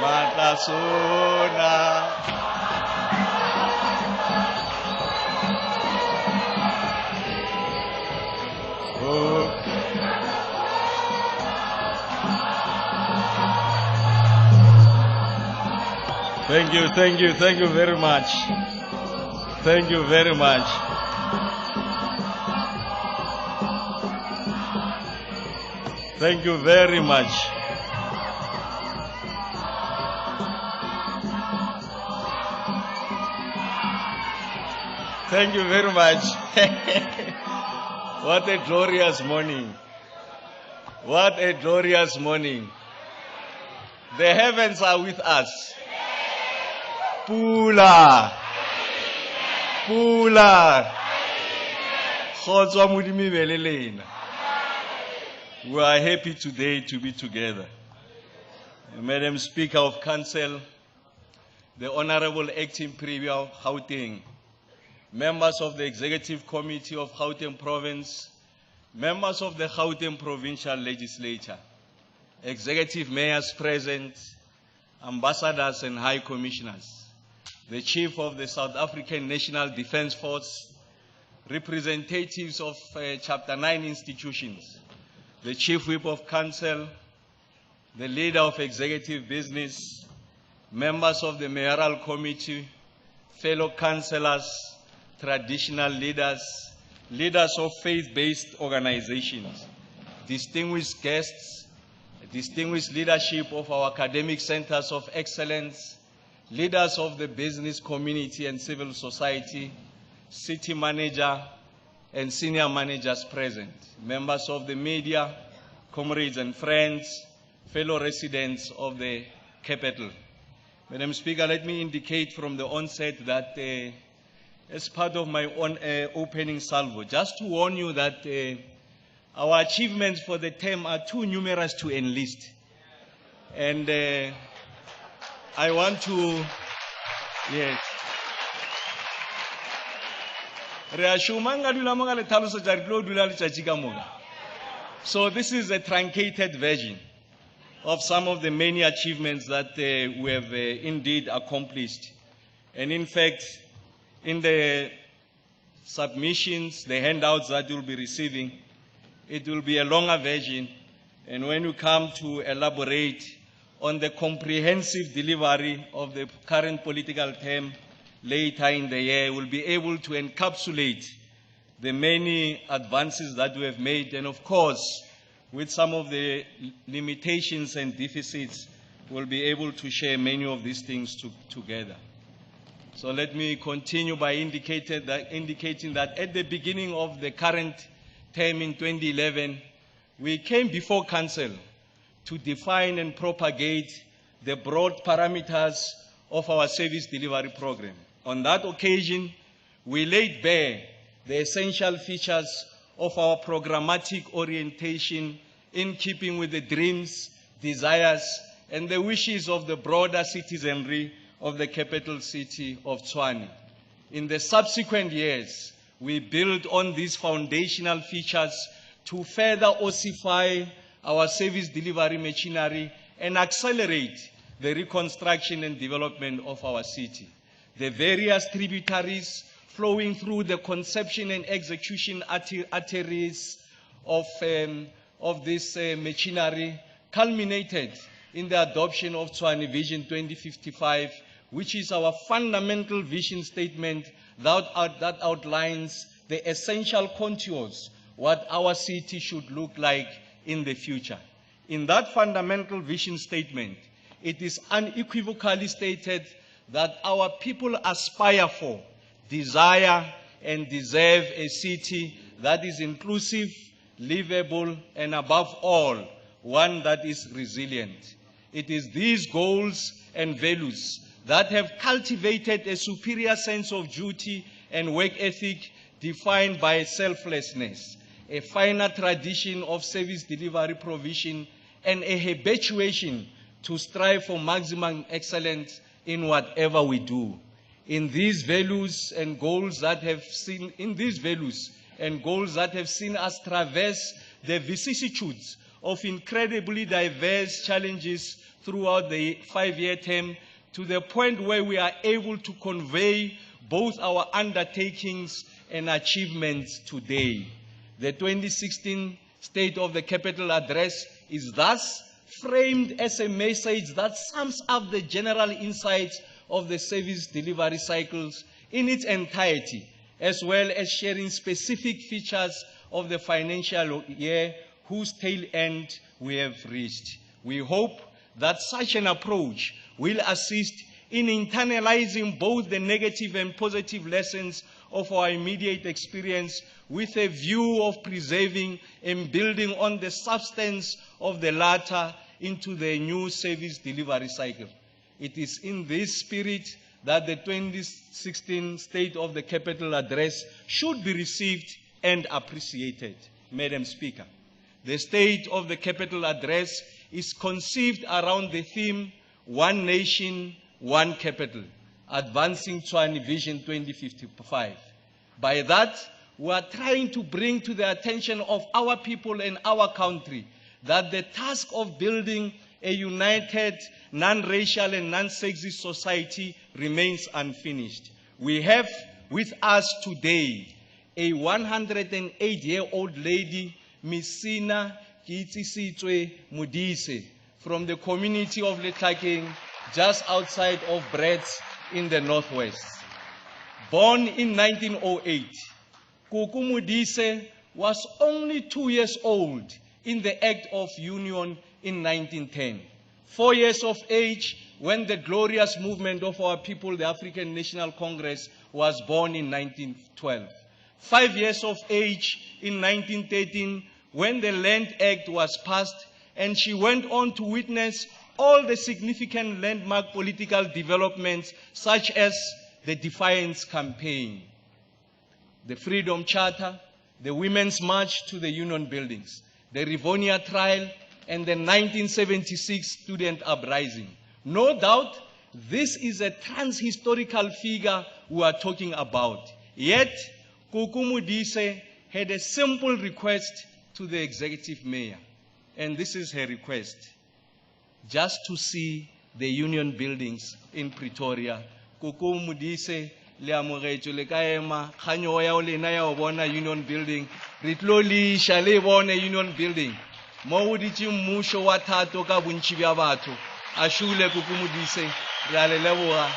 Matasuna. Oh. Thank you very much. Thank you very much. Thank you very much. Thank you very much. What a glorious morning. What a glorious morning. The heavens are with us. Pula. Pula. Kgotso Modimo be le lena. We are happy today to be together. Madam Speaker of Council, the Honorable Acting Premier of Gauteng, members of the Executive Committee of Gauteng Province, members of the Gauteng Provincial Legislature, executive mayors present, ambassadors and high commissioners, the Chief of the South African National Defence Force, representatives of Chapter 9 institutions, the Chief Whip of Council, the Leader of Executive Business, members of the Mayoral Committee, fellow councillors, traditional leaders, leaders of faith-based organizations, distinguished guests, distinguished leadership of our academic centers of excellence, leaders of the business community and civil society, city manager and senior managers present, members of the media, comrades and friends, fellow residents of the capital. Madam Speaker, let me indicate from the onset that as part of my own opening salvo, just to warn you that our achievements for the term are too numerous to enlist. And I want to, yes. So this is a truncated version of some of the many achievements that we have indeed accomplished. And in fact, in the submissions, the handouts that you'll be receiving, it will be a longer version. And when you come to elaborate on the comprehensive delivery of the current political term later in the year, we'll be able to encapsulate the many advances that we have made. And of course, with some of the limitations and deficits, we'll be able to share many of these things together. So let me continue by indicating that at the beginning of the current term in 2011, we came before Council to define and propagate the broad parameters of our service delivery program. On that occasion, we laid bare the essential features of our programmatic orientation in keeping with the dreams, desires, and the wishes of the broader citizenry of the capital city of Tshwane. In the subsequent years, we built on these foundational features to further ossify our service delivery machinery and accelerate the reconstruction and development of our city. The various tributaries flowing through the conception and execution arteries of this machinery culminated in the adoption of Tshwane Vision 2055, which is our fundamental vision statement that outlines the essential contours what our city should look like in the future. In that fundamental vision statement, it is unequivocally stated that our people aspire for, desire, and deserve a city that is inclusive, livable, and above all, one that is resilient. It is these goals and values that have cultivated a superior sense of duty and work ethic defined by selflessness, a finer tradition of service delivery provision, and a habituation to strive for maximum excellence in whatever we do. In these values and goals that have seen us traverse the vicissitudes of incredibly diverse challenges throughout the 5-year term, to the point where we are able to convey both our undertakings and achievements today. The 2016 State of the Capital Address is thus framed as a message that sums up the general insights of the service delivery cycles in its entirety, as well as sharing specific features of the financial year whose tail end we have reached. We hope that such an approach will assist in internalizing both the negative and positive lessons of our immediate experience, with a view of preserving and building on the substance of the latter into the new service delivery cycle. It is in this spirit that the 2016 State of the Capital Address should be received and appreciated. Madam Speaker, the State of the Capital Address is conceived around the theme, One Nation, One Capital, Advancing Tshwane Vision 2055. By that, we are trying to bring to the attention of our people and our country that the task of building a united, non-racial and non-sexist society remains unfinished. We have with us today a 108-year-old lady, Ms. Cllr Kgosientso Ramakgopa, from the community of Letlhakeng, just outside of Brits in the Northwest. Born in 1908, Kuku Modise was only 2 years old in the Act of Union in 1910. 4 years of age when the glorious movement of our people, the African National Congress, was born in 1912. 5 years of age in 1913 when the Land Act was passed, and she went on to witness all the significant landmark political developments, such as the Defiance Campaign, the Freedom Charter, the Women's March to the Union Buildings, the Rivonia Trial, and the 1976 Student Uprising. No doubt, this is a trans-historical figure we are talking about. Yet, Kuku Modise had a simple request to the executive mayor, and this is her request: just to see the Union Buildings in Pretoria. Kuku Modise, le amogetšwe le ka ema kganyo ya o lena ya o bona Union Building, re tlo le iša le bone Union Building mo go ditše mmušo wa thato ka bontši bja batho. A šule Kuku Modise, re a le leboga.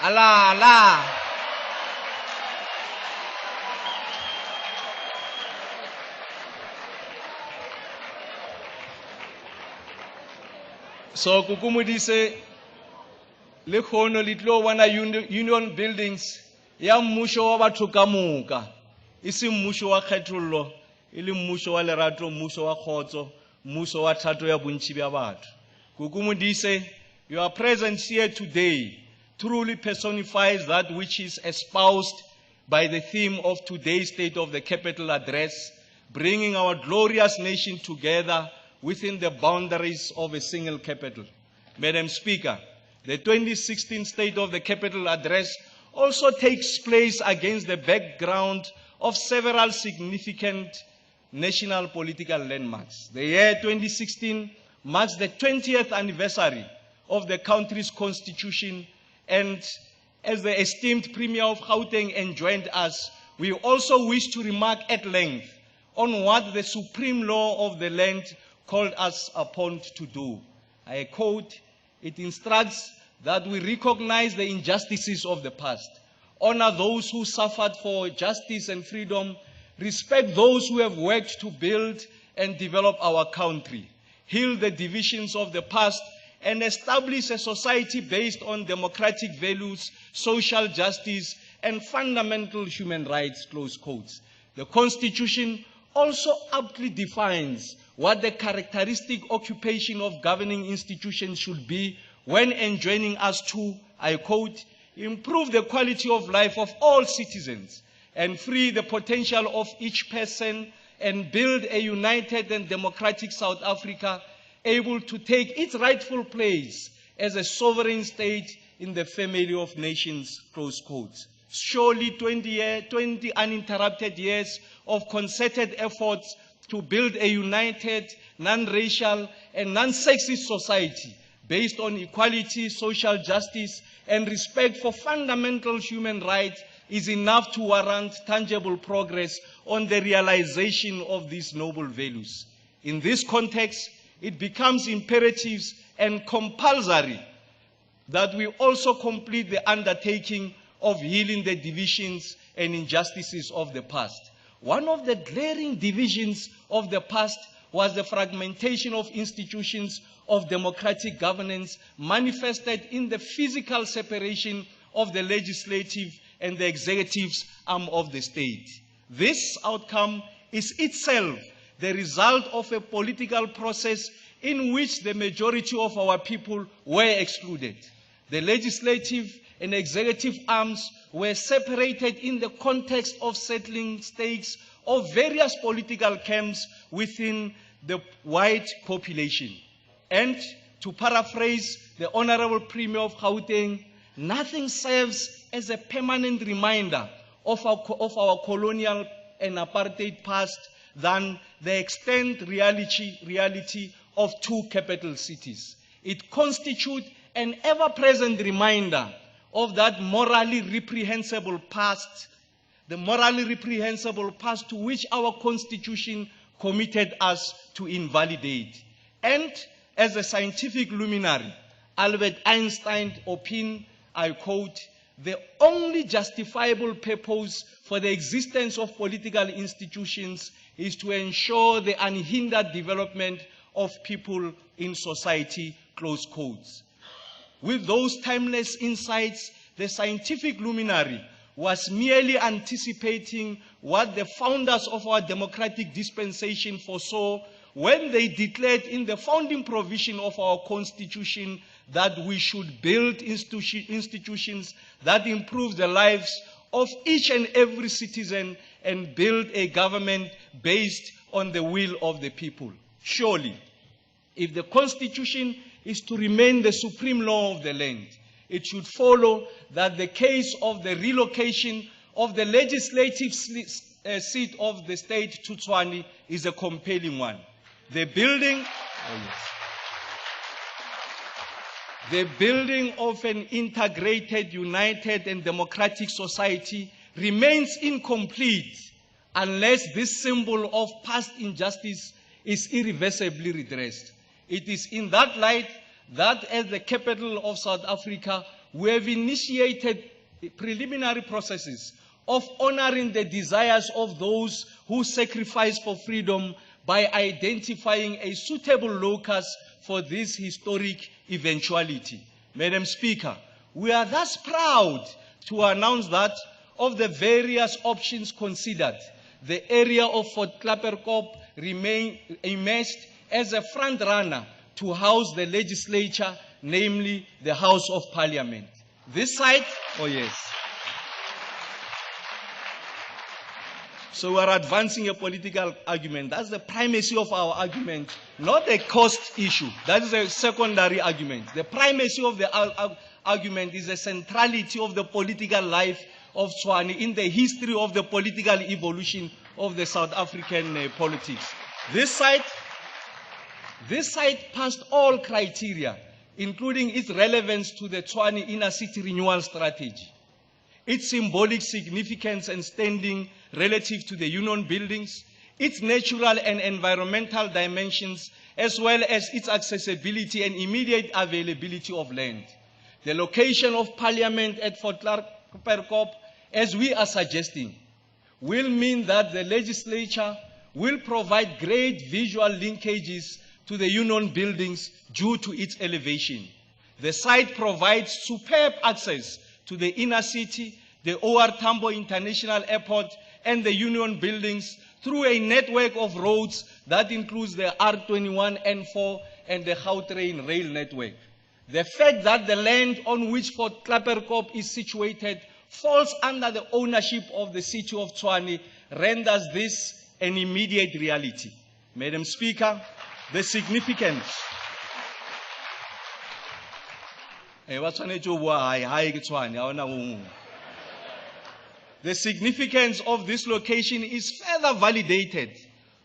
Ala. So Kuku Modise, le khono le tlo bona Union Buildings ya mmušo wa batho ka moka, e se mmušo wa kgethollo, e le mmušo wa lerato, mmušo wa kgotso, mmušo wa thato ya bontši bja batho. Kuku Modise, your presence here today truly personifies that which is espoused by the theme of today's State of the Capital Address, bringing our glorious nation together within the boundaries of a single capital. Madam Speaker, the 2016 State of the Capital Address also takes place against the background of several significant national political landmarks. The year 2016 marks the 20th anniversary of the country's constitution, and as the esteemed Premier of Gauteng enjoined us, we also wish to remark at length on what the supreme law of the land called us upon to do. I quote, it instructs that we recognize the injustices of the past, honor those who suffered for justice and freedom, respect those who have worked to build and develop our country, heal the divisions of the past, and establish a society based on democratic values, social justice, and fundamental human rights, close quotes. The Constitution also aptly defines what the characteristic occupation of governing institutions should be when enjoining us to, I quote, improve the quality of life of all citizens and free the potential of each person and build a united and democratic South Africa able to take its rightful place as a sovereign state in the family of nations, close quotes. Surely 20 uninterrupted years of concerted efforts to build a united, non-racial, and non-sexist society based on equality, social justice, and respect for fundamental human rights is enough to warrant tangible progress on the realization of these noble values. In this context, it becomes imperative and compulsory that we also complete the undertaking of healing the divisions and injustices of the past. One of the glaring divisions of the past was the fragmentation of institutions of democratic governance manifested in the physical separation of the legislative and the executive arm of the state. This outcome is itself the result of a political process in which the majority of our people were excluded. The legislative and executive arms were separated in the context of settling stakes of various political camps within the white population. And to paraphrase the Honorable Premier of Gauteng, nothing serves as a permanent reminder of our colonial and apartheid past than the extant reality of two capital cities. It constitutes an ever-present reminder of that morally reprehensible past, the morally reprehensible past to which our Constitution committed us to invalidate. And as a scientific luminary, Albert Einstein opined, I quote, "The only justifiable purpose for the existence of political institutions is to ensure the unhindered development of people in society," close quotes. With those timeless insights, the scientific luminary was merely anticipating what the founders of our democratic dispensation foresaw when they declared in the founding provision of our Constitution that we should build institutions that improve the lives of each and every citizen and build a government based on the will of the people. Surely, if the Constitution is to remain the supreme law of the land, it should follow that the case of the relocation of the legislative seat of the state to Tshwane is a compelling one. The building of an integrated, united, and democratic society remains incomplete unless this symbol of past injustice is irreversibly redressed. It is in that light that as the capital of South Africa, we have initiated preliminary processes of honoring the desires of those who sacrifice for freedom by identifying a suitable locus for this historic eventuality. Madam Speaker, we are thus proud to announce that of the various options considered, the area of Fort Klerksdorp emerged as a front runner to house the legislature, namely the House of Parliament. This site, oh yes. So we are advancing a political argument. That's the primacy of our argument, not a cost issue. That is a secondary argument. The primacy of the argument is the centrality of the political life of Tshwane in the history of the political evolution of the South African politics. This site passed all criteria, including its relevance to the Tshwane inner city renewal strategy, its symbolic significance and standing relative to the union buildings, its natural and environmental dimensions, as well as its accessibility and immediate availability of land. The location of Parliament at Fort Klerksdorp, as we are suggesting, will mean that the legislature will provide great visual linkages to the union buildings due to its elevation. The site provides superb access to the inner city, the OR Tambo International Airport, and the union buildings through a network of roads that includes the R21, N4, and the Gautrain rail network. The fact that the land on which Fort Klerksdorp is situated falls under the ownership of the city of Tshwane renders this an immediate reality. Madam Speaker, the significance The significance of this location is further validated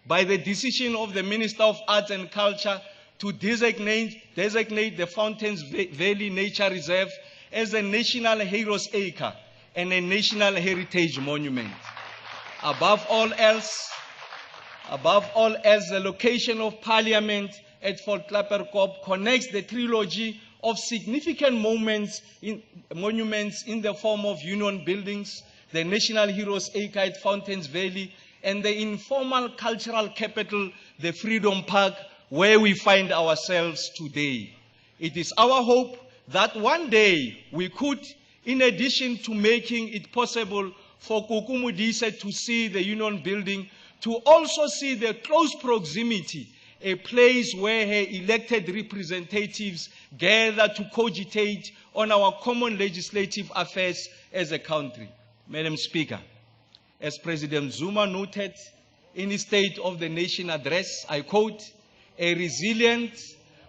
by the decision of the Minister of Arts and Culture to designate the Fountains Valley Nature Reserve as a National Heroes Acre and a National Heritage Monument. Above all else, the location of Parliament at Fort Cllr Kgosientso connects the trilogy of significant monuments in the form of Union Buildings, the National Heroes Acre at Fountains Valley, and the informal cultural capital, the Freedom Park, where we find ourselves today. It is our hope that one day we could, in addition to making it possible for Kukumudise to see the Union Building, to also see the close proximity, a place where her elected representatives gather to cogitate on our common legislative affairs as a country. Madam Speaker, as President Zuma noted in his State of the Nation address, I quote, "A resilient,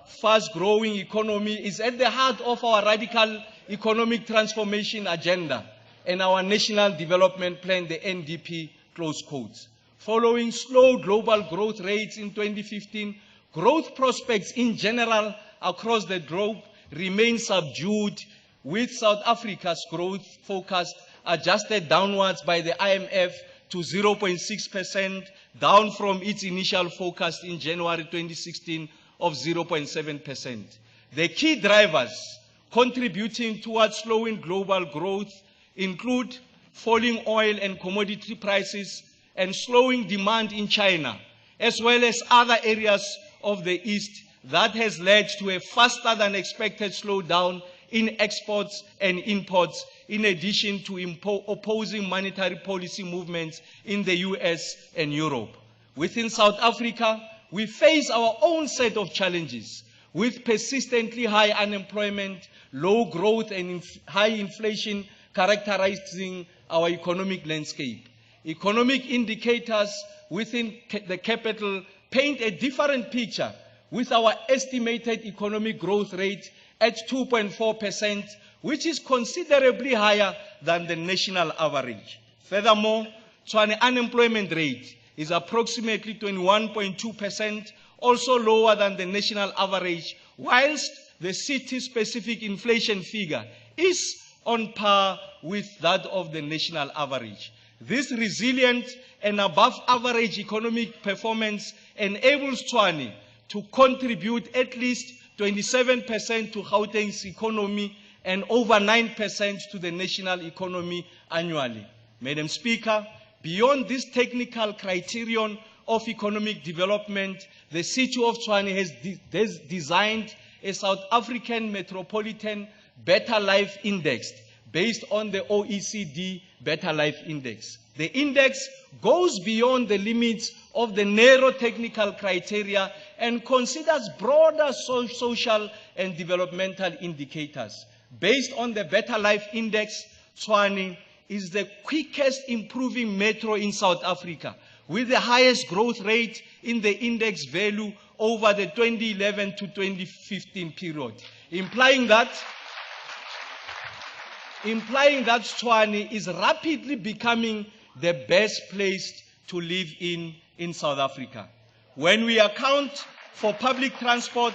fast-growing economy is at the heart of our radical economic transformation agenda and our National Development Plan, the NDP," close quotes. Following slow global growth rates in 2015, growth prospects in general across the globe remain subdued, with South Africa's growth forecast adjusted downwards by the IMF to 0.6%, down from its initial forecast in January 2016 of 0.7%. The key drivers contributing towards slowing global growth include falling oil and commodity prices and slowing demand in China, as well as other areas of the East, that has led to a faster than expected slowdown in exports and imports, in addition to opposing monetary policy movements in the US and Europe. Within South Africa, we face our own set of challenges, with persistently high unemployment, low growth, and high inflation characterizing our economic landscape. Economic indicators within the capital paint a different picture, with our estimated economic growth rate at 2.4%, which is considerably higher than the national average. Furthermore, Tshwane unemployment rate is approximately 21.2%, also lower than the national average, whilst the city-specific inflation figure is on par with that of the national average. This resilient and above-average economic performance enables Tshwane to contribute at least 27% to Gauteng's economy and over 9% to the national economy annually. Madam Speaker, beyond this technical criterion of economic development, the city of Tshwane has designed a South African Metropolitan Better Life Index based on the OECD Better Life Index. The index goes beyond the limits of the narrow technical criteria and considers broader social and developmental indicators. Based on the Better Life Index, Tshwane is the quickest improving metro in South Africa, with the highest growth rate in the index value over the 2011 to 2015 period, implying that Tshwane is rapidly becoming the best place to live in South Africa. When we account for public transport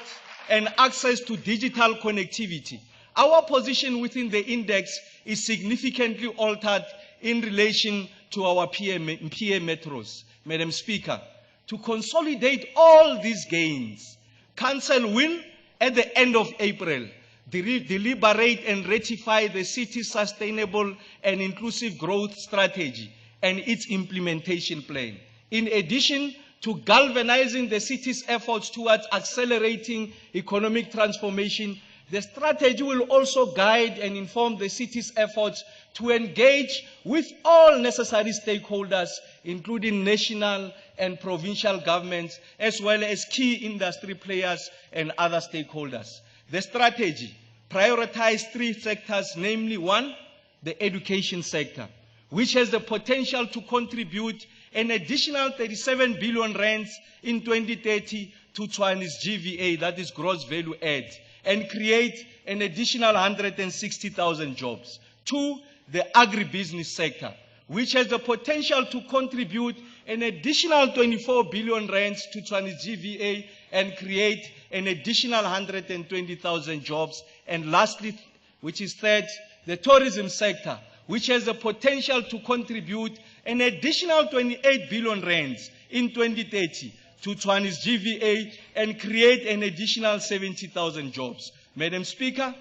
and access to digital connectivity, our position within the index is significantly altered in relation to our peer metros. Madam Speaker, to consolidate all these gains, Council will, at the end of April, deliberate and ratify the city's sustainable and inclusive growth strategy and its implementation plan. In addition to galvanizing the city's efforts towards accelerating economic transformation, the strategy will also guide and inform the city's efforts to engage with all necessary stakeholders, including national and provincial governments, as well as key industry players and other stakeholders. The strategy prioritizes three sectors, namely, one, the education sector, which has the potential to contribute an additional 37 billion rands in 2030 to Tshwane's GVA, that is gross value add, and create an additional 160,000 jobs. Two, the agribusiness sector, which has the potential to contribute an additional 24 billion rands to Tshwane's GVA and create an additional 120,000 jobs. And lastly, which is third, the tourism sector, which has the potential to contribute an additional 28 billion rands in 2030 to Tshwane's GVA and create an additional 70,000 jobs. Madam Speaker,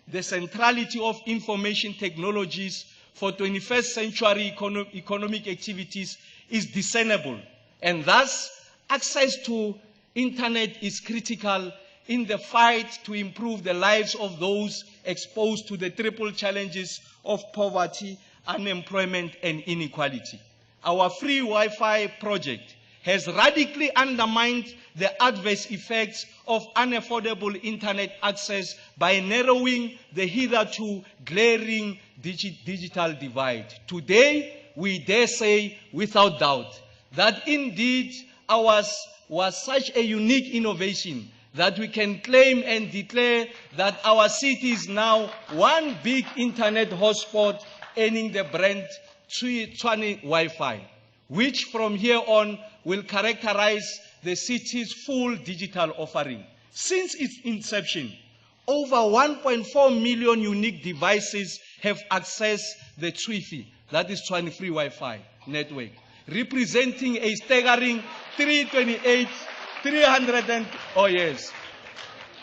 the centrality of information technologies for 21st century economic activities is discernible, and thus access to internet is critical in the fight to improve the lives of those exposed to the triple challenges of poverty, unemployment, and inequality. Our free Wi-Fi project has radically undermined the adverse effects of unaffordable internet access by narrowing the hitherto glaring digital divide. Today, we dare say without doubt that indeed ours was such a unique innovation that we can claim and declare that our city is now one big internet hotspot, earning the brand Tshwane Wi-Fi, which from here on will characterize the city's full digital offering. Since its inception, over 1.4 million unique devices have accessed the Twifi, that is Tshwane Free Wi-Fi network, representing a staggering 300 oh yes.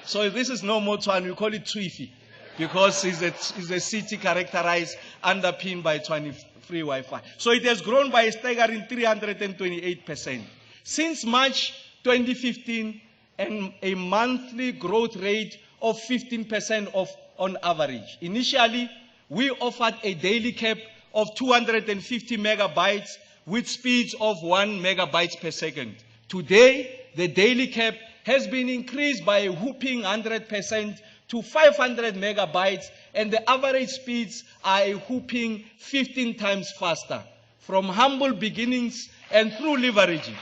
So this is no more Tshwane, we call it Twifi, because it's a city characterized, underpinned by Tshwane Free Wi-Fi. So it has grown by a staggering 328%. Since March 2015, and a monthly growth rate of 15% on average. Initially, we offered a daily cap of 250 megabytes with speeds of 1 megabyte per second. Today, the daily cap has been increased by a whopping 100% to 500 megabytes, and the average speeds are a whopping 15 times faster. From humble beginnings and through leveraging.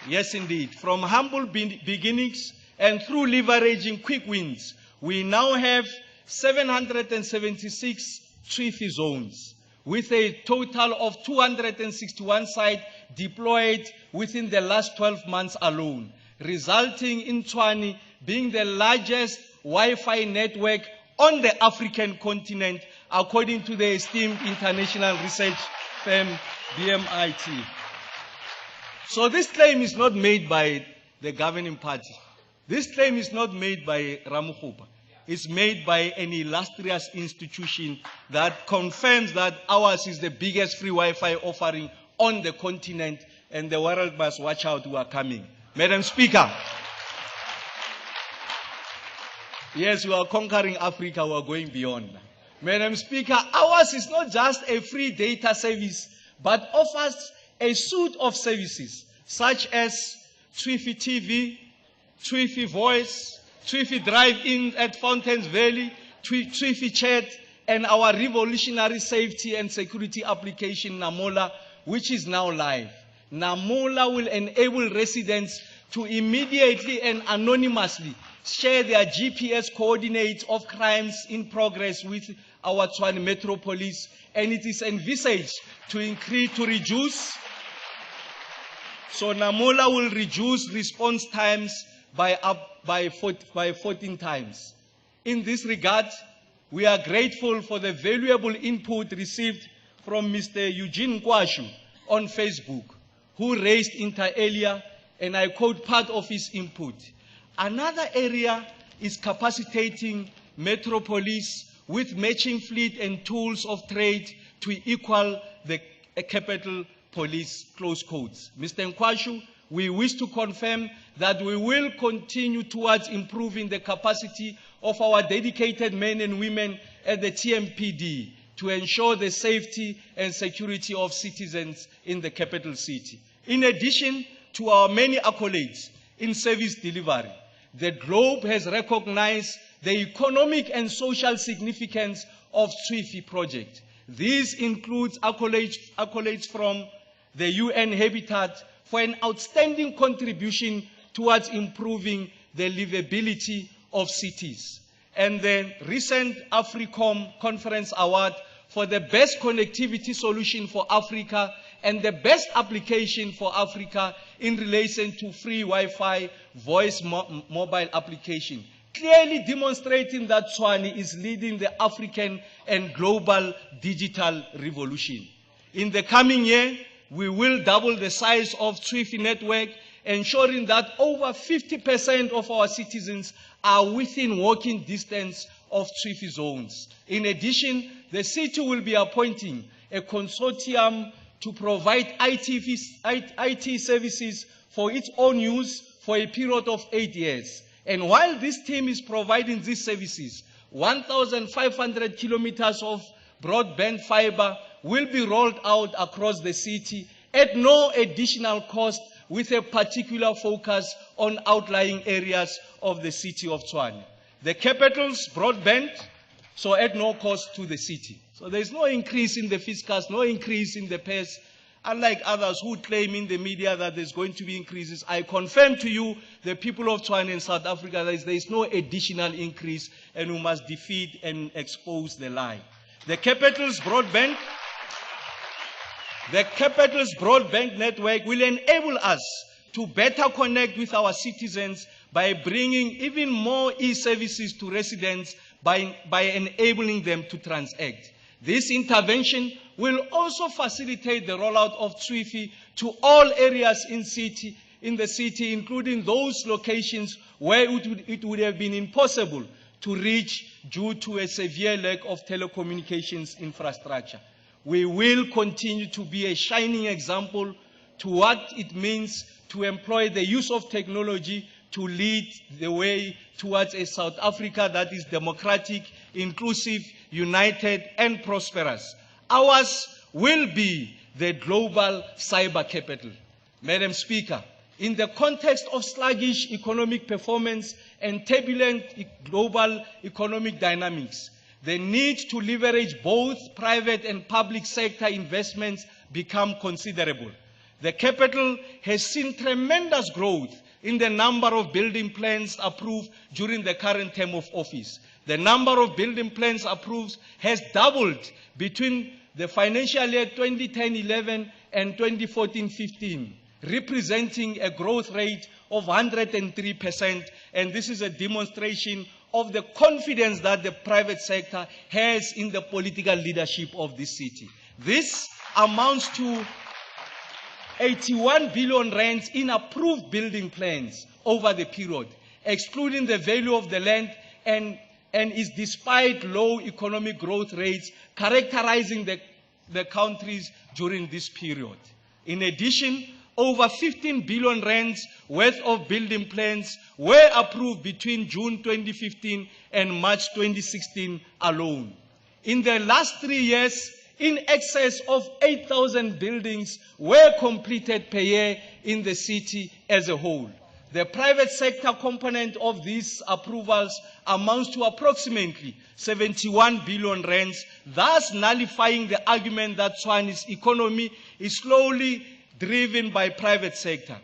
Yes, indeed. From humble beginnings and through leveraging quick wins, we now have 776 Twifi zones, with a total of 261 sites deployed within the last 12 months alone, resulting in Tshwane being the largest Wi-Fi network on the African continent, according to the esteemed international research firm BMIT. So this claim is not made by the governing party. This claim is not made by Ramakgopa. It's made by an illustrious institution that confirms that ours is the biggest free Wi-Fi offering on the continent, and the world must watch out who are coming. Madam Speaker, yes, we are conquering Africa, we are going beyond. Madam Speaker, ours is not just a free data service, but offers a suite of services such as Twifi TV, Twifi Voice, Twifi Drive-In at Fountains Valley, Twifi Chat, and our revolutionary safety and security application, Namola, which is now live. Namola will enable residents to immediately and anonymously share their GPS coordinates of crimes in progress with our Tshwane Metro Police, and it is envisaged to reduce. So Namola will reduce response times by 14 times. In this regard, we are grateful for the valuable input received from Mr. Eugene Nkwashu on Facebook, who raised inter alia, and I quote part of his input. Another area is capacitating Metro Police with matching fleet and tools of trade to equal the capital police, close quotes. Mr. Nkwashu, we wish to confirm that we will continue towards improving the capacity of our dedicated men and women at the TMPD to ensure the safety and security of citizens in the capital city. In addition to our many accolades in service delivery, the globe has recognized the economic and social significance of Twifi project. These include accolades from the UN Habitat for an outstanding contribution towards improving the livability of cities, and the recent AfriCom Conference Award for the best connectivity solution for Africa and the best application for Africa in relation to free Wi-Fi voice mobile application, clearly demonstrating that Tshwane is leading the African and global digital revolution. In the coming year, we will double the size of Wi-Fi network, ensuring that over 50% of our citizens are within walking distance of Wi-Fi zones. In addition, the city will be appointing a consortium to provide IT services for its own use for a period of 8 years. And while this team is providing these services, 1,500 kilometers of broadband fiber will be rolled out across the city at no additional cost, with a particular focus on outlying areas of the city of Tshwane. The capital's broadband, so at no cost to the city. So there is no increase in the fiscus, no increase in the pairs. Unlike others who claim in the media that there's going to be increases, I confirm to you, the people of Tshwane in South Africa, that there is no additional increase, and we must defeat and expose the lie. The capital's broadband network will enable us to better connect with our citizens by bringing even more e-services to residents by enabling them to transact. This intervention will also facilitate the rollout of Wi-Fi to all areas in the city, including those locations where it would have been impossible to reach due to a severe lack of telecommunications infrastructure. We will continue to be a shining example to what it means to employ the use of technology to lead the way towards a South Africa that is democratic, inclusive, united, and prosperous. Ours will be the global cyber capital. Madam Speaker, in the context of sluggish economic performance and turbulent global economic dynamics, the need to leverage both private and public sector investments become considerable. The capital has seen tremendous growth in the number of building plans approved during the current term of office. The number of building plans approved has doubled between the financial year 2010-11 and 2014-15, representing a growth rate of 103%, and this is a demonstration of the confidence that the private sector has in the political leadership of this city. This amounts to 81 billion rands in approved building plans over the period, excluding the value of the land, and is despite low economic growth rates characterizing the countries during this period. In addition, over 15 billion rands worth of building plans were approved between June 2015 and March 2016 alone. In the last 3 years, in excess of 8,000 buildings were completed per year in the city as a whole. The private sector component of these approvals amounts to approximately 71 billion rands, thus nullifying the argument that Tshwane's economy is slowly driven by public sector.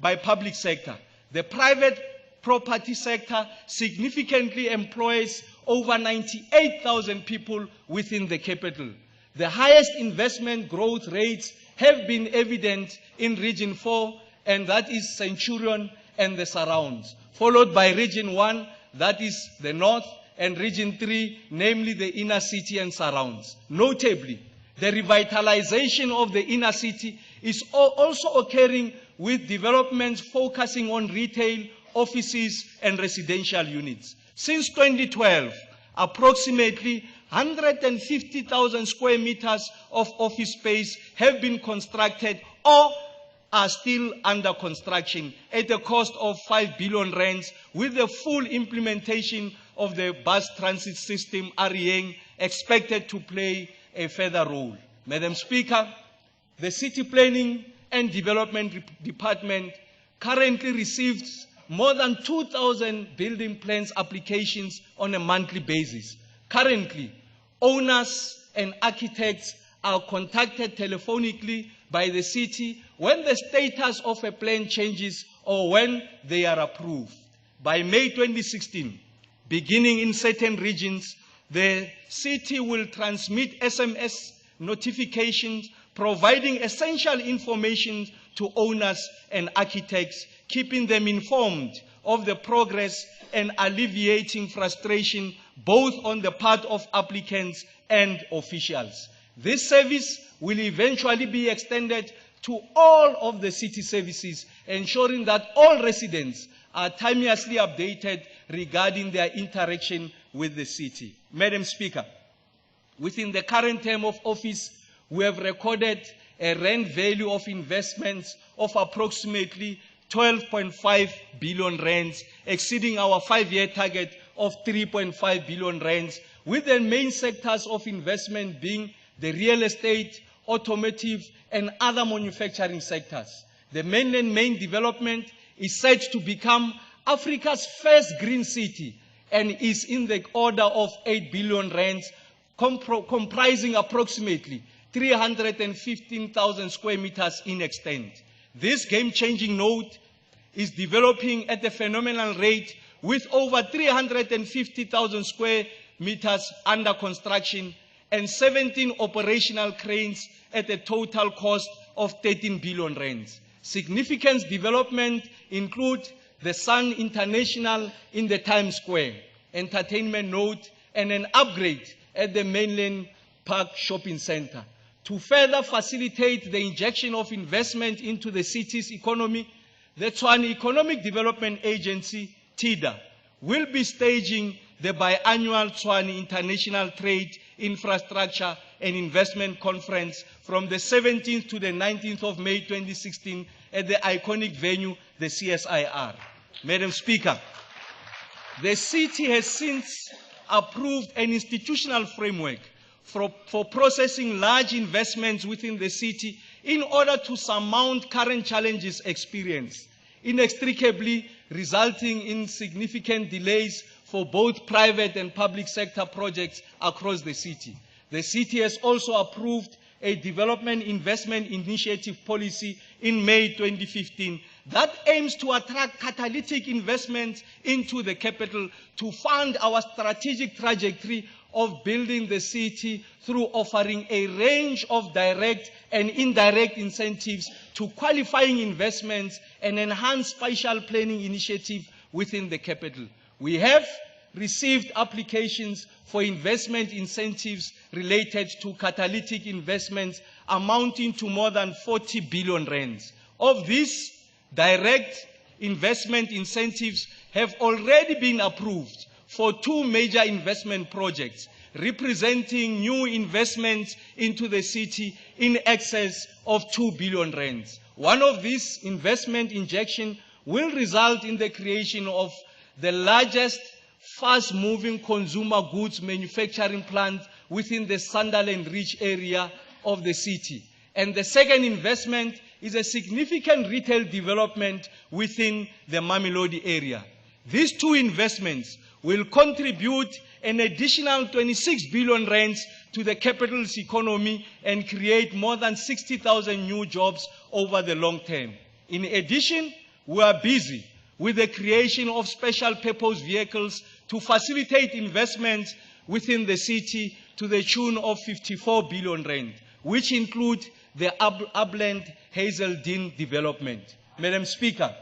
The private property sector significantly employs over 98,000 people within the capital. The highest investment growth rates have been evident in Region 4, and that is Centurion and the surrounds, followed by Region 1, that is the north, and Region 3, namely the inner city and surrounds. Notably, the revitalization of the inner city is also occurring with developments focusing on retail, offices, and residential units. Since 2012, approximately 150,000 square meters of office space have been constructed or are still under construction at a cost of 5 billion rands, with the full implementation of the bus transit system, REN, expected to play a further role. Madam Speaker, the City Planning and Development Department currently receives more than 2,000 building plans applications on a monthly basis. Currently, owners and architects are contacted telephonically by the city when the status of a plan changes or when they are approved. By May 2016, beginning in certain regions, the city will transmit SMS notifications providing essential information to owners and architects, keeping them informed of the progress and alleviating frustration both on the part of applicants and officials. This service will eventually be extended to all of the city services, ensuring that all residents are timelessly updated regarding their interaction with the city. Madam Speaker, within the current term of office, we have recorded a rand value of investments of approximately 12.5 billion rands, exceeding our 5-year target of 3.5 billion rands, with the main sectors of investment being the real estate, automotive, and other manufacturing sectors. The mainland main development is set to become Africa's first green city and is in the order of 8 billion rands, comprising approximately 315,000 square meters in extent. This game-changing node is developing at a phenomenal rate, with over 350,000 square meters under construction and 17 operational cranes at a total cost of 13 billion rands. Significant development include the Sun International in the Times Square, entertainment node, and an upgrade at the Mainland Park Shopping Center. To further facilitate the injection of investment into the city's economy, the Tshwane Economic Development Agency, TIDA, will be staging the biannual Tshwane International Trade, Infrastructure and Investment Conference from the 17th to the 19th of May 2016 at the iconic venue, the CSIR. Madam Speaker, the city has since approved an institutional framework for processing large investments within the city in order to surmount current challenges experienced, inextricably resulting in significant delays for both private and public sector projects across the city. The city has also approved a development investment initiative policy in May 2015 that aims to attract catalytic investments into the capital to fund our strategic trajectory of building the city through offering a range of direct and indirect incentives to qualifying investments and enhance spatial planning initiatives within the capital. We have received applications for investment incentives related to catalytic investments amounting to more than 40 billion rands. Of these, direct investment incentives have already been approved for 2 major investment projects, representing new investments into the city in excess of 2 billion rands. One of these investment injections will result in the creation of the largest fast-moving consumer goods manufacturing plant within the Sunderland Reach area of the city. And the second investment is a significant retail development within the Mamelodi area. These 2 investments will contribute an additional 26 billion rands to the capital's economy and create more than 60,000 new jobs over the long term. In addition, we are busy with the creation of special purpose vehicles to facilitate investments within the city to the tune of 54 billion rand, which include the Upland Hazeldean development. Madam Speaker,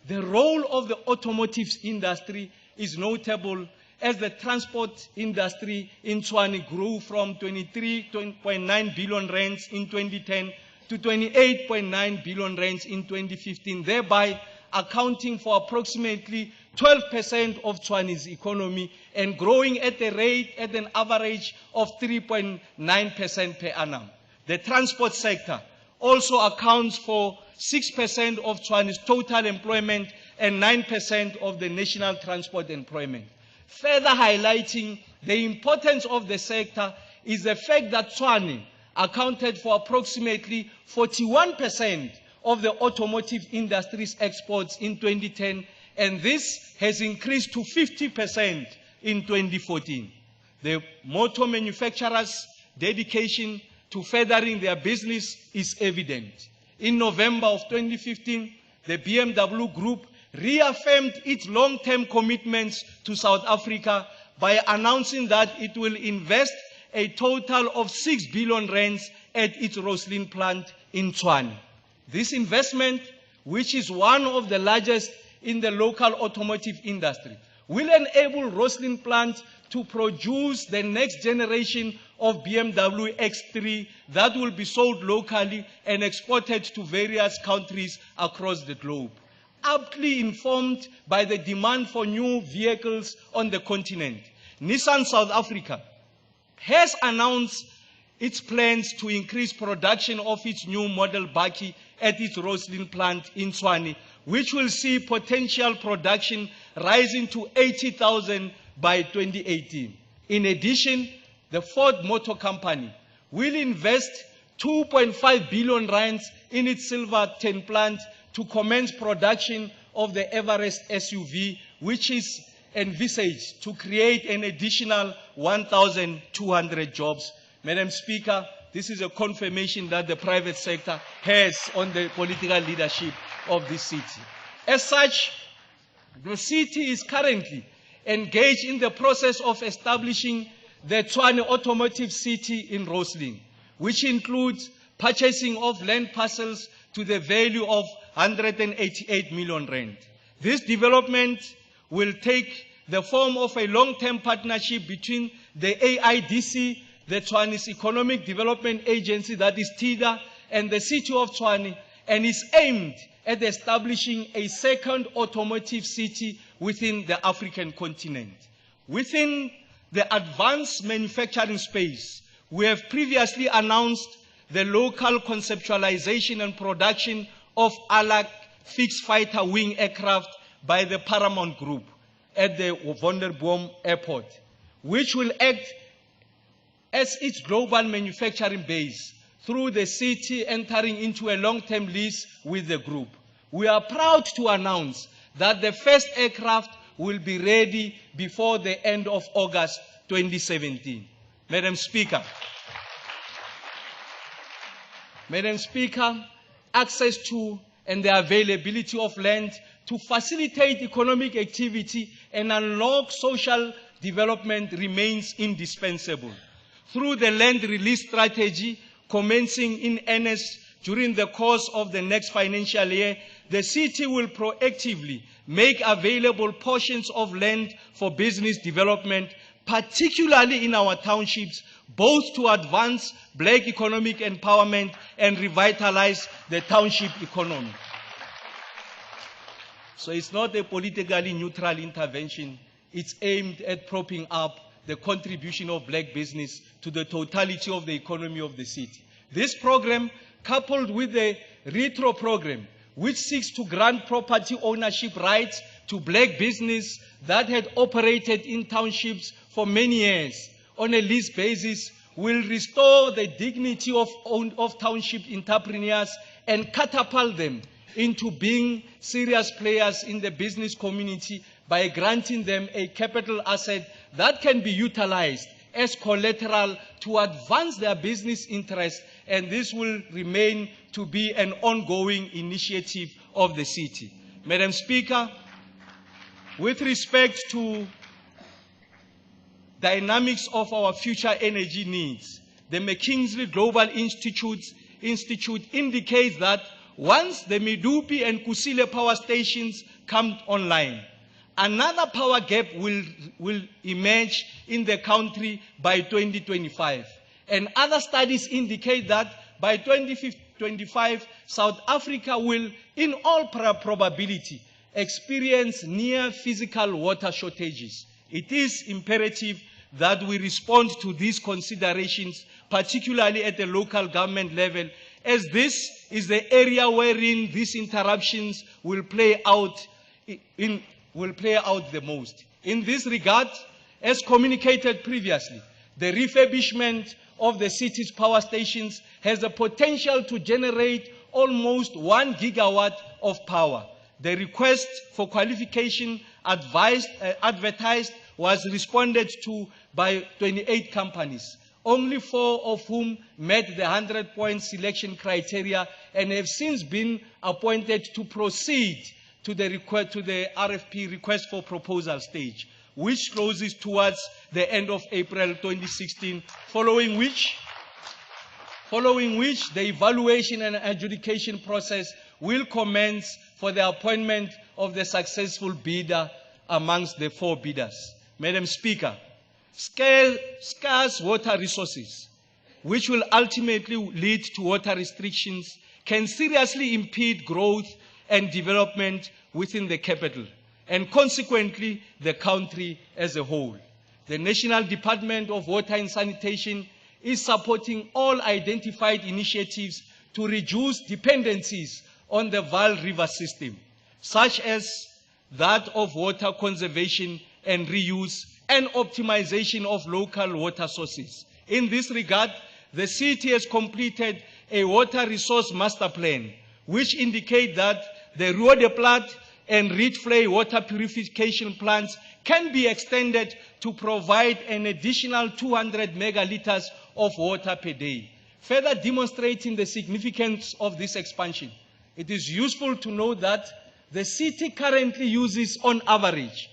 the role of the automotive industry is notable, as the transport industry in Tshwane grew from 23.9 billion rands in 2010 to 28.9 billion rands in 2015, thereby accounting for approximately 12% of Tshwane's economy and growing at an average of 3.9% per annum. The transport sector also accounts for 6% of Tshwane's total employment and 9% of the national transport employment. Further highlighting the importance of the sector is the fact that Tshwane accounted for approximately 41% of the automotive industry's exports in 2010, and this has increased to 50% in 2014. The motor manufacturers' dedication to furthering their business is evident. In November of 2015, the BMW Group reaffirmed its long-term commitments to South Africa by announcing that it will invest a total of 6 billion rands at its Roslyn plant in Tshwane. This investment, which is one of the largest in the local automotive industry, will enable Roslyn plant to produce the next generation of BMW X3 that will be sold locally and exported to various countries across the globe. Aptly informed by the demand for new vehicles on the continent, Nissan South Africa has announced its plans to increase production of its new model bakkie at its Roslyn plant in Tshwane, which will see potential production rising to 80,000 by 2018. In addition, the Ford Motor Company will invest 2.5 billion rands in its Silverton plant to commence production of the Everest SUV, which is envisaged to create an additional 1,200 jobs. Madam Speaker, this is a confirmation that the private sector has on the political leadership of this city. As such, the city is currently engaged in the process of establishing the Tshwane Automotive City in Roslyn, which includes purchasing of land parcels to the value of 188 million rand. This development will take the form of a long-term partnership between the AIDC, the Tshwane's Economic Development Agency, that is TIDA, and the city of Tshwane, and is aimed at establishing a second automotive city within the African continent. Within the advanced manufacturing space, we have previously announced the local conceptualization and production of Cllr fixed fighter wing aircraft by the Paramount Group at the Wonderboom Airport, which will act as its global manufacturing base through the city entering into a long-term lease with the group. We are proud to announce that the first aircraft will be ready before the end of August 2017. Madam Speaker, access to and the availability of land to facilitate economic activity and unlock social development remains indispensable. Through the land release strategy commencing in earnest during the course of the next financial year, the city will proactively make available portions of land for business development, particularly in our townships, both to advance black economic empowerment and revitalize the township economy. So it's not a politically neutral intervention. It's aimed at propping up the contribution of black business to the totality of the economy of the city. This program, coupled with the retro program, which seeks to grant property ownership rights to black business that had operated in townships for many years on a lease basis, will restore the dignity of township entrepreneurs and catapult them into being serious players in the business community by granting them a capital asset that can be utilized as collateral to advance their business interests, and this will remain to be an ongoing initiative of the city. Madam Speaker, with respect to dynamics of our future energy needs, the McKinsey Global Institute indicates that once the Medupi and Kusile power stations come online, another power gap will emerge in the country by 2025. And other studies indicate that by 2025, South Africa will, in all probability, experience near physical water shortages. It is imperative that we respond to these considerations, particularly at the local government level, as this is the area wherein these interruptions will play out the most. In this regard, as communicated previously, the refurbishment of the city's power stations has the potential to generate almost 1 gigawatt of power. The request for qualification advertised was responded to by 28 companies, only 4 of whom met the 100-point selection criteria and have since been appointed to proceed to the RFP request for proposal stage. which closes towards the end of April 2016, following which the evaluation and adjudication process will commence for the appointment of the successful bidder amongst the 4 bidders. Madam Speaker, scarce water resources, which will ultimately lead to water restrictions, can seriously impede growth and development within the capital, and consequently the country as a whole. The National Department of Water and Sanitation is supporting all identified initiatives to reduce dependencies on the Vaal River system, such as that of water conservation and reuse and optimization of local water sources. In this regard, the city has completed a water resource master plan, which indicates that the Rio de Plata and Rietvlei water purification plants can be extended to provide an additional 200 megaliters of water per day. Further demonstrating the significance of this expansion, it is useful to know that the city currently uses, on average,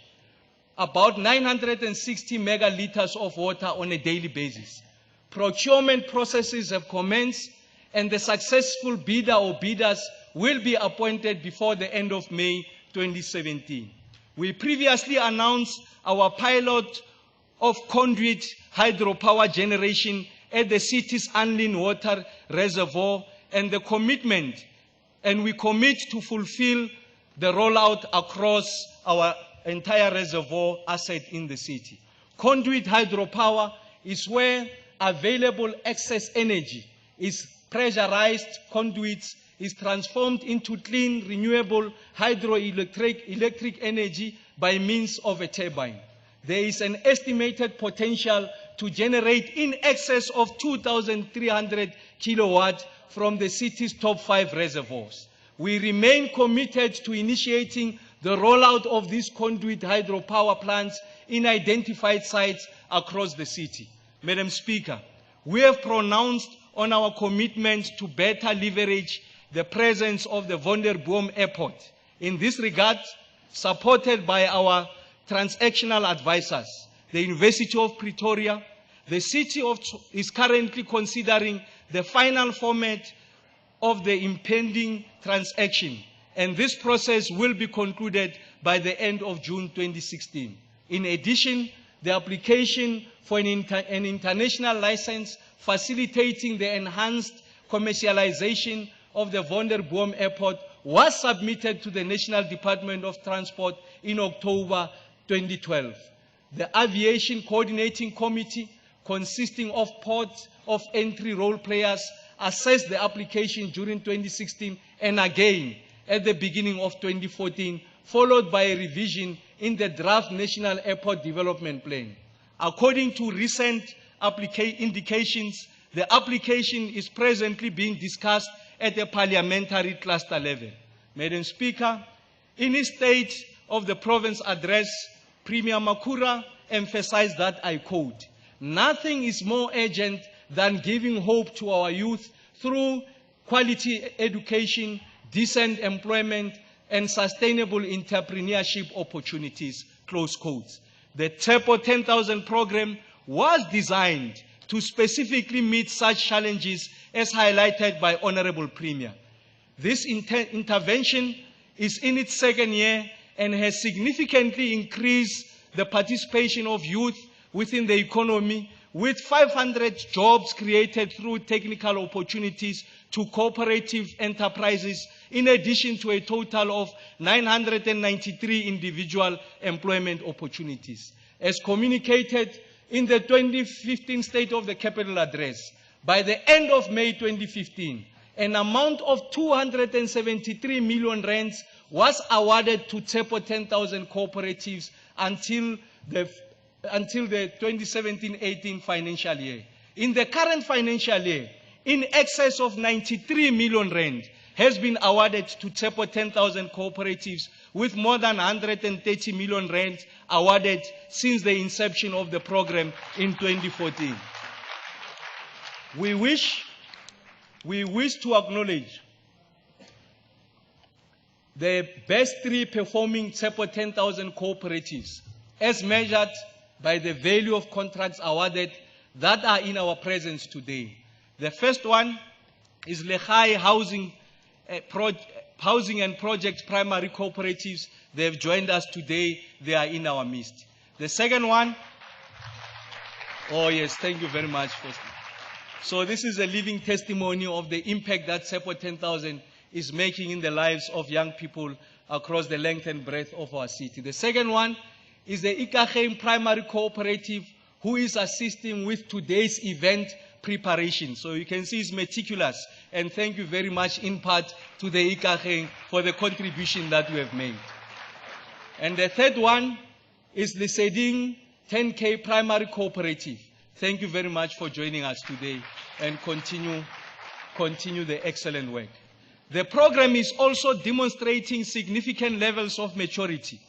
about 960 megaliters of water on a daily basis. Procurement processes have commenced, and the successful bidder or bidders will be appointed before the end of May 2017. We previously announced our pilot of conduit hydropower generation at the city's Anlin water reservoir, and we commit to fulfill the rollout across our entire reservoir asset in the city. Conduit hydropower is where available excess energy is pressurized conduits is transformed into clean, renewable hydroelectric energy by means of a turbine. There is an estimated potential to generate in excess of 2,300 kilowatts from the city's top 5 reservoirs. We remain committed to initiating the rollout of these conduit hydropower plants in identified sites across the city. Madam Speaker, we have pronounced on our commitment to better leverage the presence of the Wonderboom Airport. In this regard, supported by our transactional advisors, the University of Pretoria, the city is currently considering the final format of the impending transaction, and this process will be concluded by the end of June 2016. In addition, the application for an international license facilitating the enhanced commercialization of the Wonderboom Airport was submitted to the National Department of Transport in October 2012. The Aviation Coordinating Committee, consisting of port of entry role players, assessed the application during 2016 and again at the beginning of 2014, followed by a revision in the draft National Airport Development Plan. According to recent indications, the application is presently being discussed at the parliamentary cluster level. Madam Speaker, in his State of the Province address, Premier Makura emphasized that, I quote, "Nothing is more urgent than giving hope to our youth through quality education, decent employment, and sustainable entrepreneurship opportunities," close quotes. The TEPO 10,000 program was designed to specifically meet such challenges as highlighted by Honorable Premier. This intervention is in its 2nd year and has significantly increased the participation of youth within the economy, with 500 jobs created through technical opportunities to cooperative enterprises, in addition to a total of 993 individual employment opportunities. As communicated in the 2015 State of the Capital Address, by the end of May 2015, an amount of 273 million rands was awarded to TEPO 10,000 cooperatives until the 2017-18 financial year. In the current financial year, in excess of 93 million rand has been awarded to TEPO 10,000 cooperatives, with more than 130 million rand awarded since the inception of the program in 2014. We wish to acknowledge the best 3 performing TEPO 10,000 cooperatives as measured by the value of contracts awarded that are in our presence today. The first one is Lekhai Housing and Project Primary Cooperatives. They have joined us today. They are in our midst. The second one, oh yes, thank you very much. So this is a living testimony of the impact that Tshwane 10,000 is making in the lives of young people across the length and breadth of our city. The second one is the Cllr Primary Cooperative, who is assisting with today's event preparation. So you can see it's meticulous, and thank you very much in part to the Cllr for the contribution that we have made. And the third one is the Seding 10K Primary Cooperative. Thank you very much for joining us today, and continue the excellent work. The program is also demonstrating significant levels of maturity,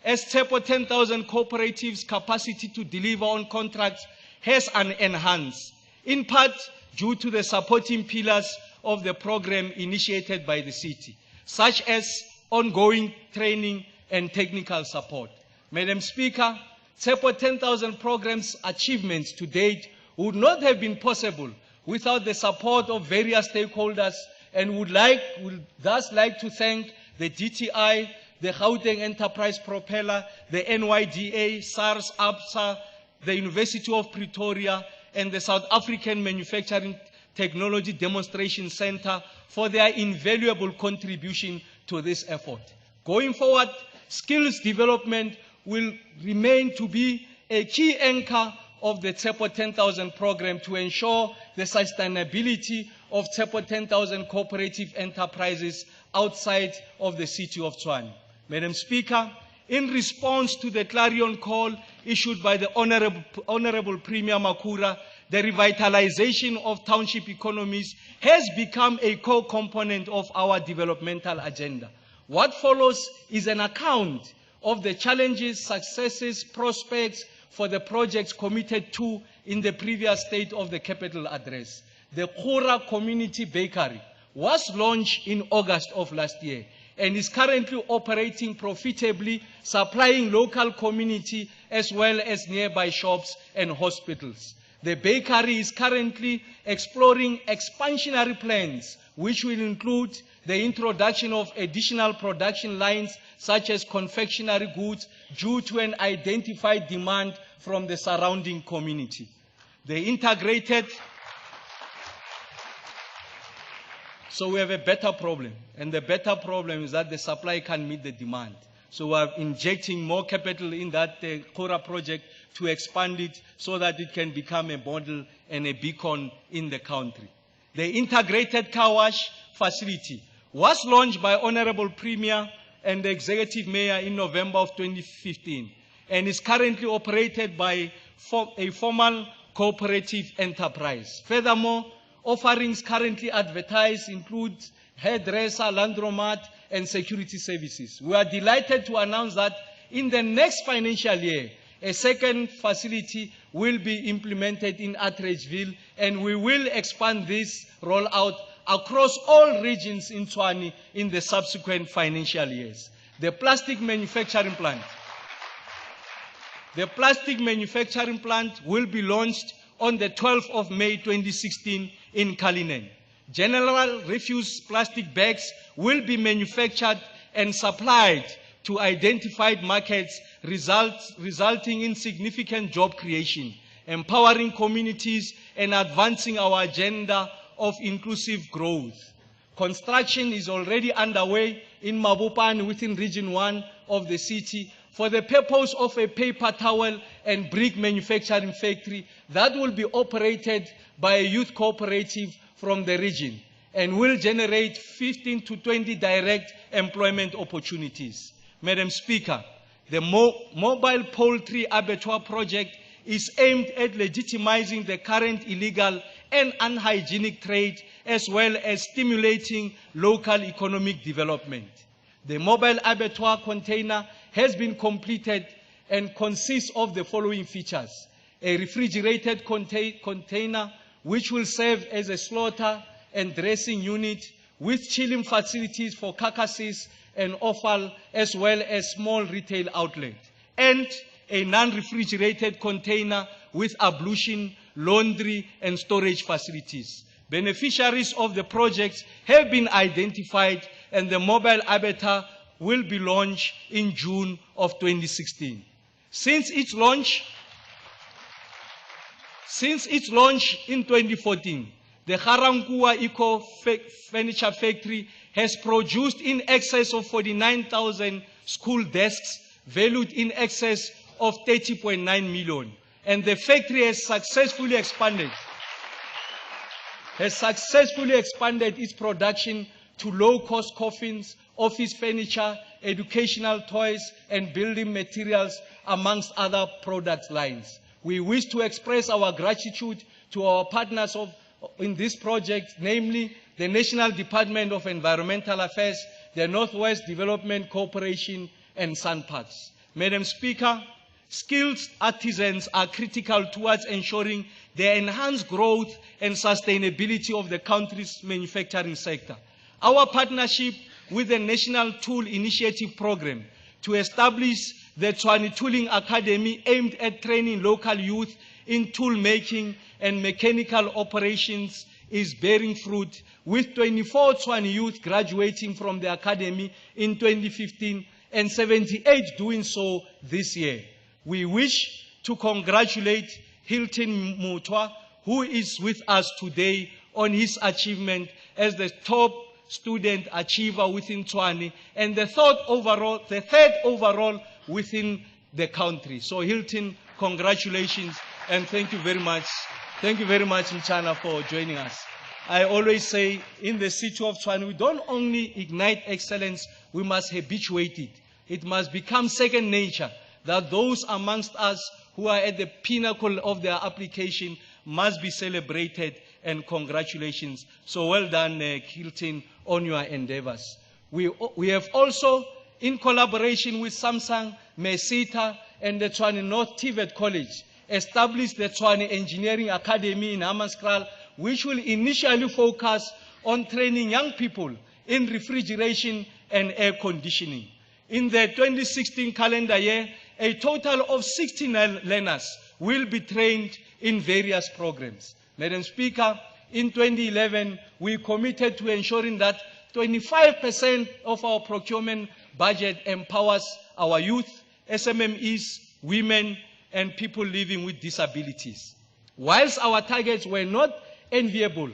as Tshwane 10,000 cooperatives' capacity to deliver on contracts has enhanced, in part due to the supporting pillars of the program initiated by the city, such as ongoing training and technical support. Madam Speaker, Tshwane 10,000 program's achievements to date would not have been possible without the support of various stakeholders, and would thus like to thank the DTI, the Gauteng Enterprise Propeller, the NYDA, SARS, ABSA, the University of Pretoria, and the South African Manufacturing Technology Demonstration Center for their invaluable contribution to this effort. Going forward, skills development will remain to be a key anchor of the Tshwane 10,000 program to ensure the sustainability of Tshwane 10,000 cooperative enterprises outside of the city of Tshwane. Madam Speaker, in response to the clarion call issued by the Honorable Premier Makhura, the revitalization of township economies has become a core component of our developmental agenda. What follows is an account of the challenges, successes, prospects for the projects committed to in the previous State of the Capital Address. The Cllr Community Bakery was launched in August of last year and is currently operating profitably, supplying local community as well as nearby shops and hospitals. The bakery is currently exploring expansionary plans, which will include the introduction of additional production lines such as confectionery goods due to an identified demand from the surrounding community. So we have a better problem, and the better problem is that the supply can't meet the demand. So we are injecting more capital in that Cllr project to expand it so that it can become a model and a beacon in the country. The integrated car wash facility was launched by Honorable Premier and the Executive Mayor in November of 2015 and is currently operated by a formal cooperative enterprise. Furthermore, offerings currently advertised include hairdresser, laundromat, and security services. We are delighted to announce that in the next financial year, a second facility will be implemented in Atteridgeville, and we will expand this rollout across all regions in Tshwane in the subsequent financial years. The plastic manufacturing plant. The plastic manufacturing plant will be launched on the 12th of May 2016 in Cullinan. General refuse plastic bags will be manufactured and supplied to identified markets, resulting in significant job creation, empowering communities, and advancing our agenda of inclusive growth. Construction is already underway in Mabopane within Region 1 of the city for the purpose of a paper towel and brick manufacturing factory that will be operated by a youth cooperative from the region and will generate 15 to 20 direct employment opportunities. Madam Speaker, the mobile poultry abattoir project is aimed at legitimizing the current illegal and unhygienic trade, as well as stimulating local economic development. The mobile abattoir container has been completed and consists of the following features: a refrigerated container which will serve as a slaughter and dressing unit with chilling facilities for carcasses and offal, as well as small retail outlet, and a non-refrigerated container with ablution, laundry, and storage facilities. Beneficiaries of the project have been identified, and the mobile abattoir will be launched in June of 2016. Since its launch in 2014, the Ga-Rankuwa Eco Furniture Factory has produced in excess of 49,000 school desks, valued in excess of 30.9 million. And the factory has successfully expanded its production to low-cost coffins, office furniture, educational toys, and building materials, amongst other product lines. We wish to express our gratitude to our partners in this project, namely the National Department of Environmental Affairs, the Northwest Development Corporation, and SANParks. Madam Speaker, skilled artisans are critical towards ensuring the enhanced growth and sustainability of the country's manufacturing sector. Our partnership with the National Tool Initiative Program to establish the Tshwane Tooling Academy, aimed at training local youth in tool making and mechanical operations, is bearing fruit, with 24 Tshwane youth graduating from the academy in 2015 and 78 doing so this year. We wish to congratulate Hilton Mutwa, who is with us today, on his achievement as the top student achiever within Tshwane and the third overall within the country. So Hilton, congratulations, and thank you very much. Thank you very much, Mchana, for joining us. I always say, in the city of Tshwane, we don't only ignite excellence, we must habituate it. It must become second nature, that those amongst us who are at the pinnacle of their application must be celebrated, and congratulations. So well done, Hilton, on your endeavors. We have also, in collaboration with Samsung, Mesita, and the Tshwane North TVET College, established the Tshwane Engineering Academy in Hammanskraal, which will initially focus on training young people in refrigeration and air conditioning. In the 2016 calendar year, a total of 16 learners will be trained in various programs. Madam Speaker, in 2011, we committed to ensuring that 25% of our procurement budget empowers our youth, SMMEs, women, and people living with disabilities. Whilst our targets were not enviable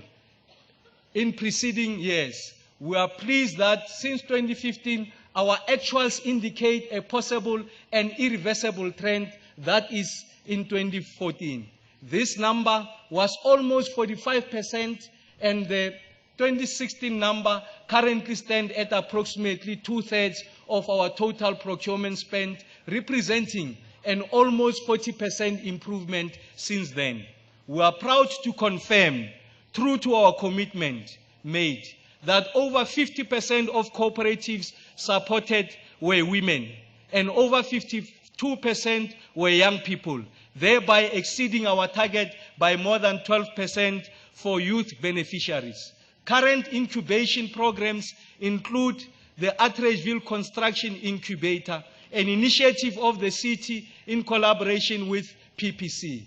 in preceding years, we are pleased that since 2015, our actuals indicate a possible and irreversible trend that is in 2014. This number was almost 45%, and the 2016 number currently stands at approximately 2/3 of our total procurement spend, representing an almost 40% improvement since then. We are proud to confirm, true to our commitment made, that over 50% of cooperatives supported were women, and over 52% were young people, thereby exceeding our target by more than 12% for youth beneficiaries. Current incubation programs include the Atteridgeville Construction Incubator, an initiative of the city in collaboration with PPC,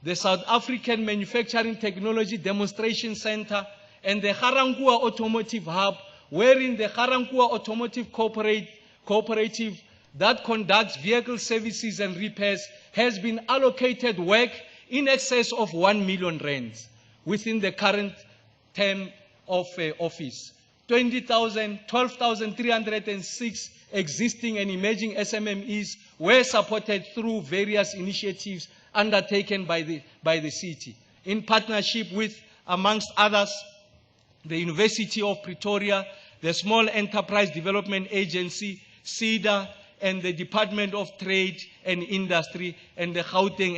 the South African Manufacturing Technology Demonstration Center, and the Ga-Rankuwa Automotive Hub, wherein the Ga-Rankuwa Automotive Cooperative that conducts vehicle services and repairs has been allocated work in excess of 1 million rands within the current term of office. 12,306 existing and emerging SMMEs were supported through various initiatives undertaken by the city, in partnership with, amongst others, the University of Pretoria, the Small Enterprise Development Agency, SEDA, and the Department of Trade and Industry, and the Gauteng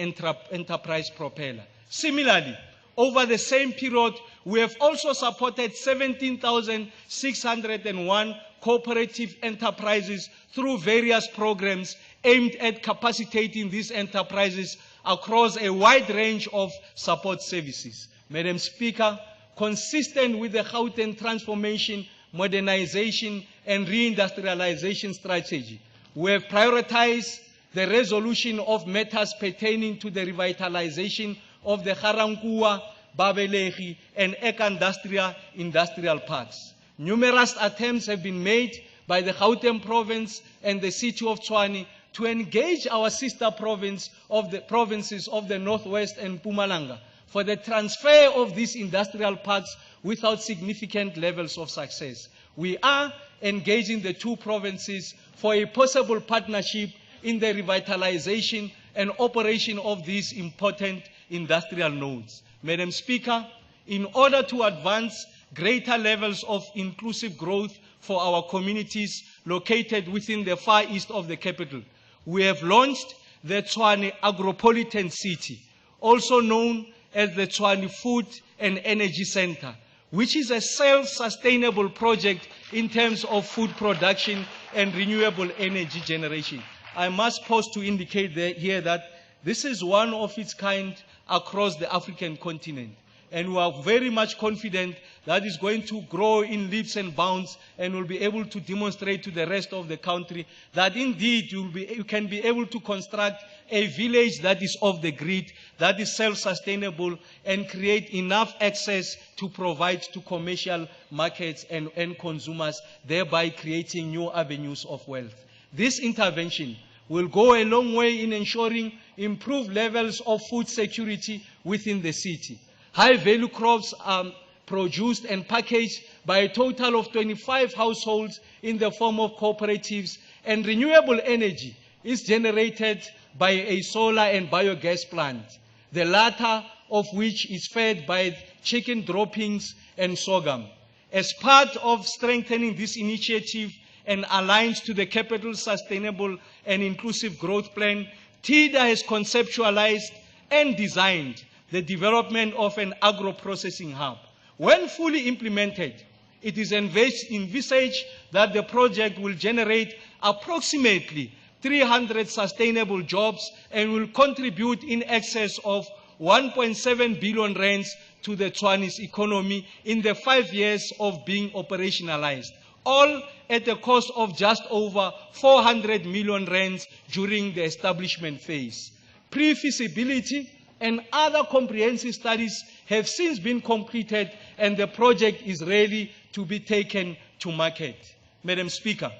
Enterprise Propeller. Similarly, over the same period, we have also supported 17,601 cooperative enterprises through various programs aimed at capacitating these enterprises across a wide range of support services. Madam Speaker, consistent with the Gauteng Transformation, Modernization, and Reindustrialization Strategy, we have prioritized the resolution of matters pertaining to the revitalization of the Ga-Rankuwa, Babelegi, and Eka industrial parks. Numerous attempts have been made by the Gauteng province and the city of Tshwane to engage our sister provinces of the Northwest and Mpumalanga for the transfer of these industrial parks without significant levels of success. We are engaging the two provinces for a possible partnership in the revitalization and operation of these important industrial nodes. Madam Speaker, in order to advance greater levels of inclusive growth for our communities located within the far east of the capital, we have launched the Tshwane Agropolitan City, also known as the Tshwane Food and Energy Center, which is a self-sustainable project in terms of food production and renewable energy generation. I must pause to indicate here that this is one of its kind across the African continent. And we are very much confident that it's going to grow in leaps and bounds and will be able to demonstrate to the rest of the country that indeed you can be able to construct a village that is off the grid, that is self-sustainable, and create enough access to provide to commercial markets and end consumers, thereby creating new avenues of wealth. This intervention will go a long way in ensuring improved levels of food security within the city. High-value crops are produced and packaged by a total of 25 households in the form of cooperatives, and renewable energy is generated by a solar and biogas plant, the latter of which is fed by chicken droppings and sorghum. As part of strengthening this initiative and aligned to the Capital's Sustainable and Inclusive Growth Plan, TIDA has conceptualized and designed the development of an agro-processing hub. When fully implemented, it is envisaged that the project will generate approximately 300 sustainable jobs and will contribute in excess of 1.7 billion rands to the Tshwane's economy in the 5 years of being operationalized, all at a cost of just over 400 million rands during the establishment phase. Pre-feasibility and other comprehensive studies have since been completed, and the project is ready to be taken to market. Madam Speaker,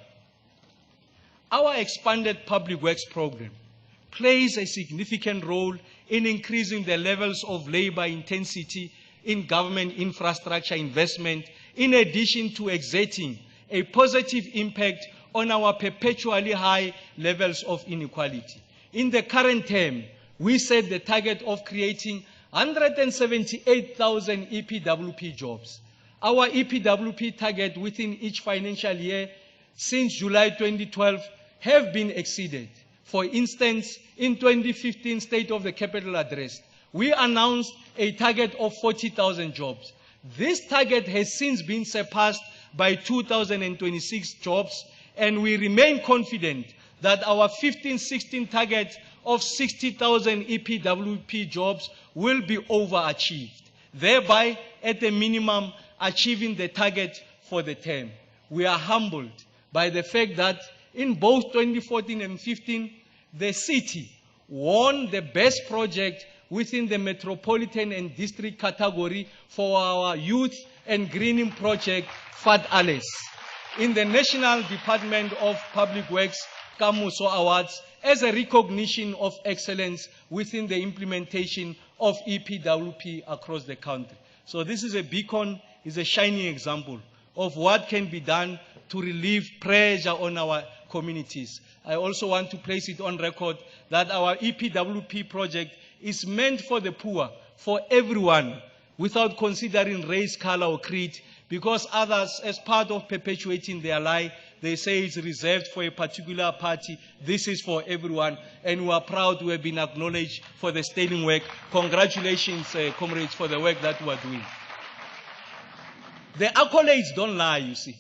our expanded public works program plays a significant role in increasing the levels of labor intensity in government infrastructure investment, in addition to exerting a positive impact on our perpetually high levels of inequality. In the current term, we set the target of creating 178,000 EPWP jobs. Our EPWP target within each financial year since July 2012 have been exceeded. For instance, in 2015 State of the Capital Address, we announced a target of 40,000 jobs. This target has since been surpassed by 2,026 jobs, and we remain confident that our 15-16 target of 60,000 EPWP jobs will be overachieved, thereby, at a minimum, achieving the target for the term. We are humbled by the fact that in both 2014 and 15, the city won the best project within the metropolitan and district category for our youth and greening project, FAT-ALES, in the National Department of Public Works Kamuso Awards, as a recognition of excellence within the implementation of EPWP across the country. So this is a beacon, is a shining example of what can be done to relieve pressure on our communities. I also want to place it on record that our EPWP project is meant for the poor, for everyone, without considering race, color, or creed, because others, as part of perpetuating their lie, they say it's reserved for a particular party. This is for everyone, and we are proud to have been acknowledged for the sterling work. Congratulations, comrades, for the work that we are doing. The accolades don't lie, you see,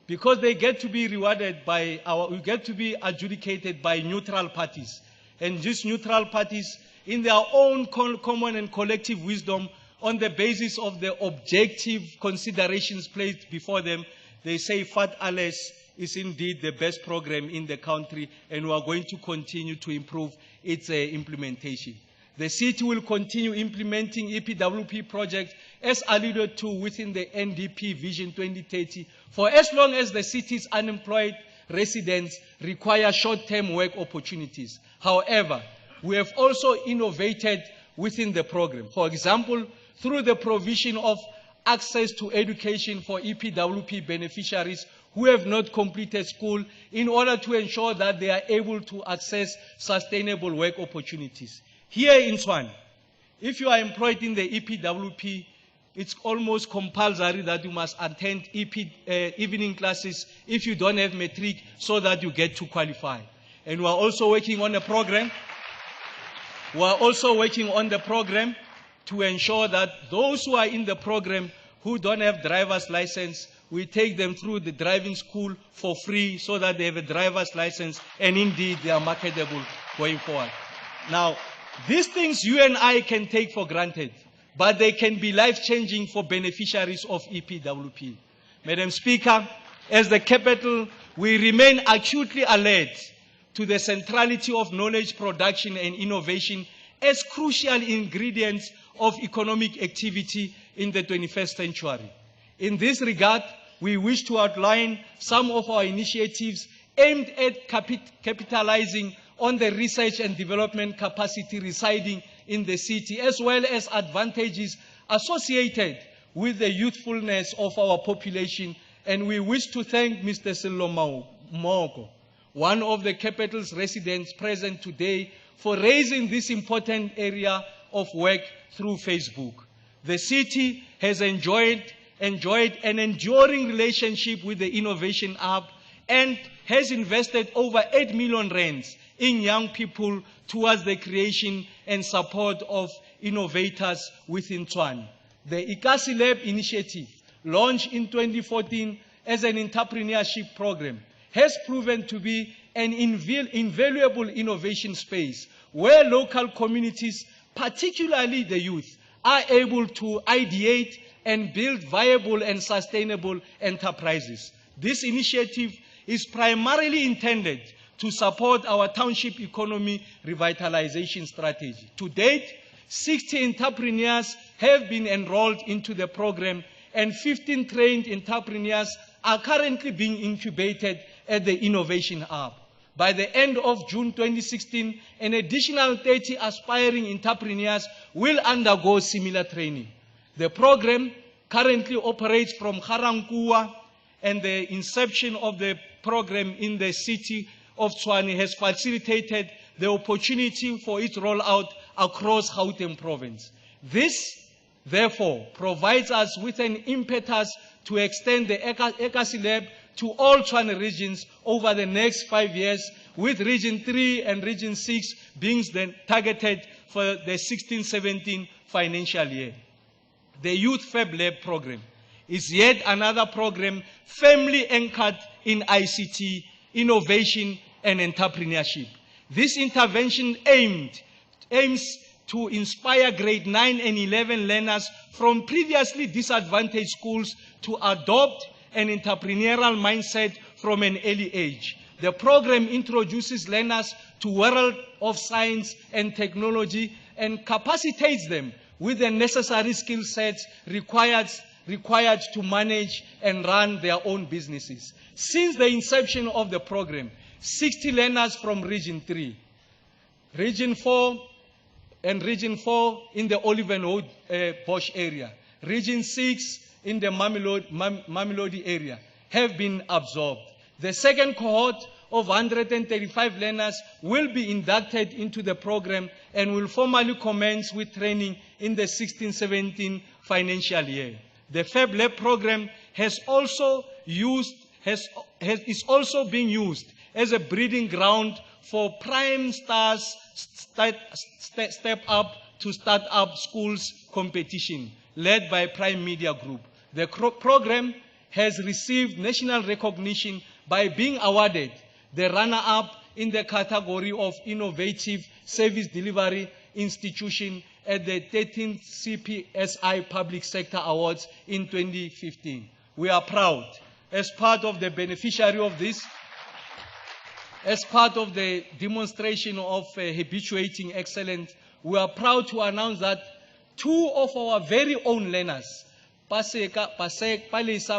because they get to be rewarded by we get to be adjudicated by neutral parties. And these neutral parties, in their own common and collective wisdom, on the basis of the objective considerations placed before them, they say FAT-ALES is indeed the best program in the country, and we are going to continue to improve its implementation. The city will continue implementing EPWP projects as alluded to within the NDP Vision 2030 for as long as the city's unemployed residents require short-term work opportunities. However, we have also innovated within the program. For example, through the provision of access to education for EPWP beneficiaries who have not completed school in order to ensure that they are able to access sustainable work opportunities. Here in Tshwane, if you are employed in the EPWP, it's almost compulsory that you must attend evening classes if you don't have matric so that you get to qualify. And we are also working on a program. We are also working on the program to ensure that those who are in the program who don't have driver's license, we take them through the driving school for free so that they have a driver's license and indeed they are marketable going forward. Now, these things you and I can take for granted, but they can be life-changing for beneficiaries of EPWP. Madam Speaker, as the capital, we remain acutely alert to the centrality of knowledge production and innovation as crucial ingredients of economic activity in the 21st century. In this regard, we wish to outline some of our initiatives aimed at capitalizing on the research and development capacity residing in the city, as well as advantages associated with the youthfulness of our population. And we wish to thank Mr. Cllr Ramakgopa, one of the capital's residents present today, for raising this important area of work through Facebook. The city has enjoyed an enduring relationship with the Innovation Hub and has invested over 8 million rands in young people towards the creation and support of innovators within Tshwane. The Cllr initiative, launched in 2014 as an entrepreneurship program, has proven to be an invaluable innovation space where local communities, particularly the youth, are able to ideate and build viable and sustainable enterprises. This initiative is primarily intended to support our township economy revitalization strategy. To date, 60 entrepreneurs have been enrolled into the program, and 15 trained entrepreneurs are currently being incubated at the Innovation Hub. By the end of June 2016, an additional 30 aspiring entrepreneurs will undergo similar training. The program currently operates from Ga-Rankuwa, and the inception of the program in the city of Tshwane has facilitated the opportunity for its rollout across Gauteng province. This, therefore, provides us with an impetus to extend the Cllr to all Tshwane regions over the next 5 years, with Region 3 and Region 6 being then targeted for the 16-17 financial year. The Youth Fab Lab program is yet another program firmly anchored in ICT, innovation, and entrepreneurship. This intervention aims to inspire grade 9 and 11 learners from previously disadvantaged schools to adopt an entrepreneurial mindset from an early age. The program introduces learners to the world of science and technology and capacitates them with the necessary skill sets required to manage and run their own businesses. Since the inception of the program, 60 learners from Region 3, Region 4, and Region 4 in the Olivenhout-Bosch area, Region 6 in the Mamelodi area have been absorbed. The second cohort of 135 learners will be inducted into the program and will formally commence with training in the 16-17 financial year. The Fab Lab program is also being used as a breeding ground for prime stars step up to start up schools competition led by Prime Media Group. The program has received national recognition by being awarded the runner-up in the category of Innovative Service Delivery Institution at the 13th CPSI Public Sector Awards in 2015. We are proud as part of the beneficiary of this, as part of the demonstration of habituating excellence, we are proud to announce that 2 of our very own learners, Palesa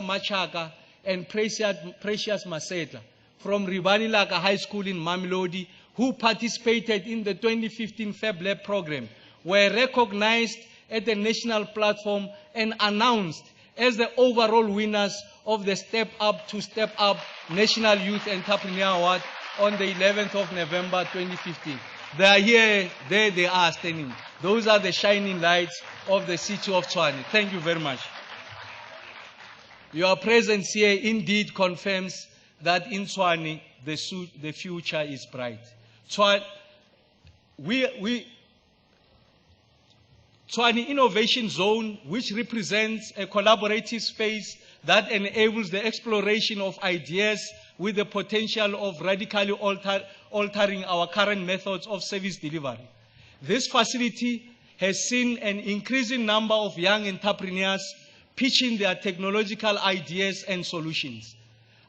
Machaka and Precious Masetla, from Ribanilaka High School in Mamelodi, who participated in the 2015 Fab Lab program, were recognized at the national platform and announced as the overall winners of the Step Up to Step Up National Youth Entrepreneur Award on the 11th of November 2015. They are here, there they are standing. Those are the shining lights of the city of Tshwane. Thank you very much. Your presence here indeed confirms that in Tshwane, the future is bright. Tshwane Innovation Zone, which represents a collaborative space that enables the exploration of ideas with the potential of radically altering our current methods of service delivery. This facility has seen an increasing number of young entrepreneurs pitching their technological ideas and solutions.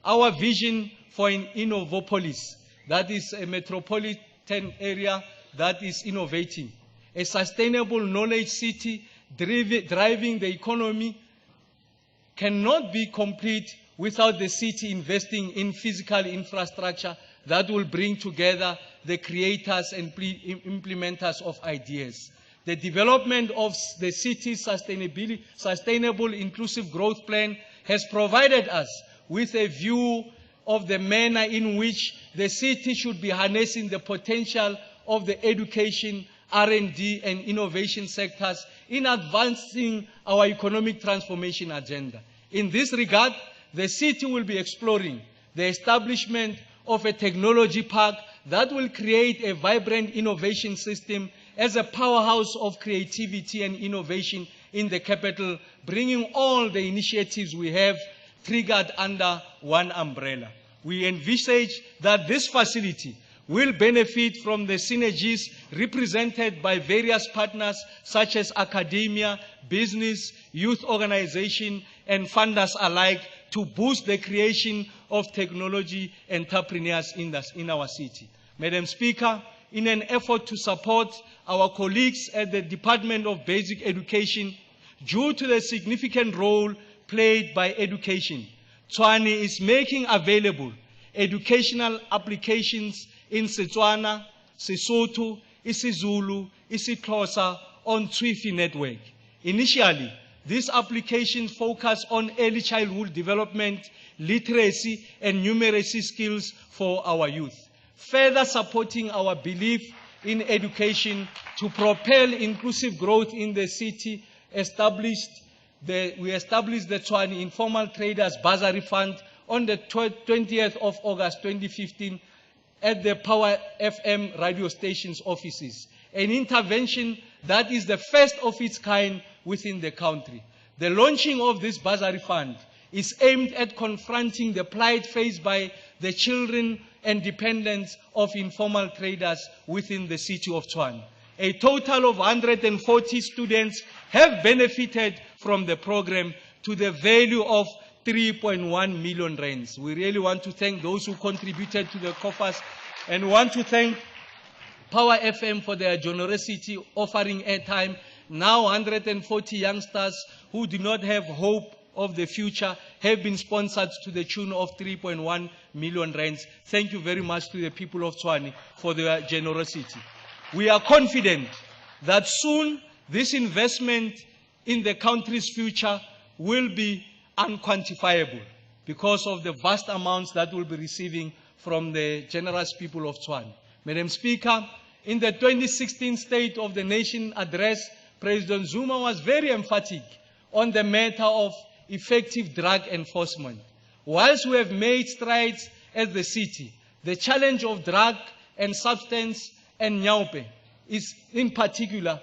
Our vision for an Innovopolis, that is a metropolitan area that is innovating, a sustainable knowledge city driving the economy, cannot be complete without the city investing in physical infrastructure that will bring together the creators and implementers of ideas. The development of the city's sustainable inclusive growth plan has provided us with a view of the manner in which the city should be harnessing the potential of the education, R&D, and innovation sectors in advancing our economic transformation agenda. In this regard, the city will be exploring the establishment of a technology park that will create a vibrant innovation system as a powerhouse of creativity and innovation in the capital, bringing all the initiatives we have triggered under one umbrella. We envisage that this facility will benefit from the synergies represented by various partners such as academia, business, youth organization, and funders alike to boost the creation of technology entrepreneurs in our city. Madam Speaker, in an effort to support our colleagues at the Department of Basic Education, due to the significant role played by education, Tshwane is making available educational applications in Setswana, Sesotho, isiZulu, isiXhosa on Twifi network. Initially, these applications focus on early childhood development, literacy, and numeracy skills for our youth, further supporting our belief in education to propel inclusive growth in the city. We established the Tshwane Informal Traders Bursary Fund on the 20th of August 2015 at the Power FM radio station's offices, an intervention that is the first of its kind within the country. The launching of this bursary fund is aimed at confronting the plight faced by the children and dependents of informal traders within the city of Tshwane. A total of 140 students have benefited from the program to the value of 3.1 million rands. We really want to thank those who contributed to the coffers and want to thank Power FM for their generosity offering airtime. Now 140 youngsters who do not have hope of the future have been sponsored to the tune of 3.1 million rands. Thank you very much to the people of Tshwane for their generosity. We are confident that soon this investment in the country's future will be unquantifiable because of the vast amounts that we'll be receiving from the generous people of Tshwane. Madam Speaker, in the 2016 State of the Nation address, President Zuma was very emphatic on the matter of effective drug enforcement. Whilst we have made strides as the city, the challenge of drug and substance and nyaupe is in particular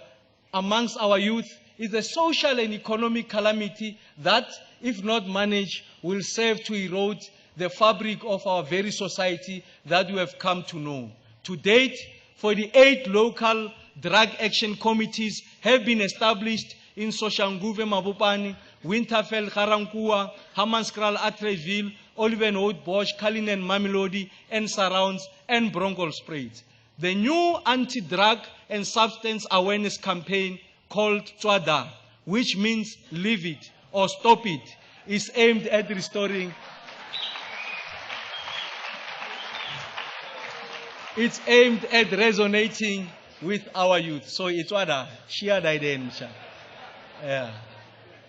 amongst our youth is a social and economic calamity that, if not managed, will serve to erode the fabric of our very society that we have come to know. To date, 48 local drug action committees have been established in Soshanguve, Mabopane, Winterfell, Garankuwa, Hammanskraal, Atteridgeville, Olivenhout, Bosch, Cullinan, Mamelodi, and surrounds, and Bronkhorstspruit. The new anti-drug and substance awareness campaign called Tswada, which means leave it or stop it, is aimed at restoring. It's aimed at resonating with our youth. So it's Tswada, Shia Daiden. Yeah.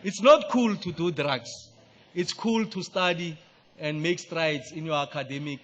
It's not cool to do drugs. It's cool to study and make strides in your academic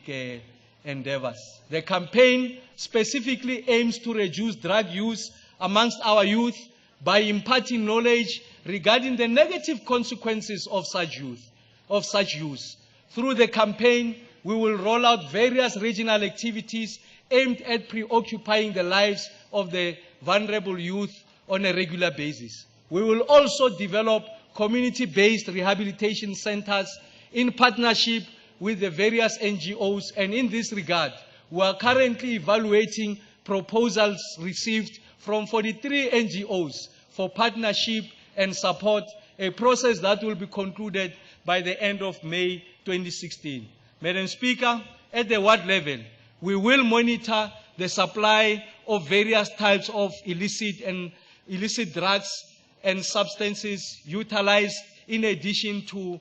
endeavors. The campaign specifically aims to reduce drug use amongst our youth by imparting knowledge regarding the negative consequences of such use. Through the campaign, we will roll out various regional activities aimed at preoccupying the lives of the vulnerable youth on a regular basis. We will also develop community-based rehabilitation centers in partnership with the various NGOs, and in this regard, we are currently evaluating proposals received from 43 NGOs for partnership and support, a process that will be concluded by the end of May 2016. Madam Speaker, at the ward level, we will monitor the supply of various types of illicit drugs and substances utilized in addition to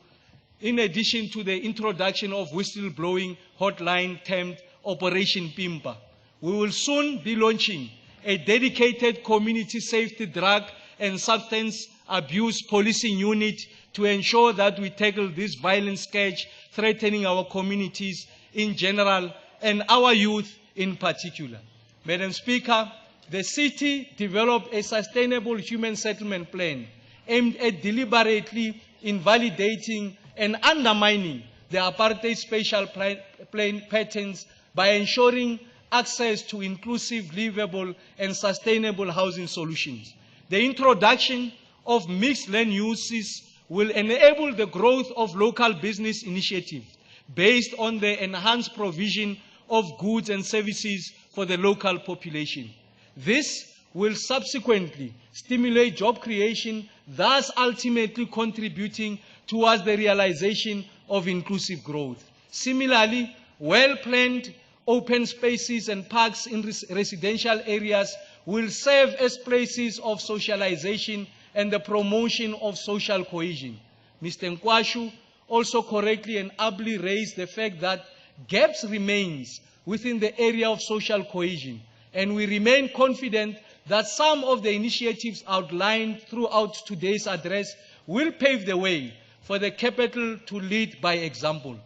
the introduction of whistleblowing hotline termed Operation Pimpa. We will soon be launching a dedicated community safety drug and substance abuse policing unit to ensure that we tackle this violent scourge threatening our communities in general and our youth in particular. Madam Speaker, the city developed a sustainable human settlement plan aimed at deliberately invalidating and undermining the apartheid spatial plan patterns by ensuring access to inclusive, livable, and sustainable housing solutions. The introduction of mixed land uses will enable the growth of local business initiatives based on the enhanced provision of goods and services for the local population. This will subsequently stimulate job creation, thus ultimately contributing towards the realization of inclusive growth. Similarly, well-planned open spaces and parks in residential areas will serve as places of socialization and the promotion of social cohesion. Mr. Nkwashu also correctly and ably raised the fact that gaps remains within the area of social cohesion, and we remain confident that some of the initiatives outlined throughout today's address will pave the way for the capital to lead by example.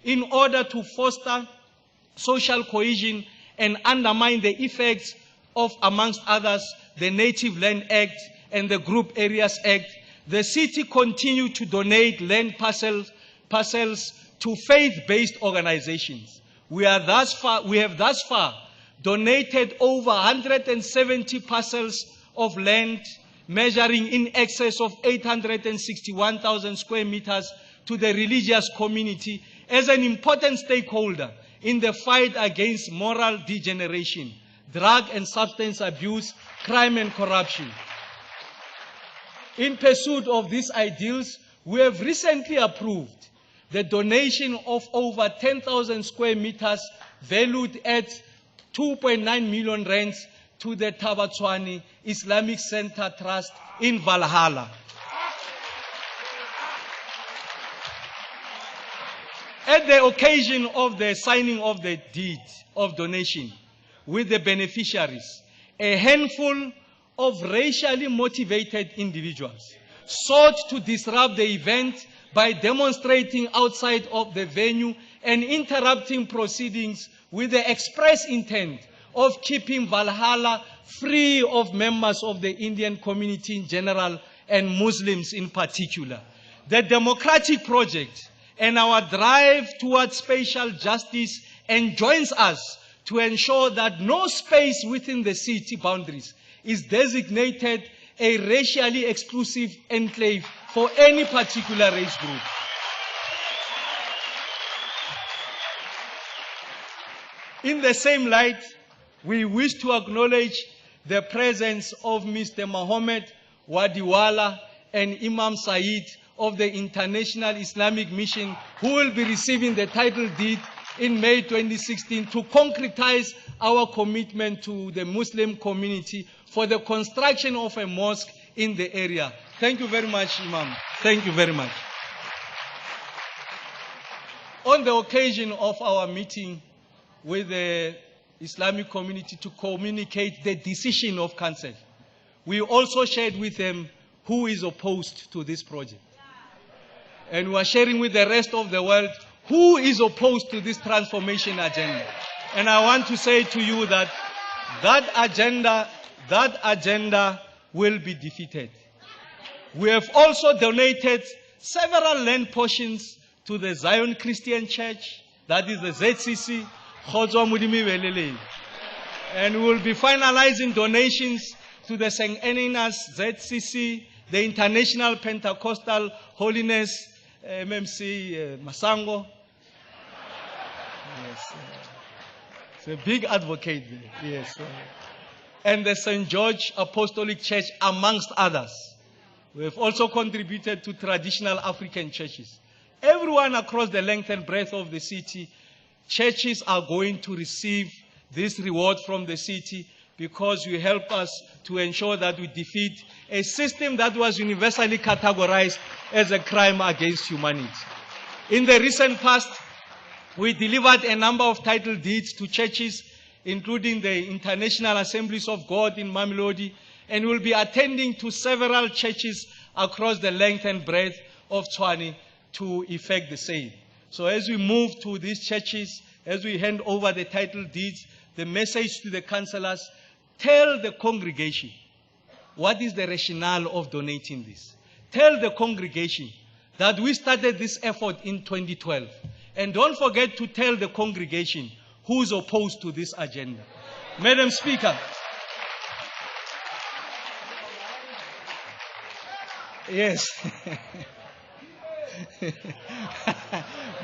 In order to foster social cohesion and undermine the effects of, amongst others, the Native Land Act and the Group Areas Act, the city continued to donate land parcels to faith-based organizations. We have thus far donated over 170 parcels of land measuring in excess of 861,000 square meters to the religious community as an important stakeholder in the fight against moral degeneration, drug and substance abuse, crime and corruption. In pursuit of these ideals, we have recently approved the donation of over 10,000 square meters valued at 2.9 million rands to the Tshwane Islamic Center Trust in Valhalla. At the occasion of the signing of the deed of donation with the beneficiaries, a handful of racially motivated individuals sought to disrupt the event by demonstrating outside of the venue and interrupting proceedings with the express intent of keeping Valhalla free of members of the Indian community in general and Muslims in particular. The democratic project and our drive towards spatial justice enjoins us to ensure that no space within the city boundaries is designated a racially exclusive enclave for any particular race group. In the same light, we wish to acknowledge the presence of Mr. Mohammed Wadiwala and Imam Said of the International Islamic Mission, who will be receiving the title deed in May 2016 to concretize our commitment to the Muslim community for the construction of a mosque in the area. Thank you very much, Imam. Thank you very much. On the occasion of our meeting with the Islamic community to communicate the decision of Council, we also shared with them who is opposed to this project. And we are sharing with the rest of the world who is opposed to this transformation agenda. And I want to say to you that that agenda will be defeated. We have also donated several land portions to the Zion Christian Church, that is the ZCC, and we will be finalizing donations to the St. Eninas ZCC, the International Pentecostal Holiness MMC Masango. Yes, it's a big advocate there. Yes, and the St. George Apostolic Church, amongst others. We have also contributed to traditional African churches. Everyone across the length and breadth of the city, churches are going to receive this reward from the city because you help us to ensure that we defeat a system that was universally categorized as a crime against humanity. In the recent past, we delivered a number of title deeds to churches, including the International Assemblies of God in Mamelodi, and will be attending to several churches across the length and breadth of Tshwane to effect the same. So as we move to these churches, as we hand over the title deeds, the message to the councillors, tell the congregation what is the rationale of donating this. Tell the congregation that we started this effort in 2012. And don't forget to tell the congregation who's opposed to this agenda. Madam Speaker, yes.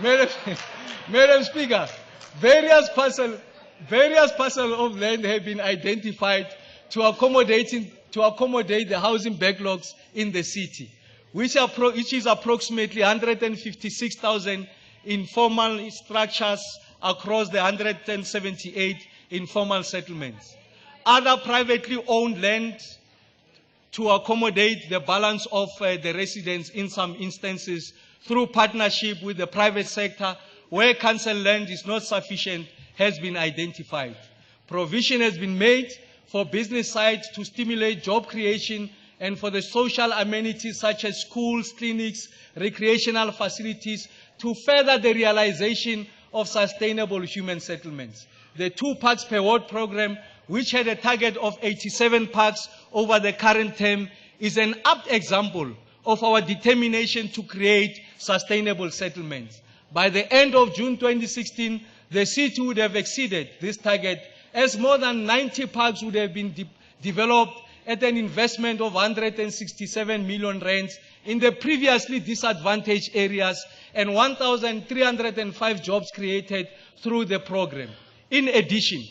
Madam Speaker, various parcels of land have been identified to accommodate the housing backlogs in the city, which is approximately 156,000 informal structures across the 178 informal settlements. Other privately owned land to accommodate the balance of the residents in some instances through partnership with the private sector where council land is not sufficient has been identified. Provision has been made for business sites to stimulate job creation and for the social amenities such as schools, clinics, recreational facilities to further the realization of sustainable human settlements. The 2 parks per ward program, which had a target of 87 parks over the current term, is an apt example of our determination to create sustainable settlements. By the end of June 2016, the city would have exceeded this target as more than 90 parks would have been developed at an investment of 167 million rands in the previously disadvantaged areas and 1,305 jobs created through the program. In addition,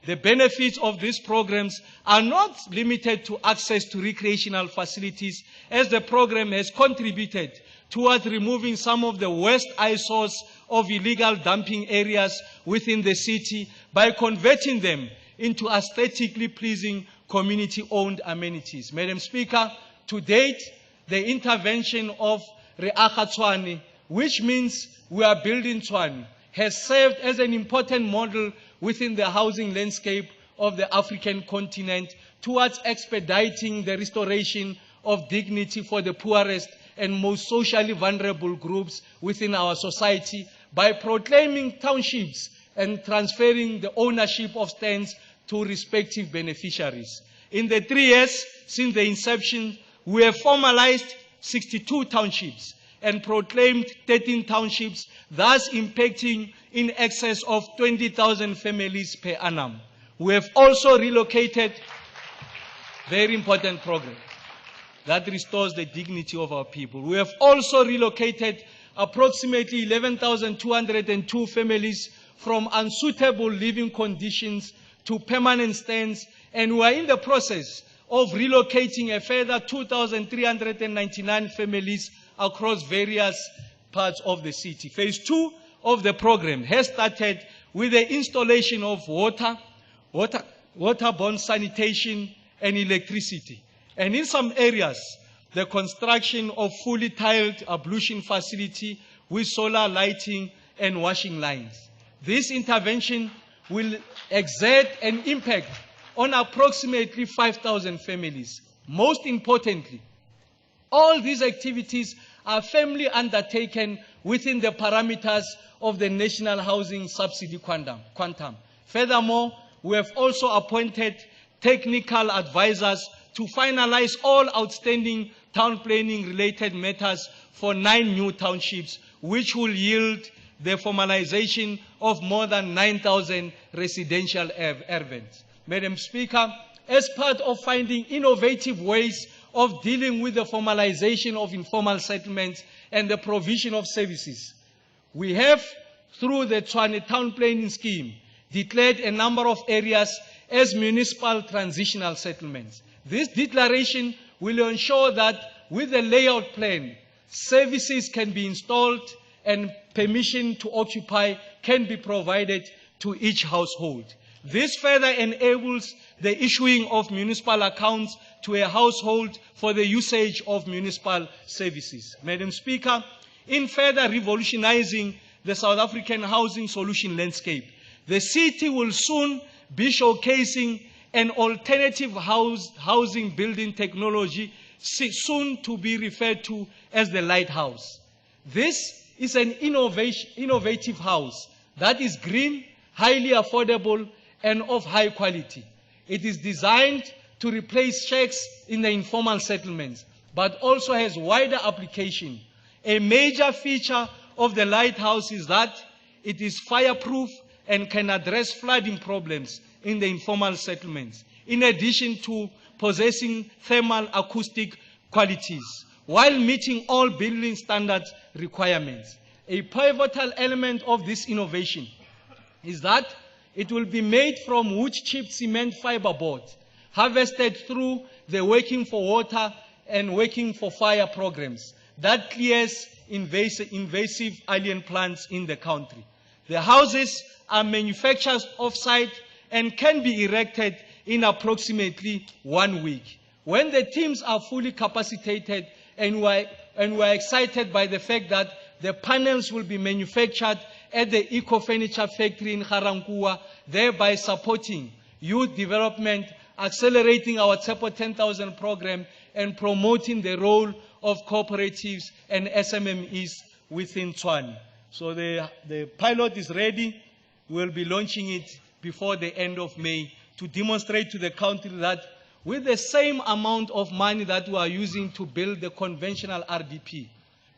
the benefits of these programs are not limited to access to recreational facilities, as the program has contributed towards removing some of the worst eyesores of illegal dumping areas within the city by converting them into aesthetically pleasing community-owned amenities. Madam Speaker, to date, the intervention of Reaga Tshwane, which means we are building Tshwane, has served as an important model within the housing landscape of the African continent towards expediting the restoration of dignity for the poorest and most socially vulnerable groups within our society by proclaiming townships and transferring the ownership of stands to respective beneficiaries. In the 3 years since the inception, we have formalized 62 townships and proclaimed 13 townships, thus impacting in excess of 20,000 families per annum. We have also relocated, very important program, that restores the dignity of our people. We have also relocated approximately 11,202 families from unsuitable living conditions to permanent stands, and we are in the process of relocating a further 2,399 families across various parts of the city. Phase 2 of the program has started with the installation of waterborne sanitation and electricity. And in some areas, the construction of fully tiled ablution facility with solar lighting and washing lines. This intervention will exert an impact on approximately 5,000 families. Most importantly, all these activities are firmly undertaken within the parameters of the National Housing Subsidy Quantum. Furthermore, we have also appointed technical advisors to finalize all outstanding town planning related matters for 9 new townships, which will yield the formalization of more than 9,000 residential areas. Madam Speaker, as part of finding innovative ways of dealing with the formalization of informal settlements and the provision of services, we have, through the Tshwane Town Planning Scheme, declared a number of areas as municipal transitional settlements. This declaration will ensure that with the layout plan, services can be installed and permission to occupy can be provided to each household. This further enables the issuing of municipal accounts to a household for the usage of municipal services. Madam Speaker, in further revolutionizing the South African housing solution landscape, the city will soon be showcasing an alternative housing building technology, soon to be referred to as the Lighthouse. This is an innovative house that is green, highly affordable, and of high quality. It is designed to replace shacks in the informal settlements, but also has wider application. A major feature of the Lighthouse is that it is fireproof and can address flooding problems in the informal settlements, in addition to possessing thermal acoustic qualities, while meeting all building standards requirements. A pivotal element of this innovation is that it will be made from wood-chipped cement fiberboard, harvested through the Working for Water and Working for Fire programs that clears invasive alien plants in the country. The houses are manufactured off-site and can be erected in approximately 1 week. When the teams are fully capacitated, and we're excited by the fact that the panels will be manufactured at the Eco Furniture Factory in Ga-Rankuwa, thereby supporting youth development, accelerating our Tsepo 10,000 program, and promoting the role of cooperatives and SMMEs within Tshwane. So the pilot is ready. We'll be launching it before the end of May to demonstrate to the country that with the same amount of money that we are using to build the conventional RDP,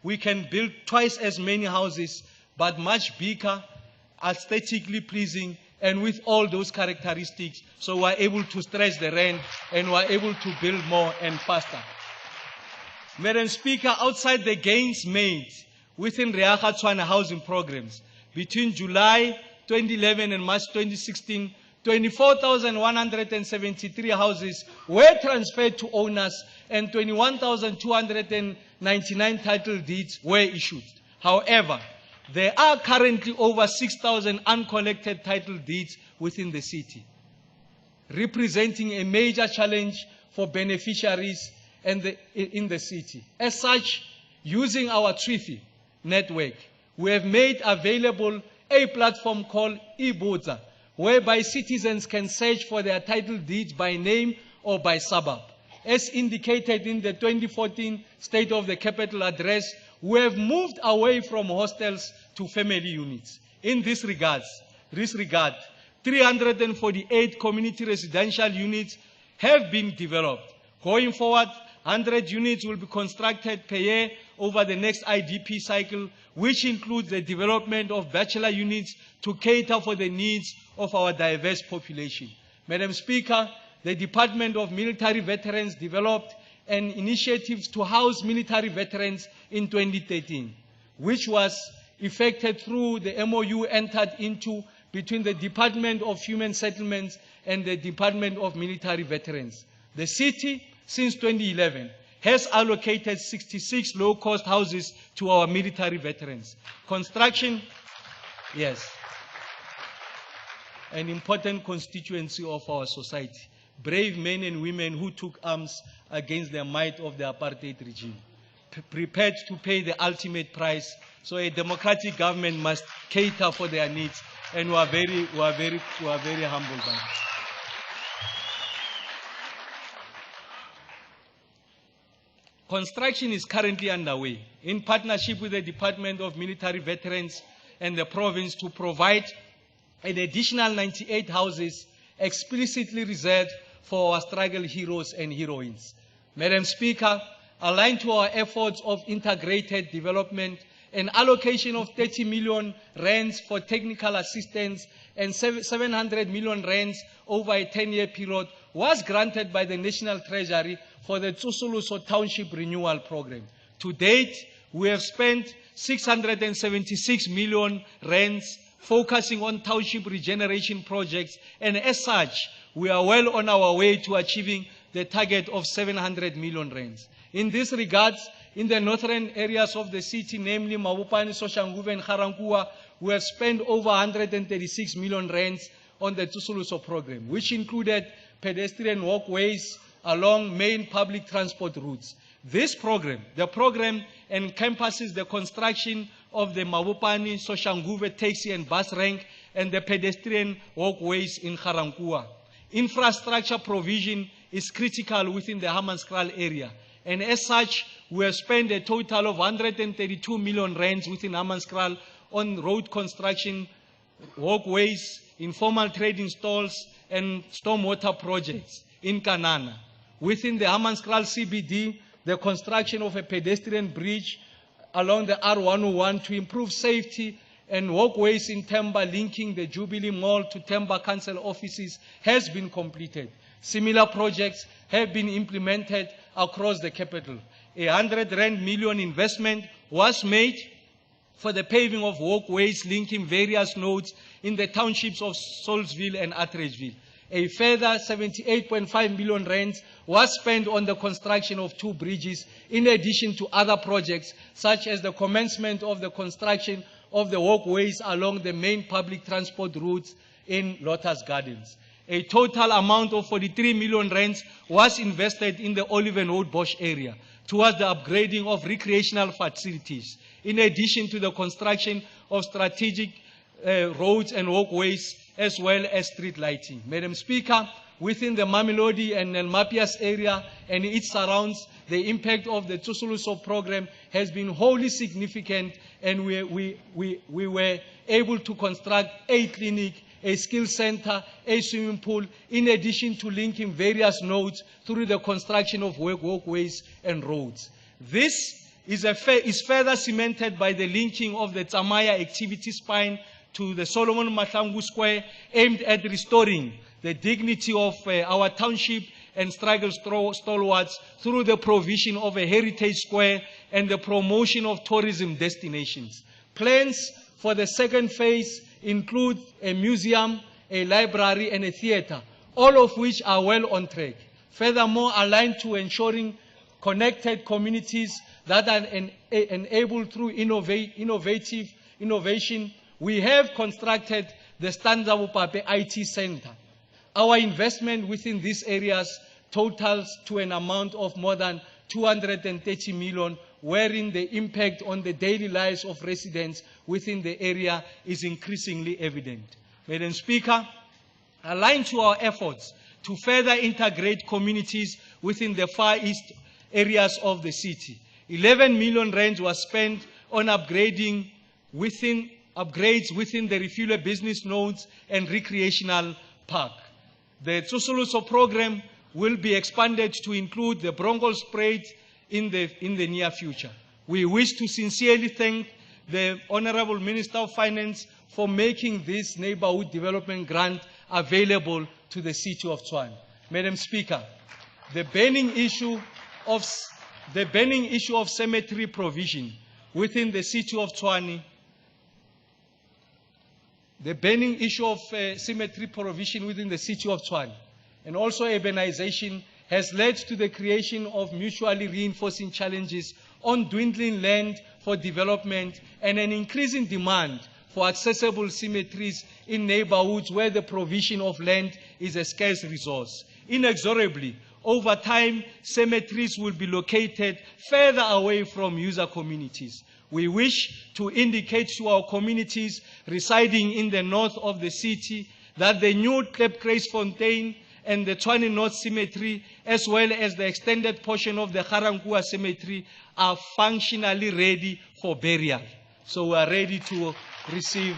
we can build twice as many houses, but much bigger, aesthetically pleasing, and with all those characteristics, so we're able to stretch the rent and we're able to build more and faster. Madam Speaker, outside the gains made within Reaga Tshwane housing programs, between July 2011 and March 2016, 24,173 houses were transferred to owners and 21,299 title deeds were issued. However, there are currently over 6,000 uncollected title deeds within the city, representing a major challenge for beneficiaries in the city. As such, using our Trifi network, we have made available a platform called eBoza, whereby citizens can search for their title deeds by name or by suburb. As indicated in the 2014 State of the Capital Address, we have moved away from hostels to family units. In this regard, 348 community residential units have been developed. Going forward, 100 units will be constructed per year over the next IDP cycle, which includes the development of bachelor units to cater for the needs of our diverse population. Madam Speaker, the Department of Military Veterans developed an initiative to house military veterans in 2013, which was effected through the MOU entered into between the Department of Human Settlements and the Department of Military Veterans. The city, since 2011, has allocated 66 low-cost houses to our military veterans. Construction, yes, an important constituency of our society. Brave men and women who took arms against the might of the apartheid regime, prepared to pay the ultimate price. So a democratic government must cater for their needs, and we are very humbled by it. Construction is currently underway in partnership with the Department of Military Veterans and the province to provide an additional 98 houses explicitly reserved for our struggle heroes and heroines. Madam Speaker, aligned to our efforts of integrated development, an allocation of 30 million rands for technical assistance and 700 million rands over a 10-year period was granted by the National Treasury for the Tsosoloso Township Renewal Program. To date, we have spent 676 million rands focusing on township regeneration projects, and as such, we are well on our way to achieving the target of 700 million rands. In this regard, in the northern areas of the city, namely Mabopane, Soshanguve, and Garankuwa, we have spent over 136 million rands on the Tsosoloso program, which included pedestrian walkways along main public transport routes. This program, the program encompasses the construction of the Mabopane, Soshanguve taxi and bus rank and the pedestrian walkways in Garankuwa. Infrastructure provision is critical within the Hammanskraal area, and as such, we have spent a total of 132 million rands within Hammanskraal on road construction, walkways, informal trading stalls, and stormwater projects in Kanana. Within the Hammanskraal CBD, the construction of a pedestrian bridge along the R101 to improve safety and walkways in Temba linking the Jubilee Mall to Temba Council offices has been completed. Similar projects have been implemented across the capital. A 100 million investment was made for the paving of walkways linking various nodes in the townships of Solsville and Atteridgeville. A further 78.5 million rands was spent on the construction of 2 bridges, in addition to other projects, such as the commencement of the construction of the walkways along the main public transport routes in Lotus Gardens. A total amount of 43 million rands was invested in the Olive and Old Bosch area towards the upgrading of recreational facilities, in addition to the construction of strategic roads and walkways, as well as street lighting. Madam Speaker, within the Mamelodi and Nelmapias area and its surrounds, the impact of the Tsosoloso program has been wholly significant, and we were able to construct a clinic, a skill center, a swimming pool, in addition to linking various nodes through the construction of walkways and roads. This is further cemented by the linking of the Tsamaya activity spine to the Solomon Mahlangu Square, aimed at restoring the dignity of our township and struggle stalwarts through the provision of a heritage square and the promotion of tourism destinations. Plans for the second phase include a museum, a library, and a theater, all of which are well on track. Furthermore, aligned to ensuring connected communities that are enabled through innovation, we have constructed the Stanza Pape IT Center. Our investment within these areas totals to an amount of more than 230 million, wherein the impact on the daily lives of residents within the area is increasingly evident. Madam Speaker, aligned to our efforts to further integrate communities within the Far East areas of the city, 11 million rands was spent on upgrades within the refueler business nodes and recreational park. The Tsosoloso program will be expanded to include the Bronco Parade in the near future. We wish to sincerely thank the Honorable Minister of Finance for making this neighborhood development grant available to the city of Tshwane. Madam Speaker, the burning issue of cemetery provision within the city of Tshwane, and also urbanization has led to the creation of mutually reinforcing challenges on dwindling land for development and an increasing demand for accessible cemeteries in neighborhoods where the provision of land is a scarce resource. Inexorably, over time, cemeteries will be located further away from user communities. We wish to indicate to our communities residing in the north of the city that the new Cllr Kgosientso and the Tshwane North Cemetery, as well as the extended portion of the Kgosientso Cemetery, are functionally ready for burial. So we are ready to receive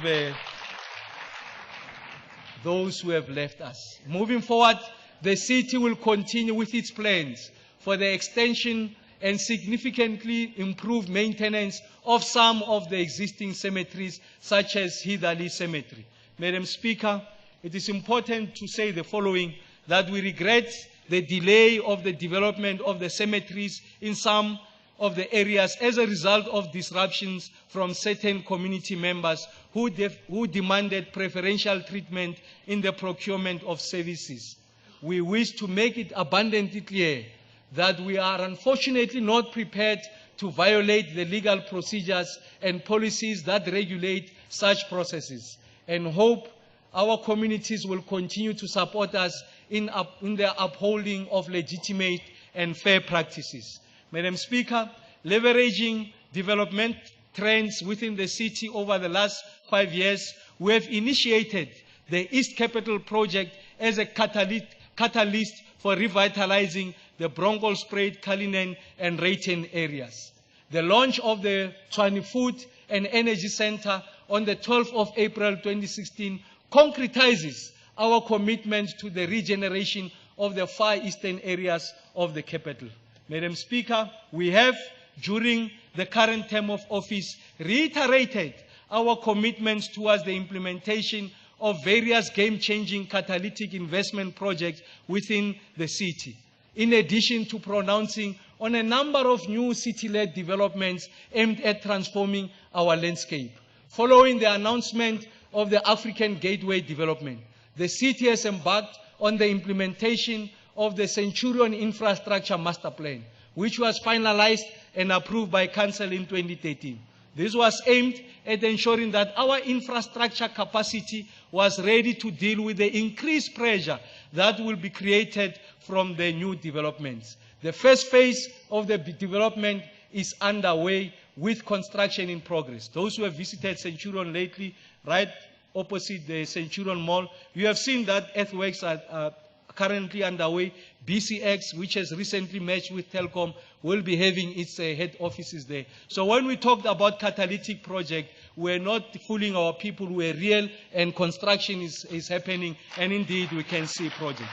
those who have left us. Moving forward, the city will continue with its plans for the extension and significantly improve maintenance of some of the existing cemeteries, such as Hidali Cemetery. Madam Speaker, it is important to say the following, that we regret the delay of the development of the cemeteries in some of the areas as a result of disruptions from certain community members who demanded preferential treatment in the procurement of services. We wish to make it abundantly clear that we are unfortunately not prepared to violate the legal procedures and policies that regulate such processes, and hope our communities will continue to support us in the upholding of legitimate and fair practices. Madam Speaker, leveraging development trends within the city over the last 5 years, we have initiated the East Capital Project as a catalyst for revitalizing the Bronkhorstspruit, Cullinan, and Rayton areas. The launch of the Tshwane Food and Energy Center on the 12th of April 2016 concretizes our commitment to the regeneration of the far eastern areas of the capital. Madam Speaker, we have, during the current term of office, reiterated our commitments towards the implementation of various game-changing catalytic investment projects within the city, in addition to pronouncing on a number of new city-led developments aimed at transforming our landscape. Following the announcement of the African Gateway development, the city has embarked on the implementation of the Centurion Infrastructure Master Plan, which was finalized and approved by Council in 2013. This was aimed at ensuring that our infrastructure capacity was ready to deal with the increased pressure that will be created from the new developments. The first phase of the development is underway with construction in progress. Those who have visited Centurion lately, right opposite the Centurion Mall, you have seen that earthworks are currently underway. BCX, which has recently merged with Telkom, will be having its head offices there. So when we talked about catalytic project, we're not fooling our people, we're real, and construction is happening, and indeed we can see project.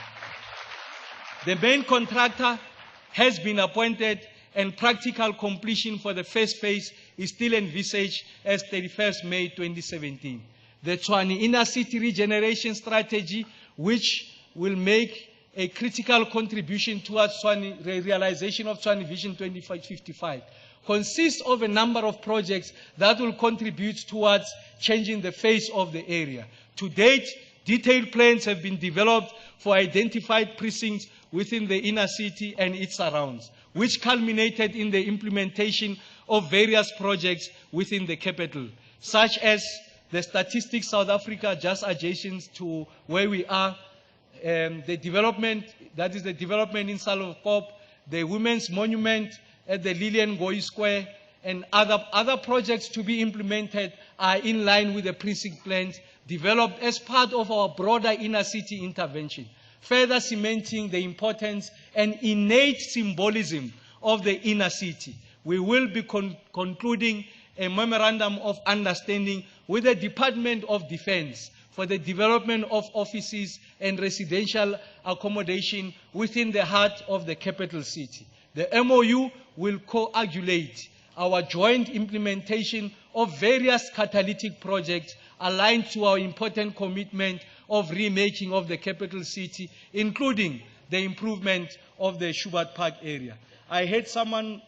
The main contractor has been appointed, and practical completion for the first phase is still envisaged as 31st May 2017. The Tshwane Inner City Regeneration Strategy, which will make a critical contribution towards the realization of Tshwane Vision 2055, consists of a number of projects that will contribute towards changing the face of the area. To date, detailed plans have been developed for identified precincts within the inner city and its surrounds, which culminated in the implementation of various projects within the capital, such as the Statistics South Africa, just adjacent to where we are, the development, that is the development in Salokop, the Women's Monument at the Lillian Goy Square, and other projects to be implemented are in line with the precinct plans developed as part of our broader inner city intervention, further cementing the importance and innate symbolism of the inner city. We will be concluding a memorandum of understanding with the Department of Defense for the development of offices and residential accommodation within the heart of the capital city. The MOU will coagulate our joint implementation of various catalytic projects aligned to our important commitment of remaking of the capital city, including the improvement of the Schubert Park area. I heard some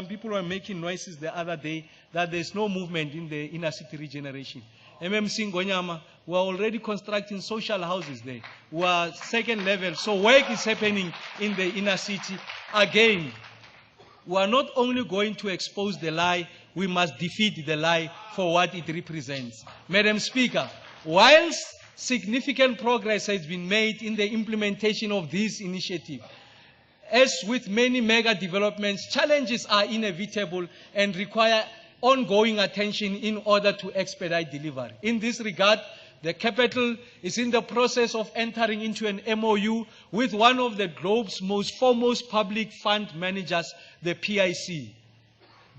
people were making noises the other day that there's no movement in the inner city regeneration. MMC Ngonyama, we are already constructing social houses there. We are second level, so work is happening in the inner city. Again, we are not only going to expose the lie, we must defeat the lie for what it represents. Madam Speaker, whilst significant progress has been made in the implementation of this initiative, as with many mega developments, challenges are inevitable and require ongoing attention in order to expedite delivery. In this regard, the capital is in the process of entering into an MOU with one of the globe's most foremost public fund managers, the PIC,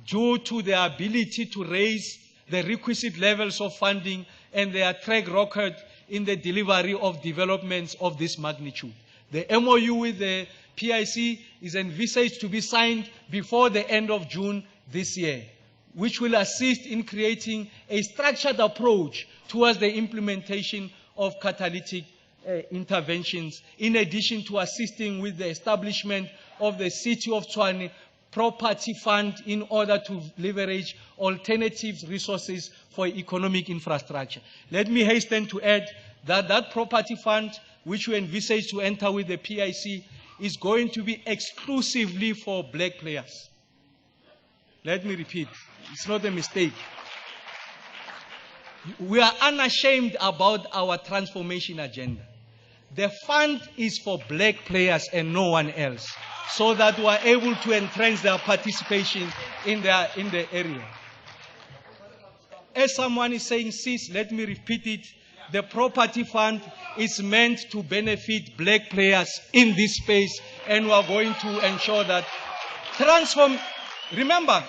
due to their ability to raise the requisite levels of funding and their track record in the delivery of developments of this magnitude. The MOU with the PIC is envisaged to be signed before the end of June this year, which will assist in creating a structured approach towards the implementation of catalytic interventions, in addition to assisting with the establishment of the City of Tshwane Property Fund in order to leverage alternative resources for economic infrastructure. Let me hasten to add that that property fund, which we envisage to enter with the PIC, is going to be exclusively for black players. Let me repeat, it's not a mistake. We are unashamed about our transformation agenda. The fund is for black players and no one else, so that we are able to entrench their participation in the area. As someone is saying, sis, let me repeat it. The property fund is meant to benefit black players in this space, and we are going to ensure that Remember,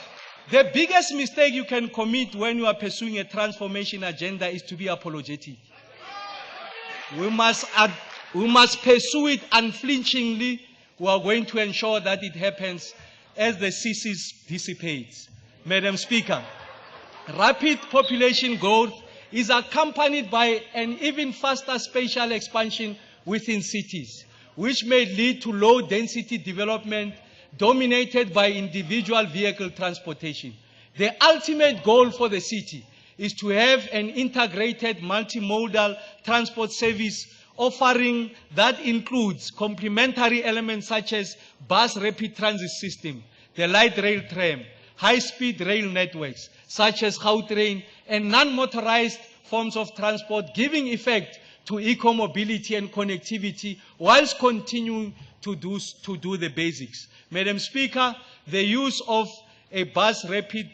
the biggest mistake you can commit when you are pursuing a transformation agenda is to be apologetic. We must pursue it unflinchingly. We are going to ensure that it happens as the CCs dissipates. Madam Speaker, rapid population growth is accompanied by an even faster spatial expansion within cities, which may lead to low-density development dominated by individual vehicle transportation. The ultimate goal for the city is to have an integrated multimodal transport service offering that includes complementary elements such as bus rapid transit system, the light rail tram, high-speed rail networks such as Gautrain, and non-motorized forms of transport, giving effect to eco-mobility and connectivity whilst continuing to do the basics. Madam Speaker, the use of a bus rapid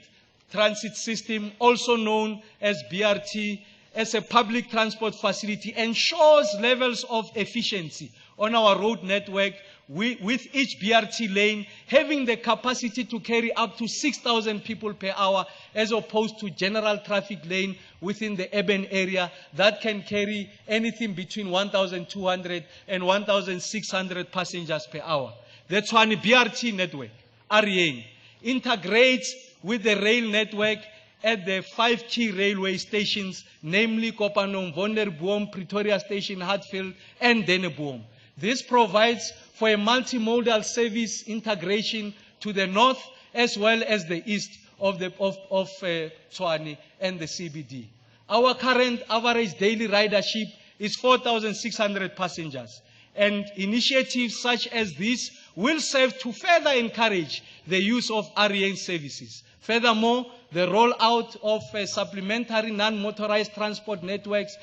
transit system, also known as BRT, as a public transport facility ensures levels of efficiency on our road network, with each BRT lane having the capacity to carry up to 6,000 people per hour, as opposed to general traffic lane within the urban area that can carry anything between 1,200 and 1,600 passengers per hour. The Tshwane BRT network, REN, integrates with the rail network at the 5 key railway stations, namely Kopanong, Wonderboom, Pretoria Station, Hartfield, and Deneboom. This provides for a multimodal service integration to the north as well as the east of Tshwane and the CBD. Our current average daily ridership is 4,600 passengers, and initiatives such as this will serve to further encourage the use of REN services. Furthermore, the rollout of supplementary non-motorized transport networks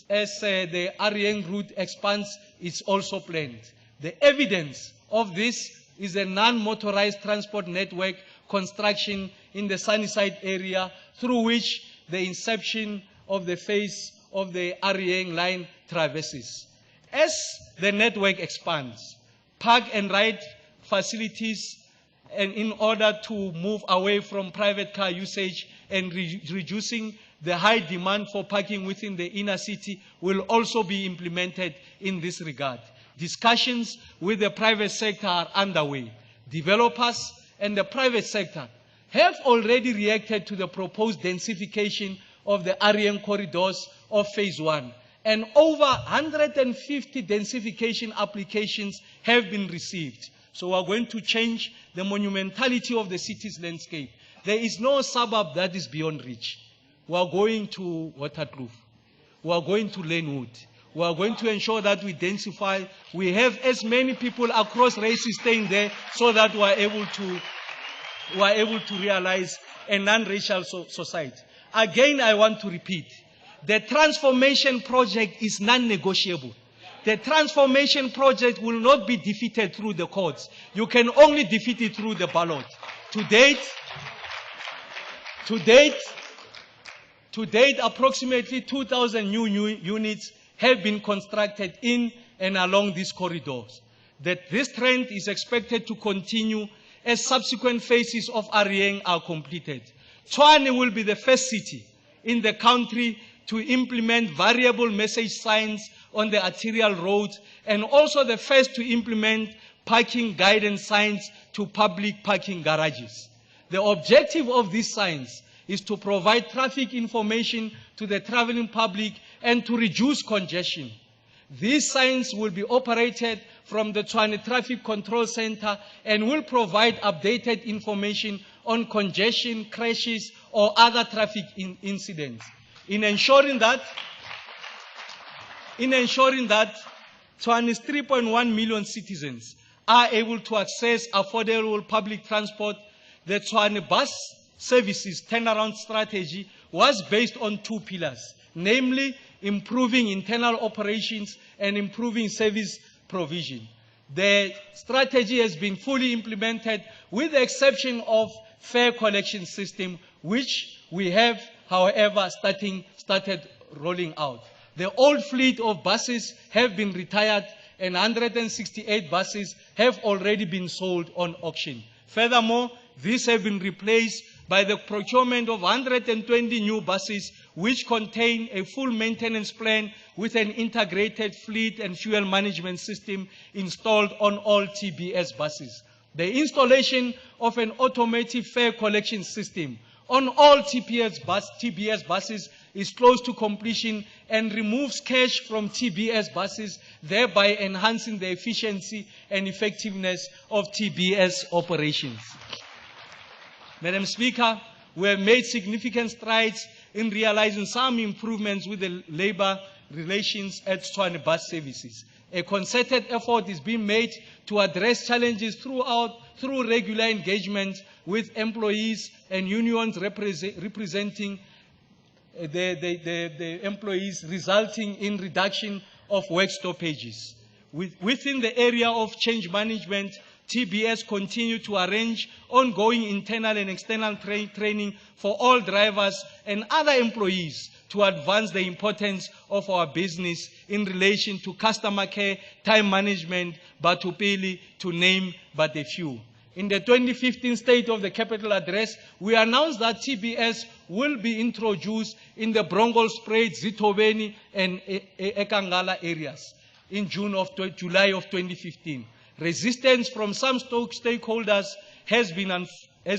as the REN route expands is also planned. The evidence of this is a non-motorized transport network construction in the Sunnyside area, through which the inception of the phase of the REN line traverses. As the network expands, park and ride facilities, and in order to move away from private car usage and reducing the high demand for parking within the inner city, will also be implemented in this regard. Discussions with the private sector are underway. Developers and the private sector have already reacted to the proposed densification of the REN corridors of Phase 1, and over 150 densification applications have been received. So we are going to change the monumentality of the city's landscape. There is no suburb that is beyond reach. we are going to Waterkloof, we are going to Lanewood. We are going to ensure that we densify. We have as many people across races staying there so that we are able to realize a non-racial society. Again, I want to repeat, the transformation project is non-negotiable. The transformation project will not be defeated through the courts. You can only defeat it through the ballot. To date, approximately 2,000 new units have been constructed in and along these corridors. This trend is expected to continue as subsequent phases of Arieng are completed. Tshwane will be the first city in the country to implement variable message signs on the arterial roads, and also the first to implement parking guidance signs to public parking garages. The objective of these signs is to provide traffic information to the traveling public and to reduce congestion. These signs will be operated from the Tshwane Traffic Control Center and will provide updated information on congestion, crashes, or other traffic incidents. In ensuring that Tshwane's 3.1 million citizens are able to access affordable public transport, the Tshwane bus services turnaround strategy was based on two pillars, namely improving internal operations and improving service provision. The strategy has been fully implemented with the exception of fare collection system, which we have, however, started rolling out. The old fleet of buses have been retired and 168 buses have already been sold on auction. Furthermore, these have been replaced by the procurement of 120 new buses, which contain a full maintenance plan with an integrated fleet and fuel management system installed on all TBS buses. The installation of an automated fare collection system on all TBS buses is close to completion and removes cash from TBS buses, thereby enhancing the efficiency and effectiveness of TBS operations. Madam Speaker, we have made significant strides in realizing some improvements with the labor relations at Tshwane bus services. A concerted effort is being made to address challenges through regular engagement with employees and unions representing the employees, resulting in reduction of work stoppages. Within the area of change management, TBS continue to arrange ongoing internal and external training for all drivers and other employees to advance the importance of our business in relation to customer care, time management, batupili, to name but a few. In the 2015 State of the Capital Address, we announced that TBS will be introduced in the Brongolspruit, Zitobeni, and Ekangala areas in July of 2015. Resistance from some stakeholders has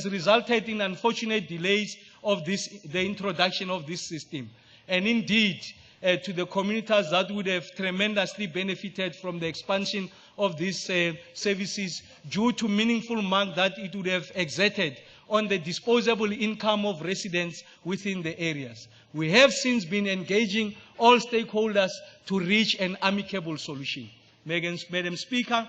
resulted in unfortunate delays of the introduction of this system. And indeed, to the communities that would have tremendously benefited from the expansion of these services due to meaningful mark that it would have exerted on the disposable income of residents within the areas. We have since been engaging all stakeholders to reach an amicable solution. Madam Speaker,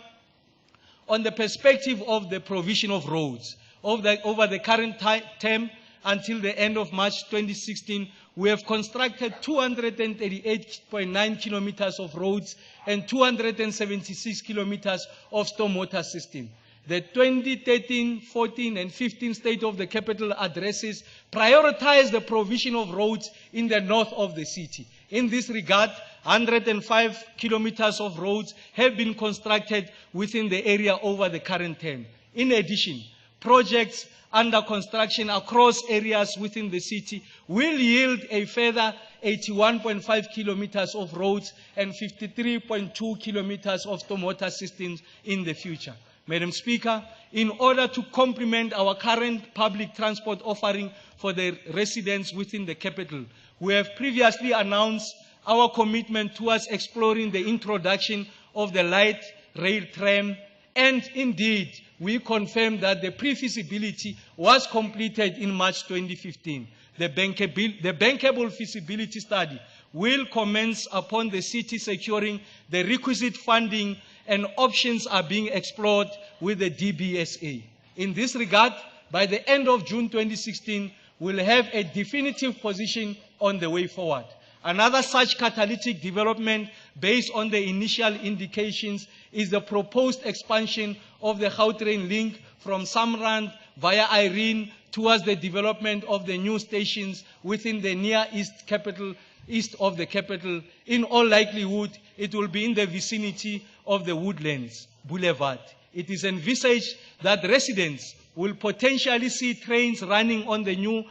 on the perspective of the provision of roads, over the current term until the end of March 2016, we have constructed 238.9 kilometers of roads and 276 kilometers of stormwater system. The 2013, 14, and 15 State of the Capital Addresses prioritize the provision of roads in the north of the city. In this regard, 105 kilometers of roads have been constructed within the area over the current term. In addition, projects under construction across areas within the city will yield a further 81.5 kilometers of roads and 53.2 kilometers of stormwater systems in the future. Madam Speaker, in order to complement our current public transport offering for the residents within the capital, we have previously announced our commitment towards exploring the introduction of the light rail tram, and indeed, we confirm that the pre-feasibility was completed in March 2015. the bankable feasibility study will commence upon the city securing the requisite funding, and options are being explored with the DBSA. In this regard, by the end of June 2016, we'll have a definitive position on the way forward. Another such catalytic development based on the initial indications is the proposed expansion of the Gautrain link from Samrand via Irene towards the development of the new stations within the Near East of the capital. In all likelihood, it will be in the vicinity of the Woodlands Boulevard. It is envisaged that residents will potentially see trains running on the new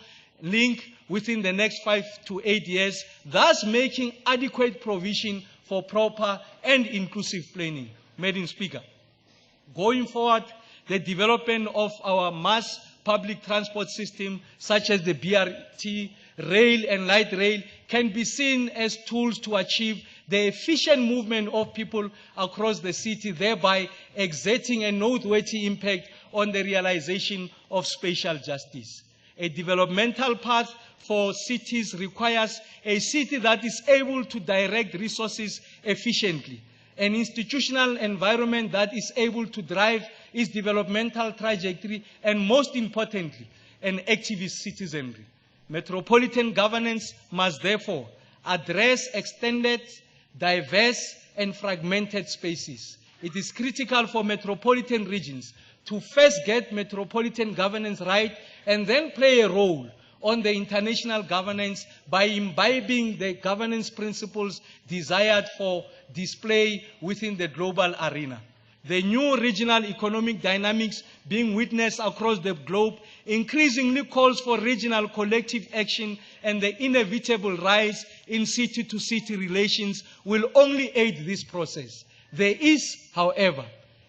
link within the next 5 to 8 years, thus making adequate provision for proper and inclusive planning. Madam Speaker, going forward, the development of our mass public transport system, such as the BRT, rail and light rail, can be seen as tools to achieve the efficient movement of people across the city, thereby exerting a noteworthy impact on the realization of spatial justice. A developmental path for cities requires a city that is able to direct resources efficiently, an institutional environment that is able to drive its developmental trajectory, and most importantly, an activist citizenry. Metropolitan governance must therefore address extended, diverse, and fragmented spaces. It is critical for metropolitan regions to first get metropolitan governance right and then play a role on the international governance by imbibing the governance principles desired for display within the global arena. The new regional economic dynamics being witnessed across the globe increasingly calls for regional collective action, and the inevitable rise in city-to-city relations will only aid this process. There is, however,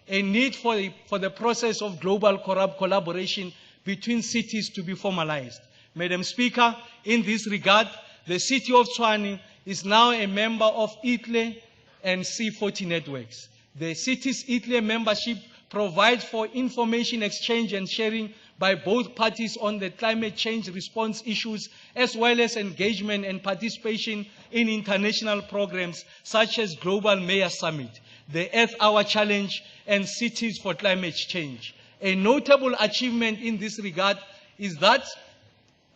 a need for the process of global collaboration between cities to be formalized. Madam Speaker, in this regard, the city of Tshwane is now a member of Cllr and C40 networks. The city's Cllr membership provides for information exchange and sharing by both parties on the climate change response issues, as well as engagement and participation in international programs such as Global Mayor Summit, the Earth Hour Challenge, and Cities for Climate Change. A notable achievement in this regard is that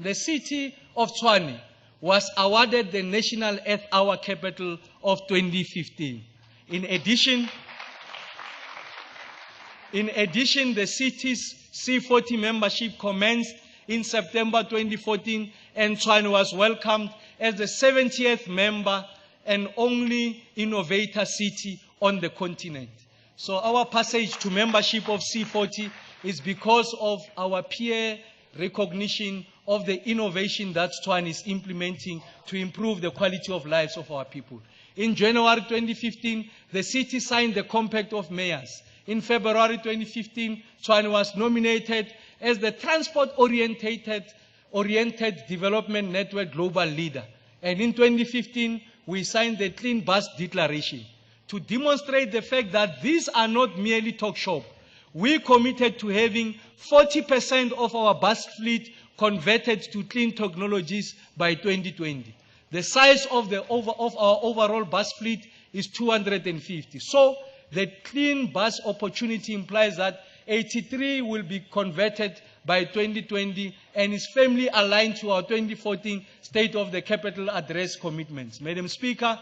the city of Tshwane was awarded the National Earth Hour Capital of 2015. In addition, the city's C40 membership commenced in September 2014, and Tshwane was welcomed as the 70th member and only innovator city on the continent. So our passage to membership of C40 is because of our peer recognition of the innovation that Tshwane is implementing to improve the quality of lives of our people. In January 2015, the city signed the Compact of Mayors. In February 2015, Tshwane was nominated as the transport-oriented development network global leader. And in 2015, we signed the Clean Bus Declaration. To demonstrate the fact that these are not merely talk shop, we committed to having 40% of our bus fleet converted to clean technologies by 2020. The size of our overall bus fleet is 250. So the clean bus opportunity implies that 83 will be converted by 2020 and is firmly aligned to our 2014 State of the Capital Address commitments. Madam Speaker,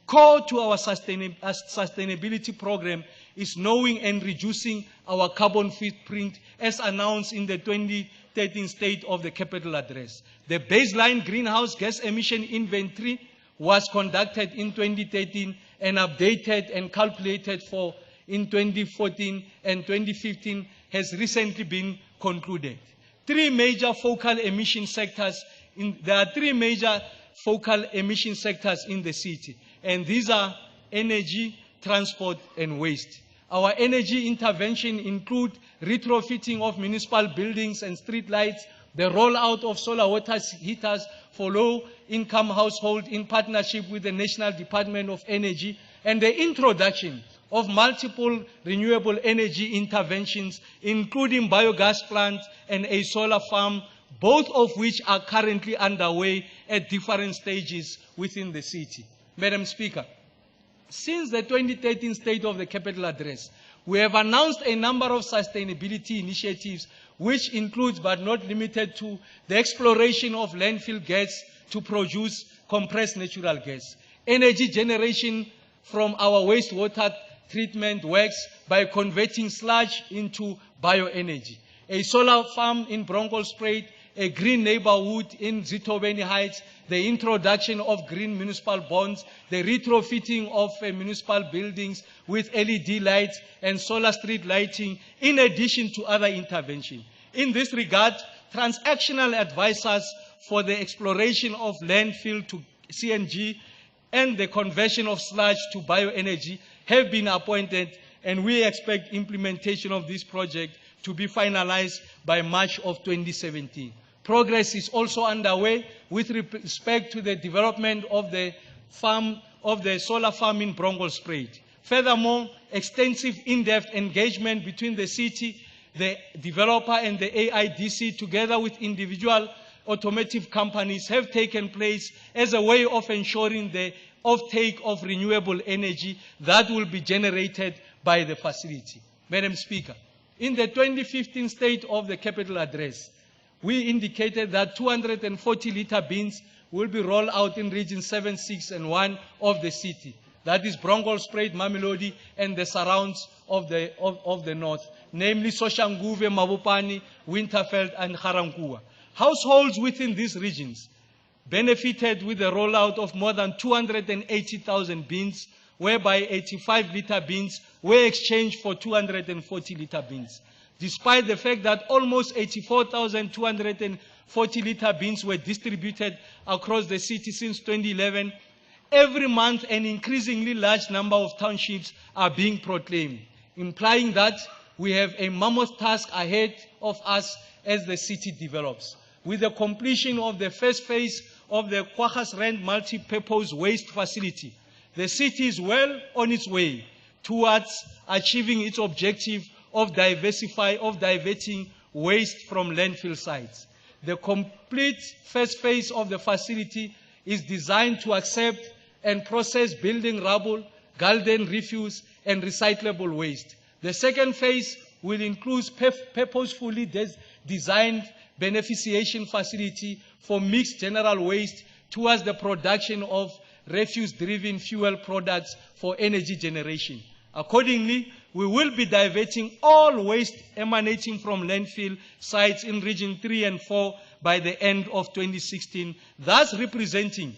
core to our sustainability program is knowing and reducing our carbon footprint as announced in the 2013 State of the Capital Address. The baseline greenhouse gas emission inventory was conducted in 2013 and updated and calculated for in 2014 and 2015 has recently been concluded. There are three major focal emission sectors in the city, and these are energy, transport, and waste. Our energy intervention include retrofitting of municipal buildings and street lights, the rollout of solar water heaters for low-income households in partnership with the National Department of Energy, and the introduction of multiple renewable energy interventions, including biogas plants and a solar farm both of which are currently underway at different stages within the city. Madam Speaker, since the 2013 State of the Capital Address, we have announced a number of sustainability initiatives, which includes but not limited to the exploration of landfill gas to produce compressed natural gas, energy generation from our wastewater treatment works by converting sludge into bioenergy, a solar farm in Bronkhorstspruit, a green neighborhood in Zitobeni Heights, the introduction of green municipal bonds, the retrofitting of municipal buildings with LED lights and solar street lighting, in addition to other interventions. In this regard, transactional advisors for the exploration of landfill to CNG and the conversion of sludge to bioenergy have been appointed, and we expect implementation of this project to be finalized by March of 2017. Progress is also underway with respect to the development of the solar farm in Bronkhorstspruit. Furthermore, extensive in-depth engagement between the city, the developer, and the AIDC, together with individual automotive companies, have taken place as a way of ensuring the offtake of renewable energy that will be generated by the facility. Madam Speaker, in the 2015 State of the Capital Address, we indicated that 240-liter bins will be rolled out in Region 7, 6, and 1 of the city. That is Bronkhorstspruit, Mamelodi, and the surrounds of the north, namely Soshanguve, Mabopane, Winterfeld, and Garankuwa. Households within these regions benefited with the rollout of more than 280,000 bins, whereby 85-liter bins were exchanged for 240-liter bins. Despite the fact that almost 84,240-liter bins were distributed across the city since 2011, every month an increasingly large number of townships are being proclaimed, implying that we have a mammoth task ahead of us as the city develops. With the completion of the first phase of the Kgosientso multi-purpose waste facility, the city is well on its way towards achieving its objective of diverting waste from landfill sites. The complete first phase of the facility is designed to accept and process building rubble, garden refuse, and recyclable waste. The second phase will include purposefully designed beneficiation facility for mixed general waste towards the production of refuse-driven fuel products for energy generation. Accordingly, we will be diverting all waste emanating from landfill sites in Region 3 and 4 by the end of 2016, thus representing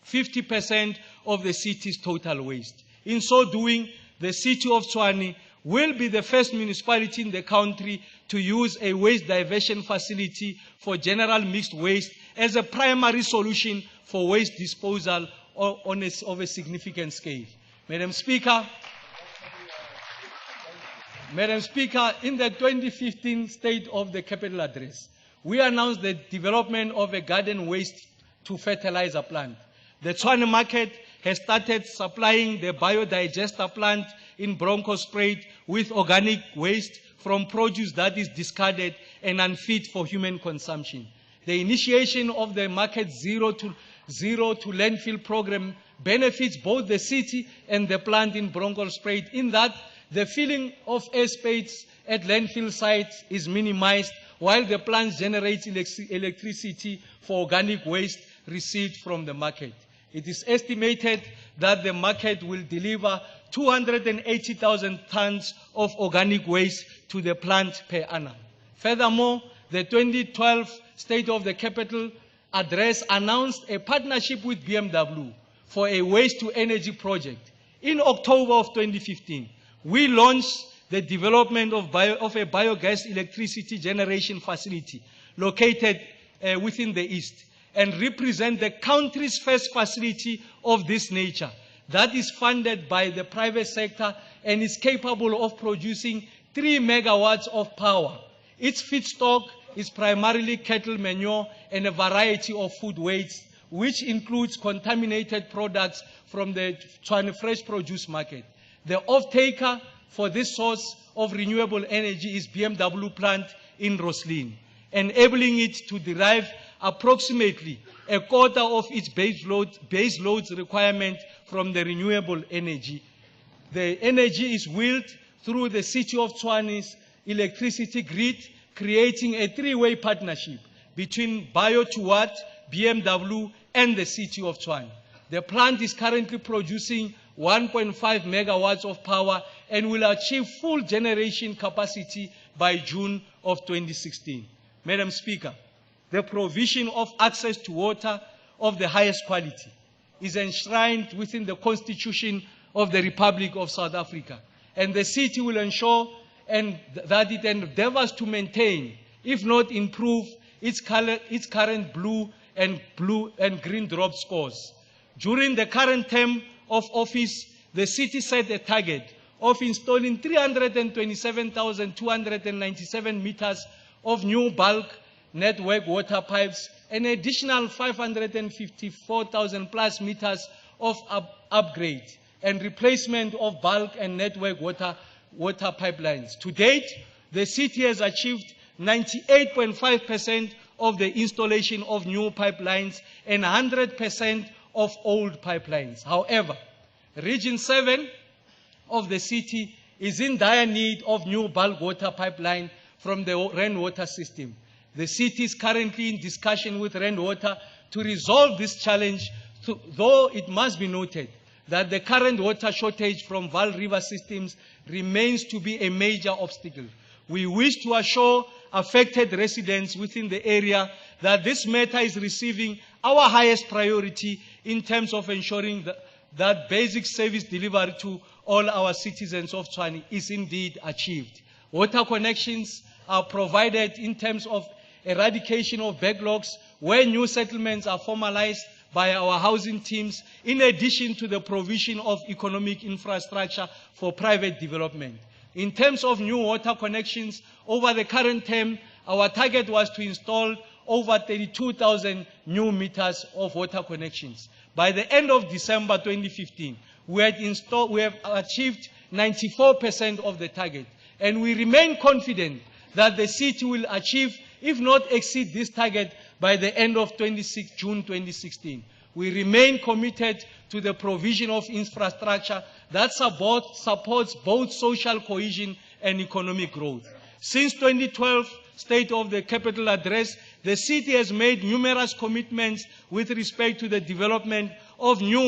50% of the city's total waste. In so doing, the city of Tshwane will be the first municipality in the country to use a waste diversion facility for general mixed waste as a primary solution for waste disposal of a significant scale. Madam Speaker, in the 2015 State of the Capital Address, we announced the development of a garden waste to fertilizer plant. The Tshwane market has started supplying the biodigester plant in Bronkhorstspruit with organic waste from produce that is discarded and unfit for human consumption. The initiation of the Market Zero to Landfill program benefits both the city and the plant in Bronkhorstspruit, in that the filling of airspace at landfill sites is minimized, while the plant generates electricity for organic waste received from the market. It is estimated that the market will deliver 280,000 tons of organic waste to the plant per annum. Furthermore, the 2012 State of the Capital Address announced a partnership with BMW for a waste-to-energy project. In October of 2015, we launched the development of a biogas electricity generation facility located within the East, and represent the country's first facility of this nature that is funded by the private sector and is capable of producing 3 megawatts of power. Its feedstock is primarily cattle manure and a variety of food waste, which includes contaminated products from the Tshwane fresh produce market. The off-taker for this source of renewable energy is BMW plant in Roslyn. enabling it to derive approximately a quarter of its base loads requirement from the renewable energy. The energy is wheeled through the City of Tshwane's electricity grid, creating a three-way partnership between Bio2Watt, BMW, and the City of Tshwane. The plant is currently producing 1.5 megawatts of power and will achieve full generation capacity by June of 2016. Madam Speaker, the provision of access to water of the highest quality is enshrined within the Constitution of the Republic of South Africa, and the city will ensure that it endeavors to maintain, if not improve, its current blue and green drop scores. During the current term of office, the city set a target of installing 327,297 meters of new bulk network water pipes, an additional 554,000 plus meters of upgrade and replacement of bulk and network water pipelines. To date, the city has achieved 98.5% of the installation of new pipelines and 100% of old pipelines. However, Region 7 of the city is in dire need of new bulk water pipeline from the rainwater system. The city is currently in discussion with rainwater to resolve this challenge, though it must be noted that the current water shortage from Vaal River systems remains to be a major obstacle. We wish to assure affected residents within the area that this matter is receiving our highest priority in terms of ensuring that basic service delivery to all our citizens of Tshwane is indeed achieved. Water connections are provided in terms of eradication of backlogs where new settlements are formalized by our housing teams, in addition to the provision of economic infrastructure for private development. In terms of new water connections, over the current term, our target was to install over 32,000 new meters of water connections. By the end of December 2015, we have achieved 94% of the target, and we remain confident that the city will achieve, if not exceed, this target by the end of June 2016. We remain committed to the provision of infrastructure that supports both social cohesion and economic growth. Since 2012 State of the Capital Address, the city has made numerous commitments with respect to the development of new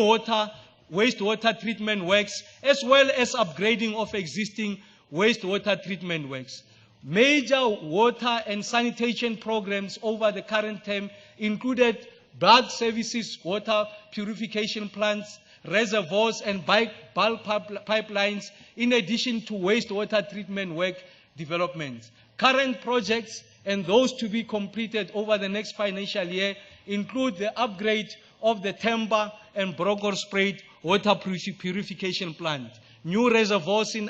wastewater treatment works, as well as upgrading of existing wastewater treatment works. Major water and sanitation programs over the current term included bulk services, water purification plants, reservoirs, and bulk pipelines, in addition to wastewater treatment work developments. Current projects and those to be completed over the next financial year include the upgrade of the Temba and Bronkhorstspruit water purification plant, new reservoirs in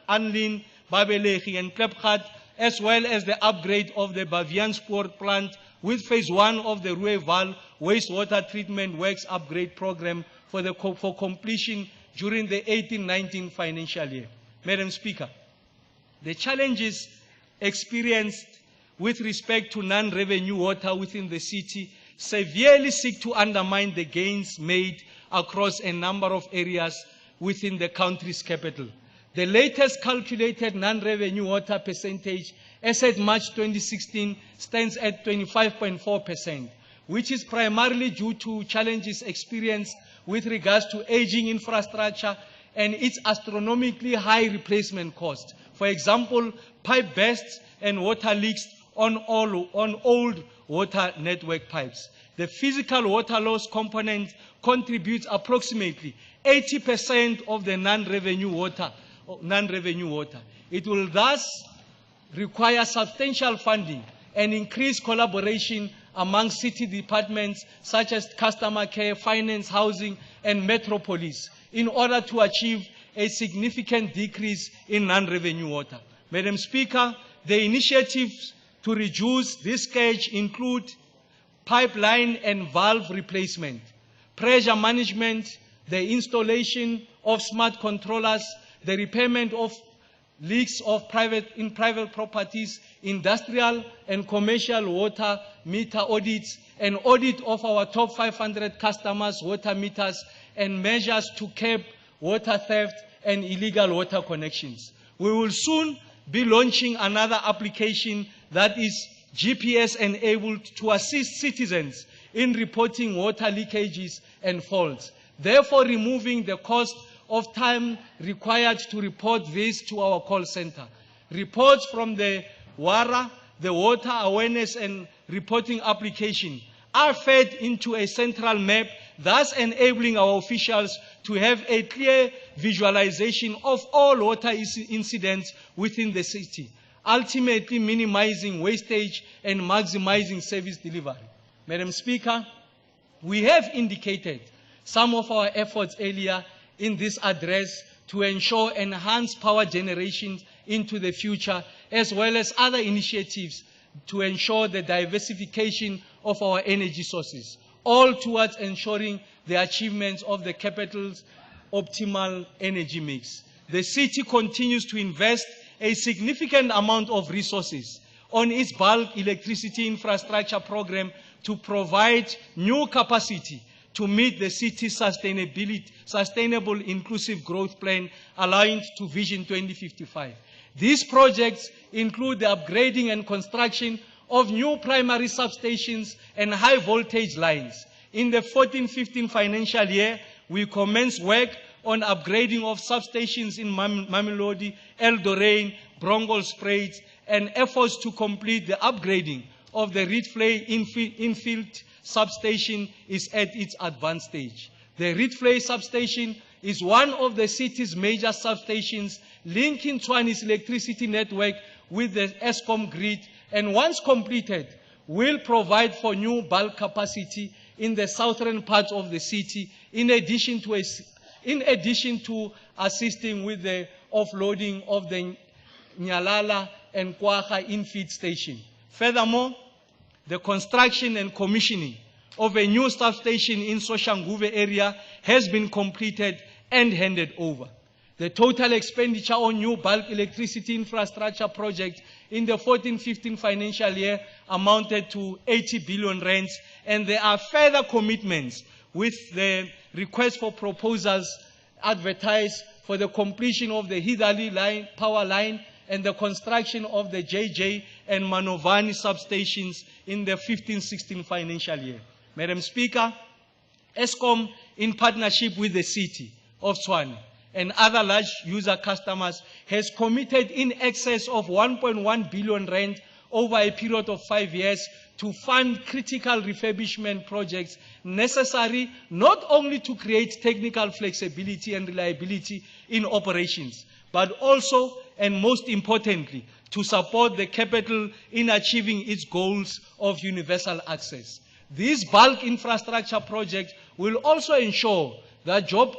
Anlin, Babelegi, and Klipgat, as well as the upgrade of the Bavianspoort plant with phase 1 of the Rooivaal wastewater treatment works upgrade program for completion during the 18-19 financial year. Madam Speaker, the challenges experienced with respect to non-revenue water within the city severely seek to undermine the gains made across a number of areas within the country's capital. The latest calculated non-revenue water percentage as at March 2016 stands at 25.4%, which is primarily due to challenges experienced with regards to aging infrastructure and its astronomically high replacement cost. For example, pipe bursts and water leaks on old water network pipes. The physical water loss component contributes approximately 80% of the non-revenue water. It will thus require substantial funding and increased collaboration among city departments such as customer care, finance, housing, and metropolis in order to achieve a significant decrease in non-revenue water. Madam Speaker, the initiatives to reduce this scourge include pipeline and valve replacement, pressure management, the installation of smart controllers, the repayment of leaks of private properties, industrial and commercial water meter audits, an audit of our top 500 customers' water meters, and measures to curb water theft and illegal water connections. We will soon be launching another application that is GPS-enabled to assist citizens in reporting water leakages and faults, therefore removing the cost of time required to report this to our call center. Reports from the WARA, the Water Awareness and Reporting Application, are fed into a central map, thus enabling our officials to have a clear visualization of all water incidents within the city, ultimately minimizing wastage and maximizing service delivery. Madam Speaker, we have indicated some of our efforts earlier in this address to ensure enhanced power generation into the future, as well as other initiatives to ensure the diversification of our energy sources, all towards ensuring the achievements of the capital's optimal energy mix. The city continues to invest a significant amount of resources on its bulk electricity infrastructure program to provide new capacity to meet the city's sustainable inclusive growth plan aligned to Vision 2055. These projects include the upgrading and construction of new primary substations and high voltage lines. In the 14-15 financial year, we commenced work on upgrading of substations in Mamelodi, Eldorain, Brongolspruit, and efforts to complete the upgrading of the Rietvlei infield substation is at its advanced stage. The Rietvlei substation is one of the city's major substations linking Tshwane's electricity network with the Eskom grid, and once completed, will provide for new bulk capacity in the southern parts of the city, in addition to assisting with the offloading of the Nyalala and Kwaga infeed station. Furthermore, the construction and commissioning of a new substation in Soshanguve area has been completed and handed over. The total expenditure on new bulk electricity infrastructure projects in the 14-15 financial year amounted to 80 billion rands, and there are further commitments with the request for proposals advertised for the completion of the Hidali power line and the construction of the JJ and Manovani substations in the 15-16 financial year. Madam Speaker, Eskom, in partnership with the city of Tshwane and other large user customers, has committed in excess of 1.1 billion rand over a period of 5 years to fund critical refurbishment projects necessary not only to create technical flexibility and reliability in operations, but also, and most importantly, to support the capital in achieving its goals of universal access. These bulk infrastructure projects will also ensure that job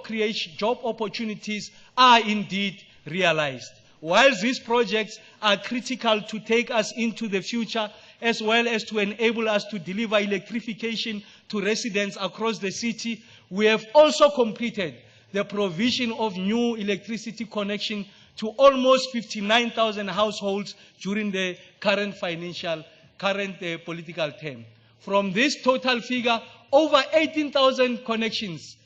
opportunities are indeed realized. While these projects are critical to take us into the future, as well as to enable us to deliver electrification to residents across the city, we have also completed the provision of new electricity connection to almost 59,000 households during the current political term. From this total figure, over 18,000 connections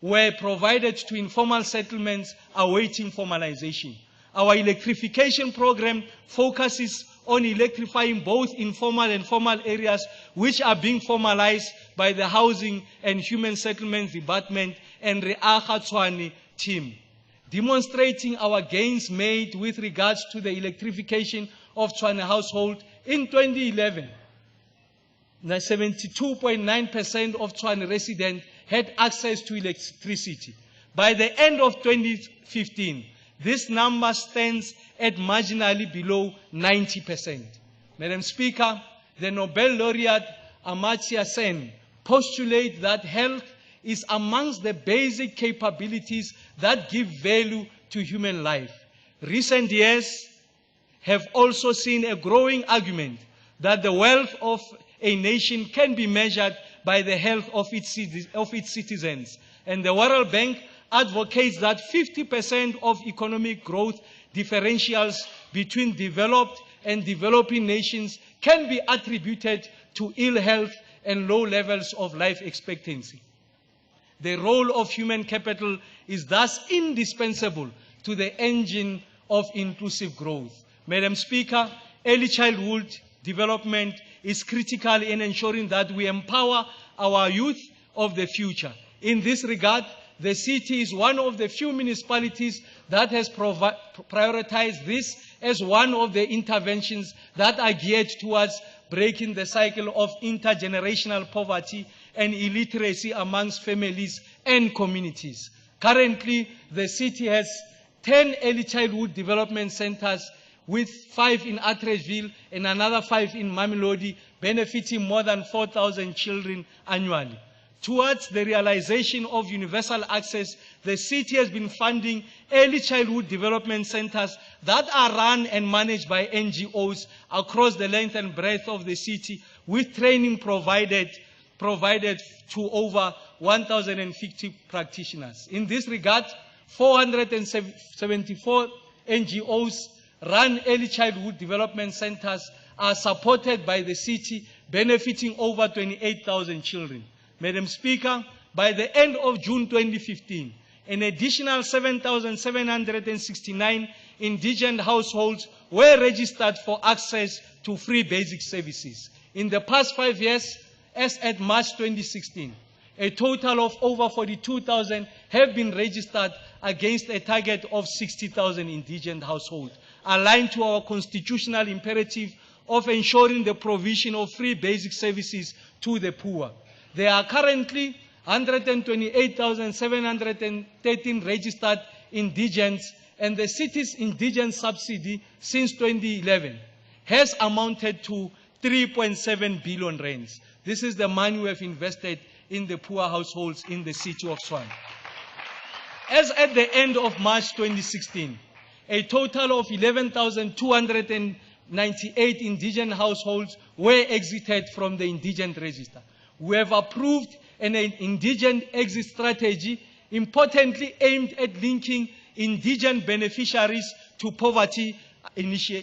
were provided to informal settlements awaiting formalization. Our electrification program focuses on electrifying both informal and formal areas, which are being formalized by the Housing and Human Settlements Department and Reaga Tshwane team, demonstrating our gains made with regards to the electrification of Tshwane household. In 2011, 72.9% of Tshwane residents had access to electricity. By the end of 2015, this number stands at marginally below 90%. Madam Speaker, the Nobel laureate Amartya Sen postulates that health is amongst the basic capabilities that give value to human life. Recent years have also seen a growing argument that the wealth of a nation can be measured by the health of its citizens, and the World Bank advocates that 50% of economic growth differentials between developed and developing nations can be attributed to ill health and low levels of life expectancy. The role of human capital is thus indispensable to the engine of inclusive growth. Madam Speaker, early childhood development is critical in ensuring that we empower our youth of the future. In this regard, the city is one of the few municipalities that has prioritized this as one of the interventions that are geared towards breaking the cycle of intergenerational poverty and illiteracy amongst families and communities. Currently, the city has 10 early childhood development centers, with 5 in Atteridgeville and another 5 in Mamelodi, benefiting more than 4,000 children annually. Towards the realization of universal access, the city has been funding early childhood development centers that are run and managed by NGOs across the length and breadth of the city, with training provided to over 1,050 practitioners. In this regard, 474 NGOs run early childhood development centers are supported by the city, benefiting over 28,000 children. Madam Speaker, by the end of June 2015, an additional 7,769 indigent households were registered for access to free basic services. In the past 5 years, as at March 2016, a total of over 42,000 have been registered against a target of 60,000 indigent households, aligned to our constitutional imperative of ensuring the provision of free basic services to the poor. There are currently 128,713 registered indigents, and the city's indigent subsidy since 2011 has amounted to 3.7 billion rands. This is the money we have invested in the poor households in the city of Tshwane. As at the end of March 2016, a total of 11,298 indigent households were exited from the indigent register. We have approved an indigent exit strategy importantly aimed at linking indigent beneficiaries to poverty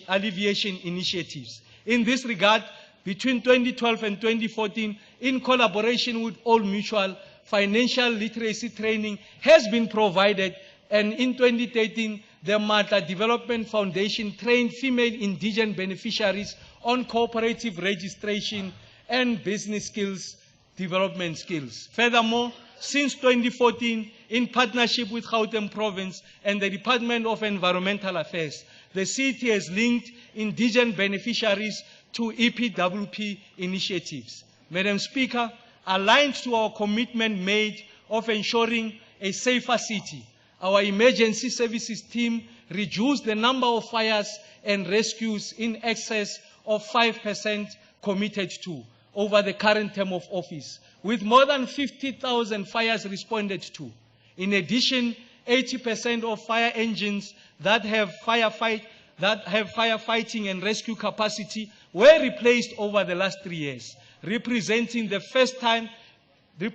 alleviation initiatives. In this regard, between 2012 and 2014, in collaboration with Old Mutual, financial literacy training has been provided, and in 2013, the Matla Development Foundation trained female indigent beneficiaries on cooperative registration and business skills, development skills. Furthermore, since 2014, in partnership with Gauteng Province and the Department of Environmental Affairs, the city has linked indigent beneficiaries to EPWP initiatives. Madam Speaker, aligned to our commitment made of ensuring a safer city, our emergency services team reduced the number of fires and rescues in excess of 5% committed to over the current term of office, with more than 50,000 fires responded to. In addition, 80% of fire engines that have firefighting and rescue capacity were replaced over the last 3 years, representing the first time in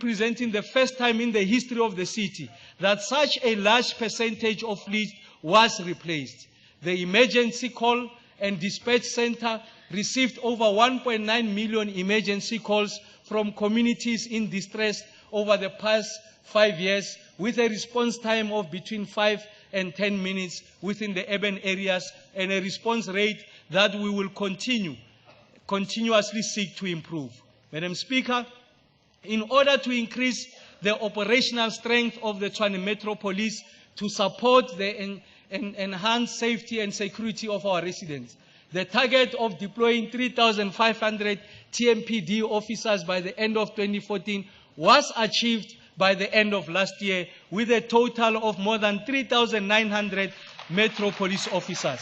the history of the city that such a large percentage of fleet was replaced. The Emergency Call and Dispatch Center received over 1.9 million emergency calls from communities in distress over the past 5 years, with a response time of between 5 and 10 minutes within the urban areas, and a response rate that we will continuously seek to improve. Madam Speaker, in order to increase the operational strength of the Tshwane Metro Police to support the enhanced safety and security of our residents, the target of deploying 3,500 TMPD officers by the end of 2014 was achieved by the end of last year, with a total of more than 3,900 Metro Police officers.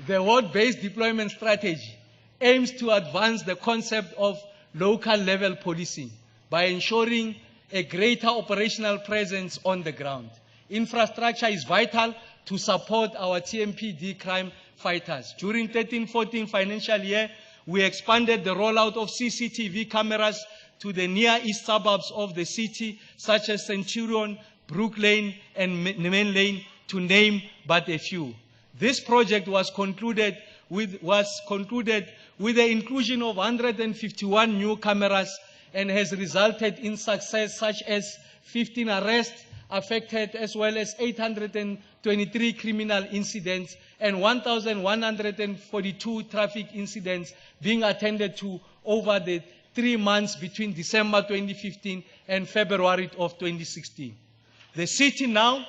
The ward-based deployment strategy aims to advance the concept of local level policing by ensuring a greater operational presence on the ground. Infrastructure is vital to support our TMPD crime fighters. During 13-14 financial year, we expanded the rollout of CCTV cameras to the Near East suburbs of the city, such as Centurion, Brook Lane, and Main Lane, to name but a few. This project was concluded with the inclusion of 151 new cameras and has resulted in success such as 15 arrests affected, as well as 823 criminal incidents and 1,142 traffic incidents being attended to over the 3 months between December 2015 and February of 2016. The city now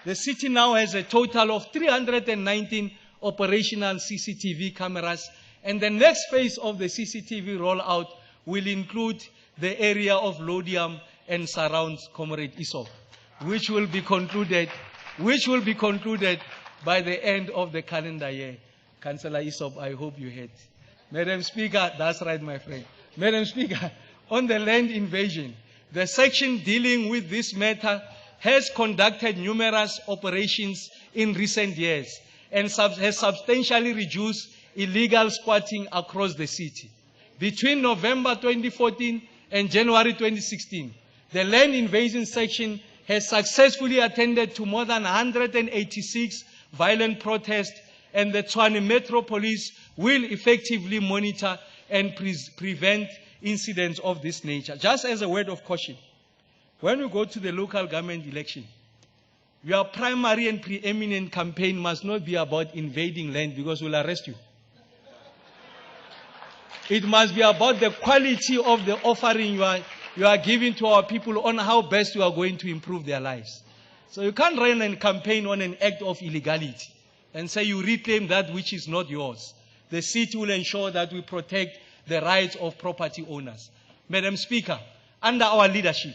has a total of 319 operational CCTV cameras, and the next phase of the CCTV rollout will include the area of Lodium and surrounds Comrade Isop, which will be concluded by the end of the calendar year. Councillor Isop, I hope you heard. Madam Speaker, that's right, my friend. Madam Speaker, on the land invasion, the section dealing with this matter has conducted numerous operations in recent years and has substantially reduced illegal squatting across the city. Between November 2014 and January 2016, the land invasion section has successfully attended to more than 186 violent protests, and the Tshwane Metro Police will effectively monitor and prevent incidents of this nature. Just as a word of caution, when we go to the local government election, your primary and preeminent campaign must not be about invading land, because we'll arrest you. It must be about the quality of the offering you are giving to our people on how best you are going to improve their lives. So you can't run a campaign on an act of illegality and say you reclaim that which is not yours. The city will ensure that we protect the rights of property owners. Madam Speaker, under our leadership,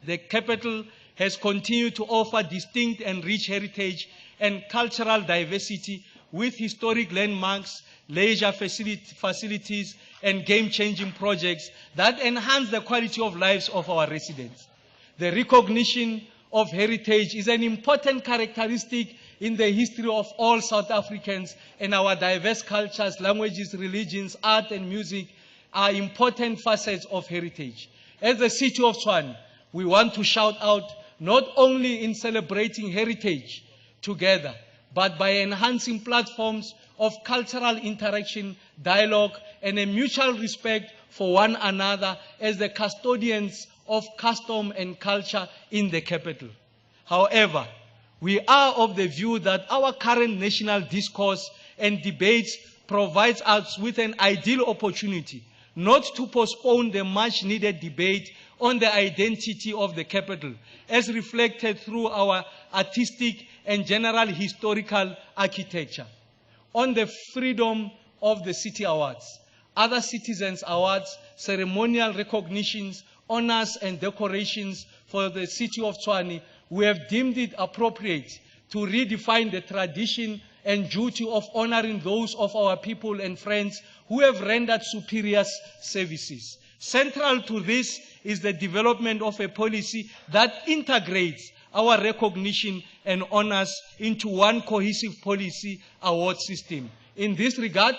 the capital has continued to offer distinct and rich heritage and cultural diversity with historic landmarks, leisure facilities, and game-changing projects that enhance the quality of lives of our residents. The recognition of heritage is an important characteristic in the history of all South Africans, and our diverse cultures, languages, religions, art, and music are important facets of heritage. As the city of Tshwane, we want to shout out not only in celebrating heritage together, but by enhancing platforms of cultural interaction, dialogue, and a mutual respect for one another as the custodians of custom and culture in the capital. However, we are of the view that our current national discourse and debates provides us with an ideal opportunity not to postpone the much-needed debate on the identity of the capital, as reflected through our artistic and general historical architecture. On the Freedom of the City Awards, other citizens' awards, ceremonial recognitions, honors, and decorations for the city of Tshwane, we have deemed it appropriate to redefine the tradition and duty of honoring those of our people and friends who have rendered superior services. Central to this is the development of a policy that integrates our recognition and honors into one cohesive policy award system. In this regard,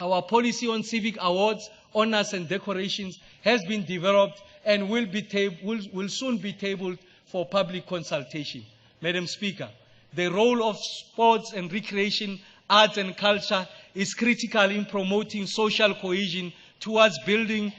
our policy on civic awards, honors, and decorations has been developed and will soon be tabled for public consultation. Madam Speaker, the role of sports and recreation, arts and culture is critical in promoting social cohesion towards building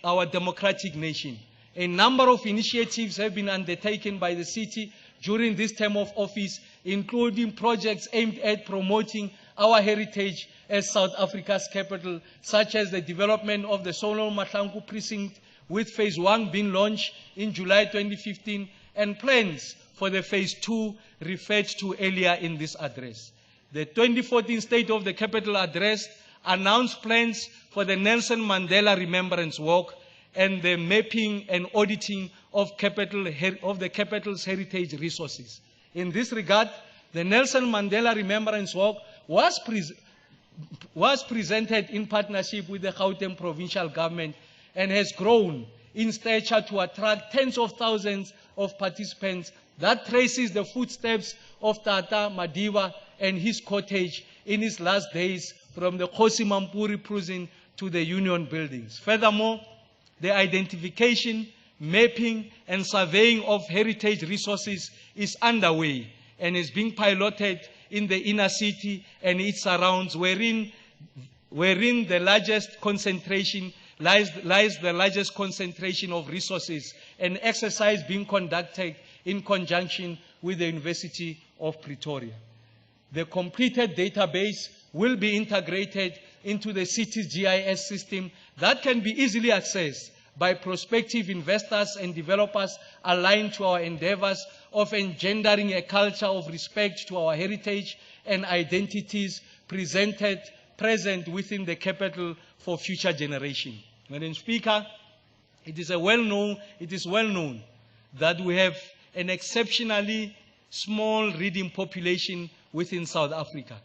our democratic nation. A number of initiatives have been undertaken by the city during this term of office, including projects aimed at promoting our heritage as South Africa's capital, such as the development of the Solomon Mahlangu precinct, with phase 1 being launched in July 2015, and plans for the phase 2 referred to earlier in this address. The 2014 State of the Capital Address announced plans for the Nelson Mandela Remembrance Walk and the mapping and auditing of the capital's heritage resources. In this regard, the Nelson Mandela Remembrance Walk was presented in partnership with the Gauteng provincial government and has grown in stature to attract tens of thousands of participants that traces the footsteps of Tata Madiba and his cottage in his last days from the Kgosi Mampuri prison to the Union buildings. Furthermore, the identification, mapping, and surveying of heritage resources is underway and is being piloted in the inner city and its surrounds, wherein the largest concentration lies the largest concentration of resources, an exercise being conducted in conjunction with the University of Pretoria. The completed database will be integrated into the city's GIS system that can be easily accessed by prospective investors and developers aligned to our endeavors of engendering a culture of respect to our heritage and identities present within the capital for future generations. Madam Speaker, it is well known that we have an exceptionally small reading population within South Africa.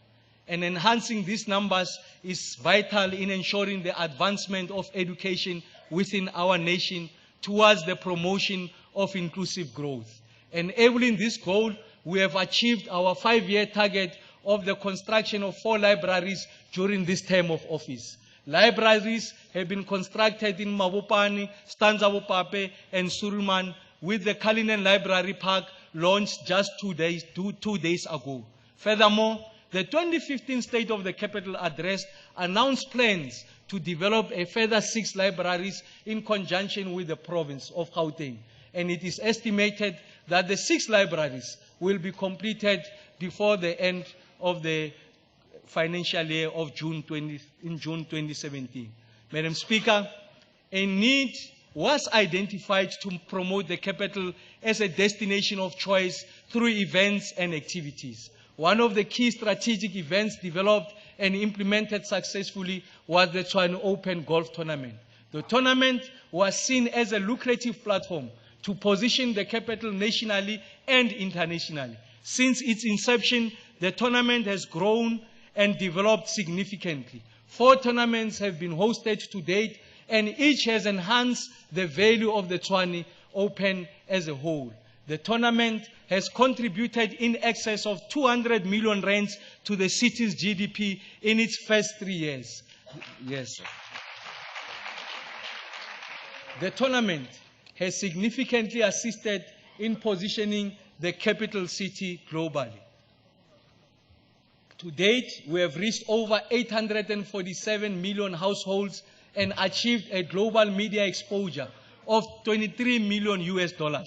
And enhancing these numbers is vital in ensuring the advancement of education within our nation towards the promotion of inclusive growth. Enabling this goal, we have achieved our 5-year target of the construction of 4 libraries during this term of office. Libraries have been constructed in Mabopane, Stanza-Bopape, and Suruman, with the Cullinan Library Park launched just 2 days ago. Furthermore, the 2015 State of the Capital Address announced plans to develop a further 6 libraries in conjunction with the province of Gauteng. And it is estimated that the 6 libraries will be completed before the end of the financial year of June 2017. Madam Speaker, a need was identified to promote the capital as a destination of choice through events and activities. One of the key strategic events developed and implemented successfully was the Tshwane Open Golf Tournament. The tournament was seen as a lucrative platform to position the capital nationally and internationally. Since its inception, the tournament has grown and developed significantly. 4 tournaments have been hosted to date, and each has enhanced the value of the Tshwane Open as a whole. The tournament has contributed in excess of 200 million rands to the city's GDP in its first 3 years. Yes. The tournament has significantly assisted in positioning the capital city globally. To date, we have reached over 847 million households and achieved a global media exposure of $23 million.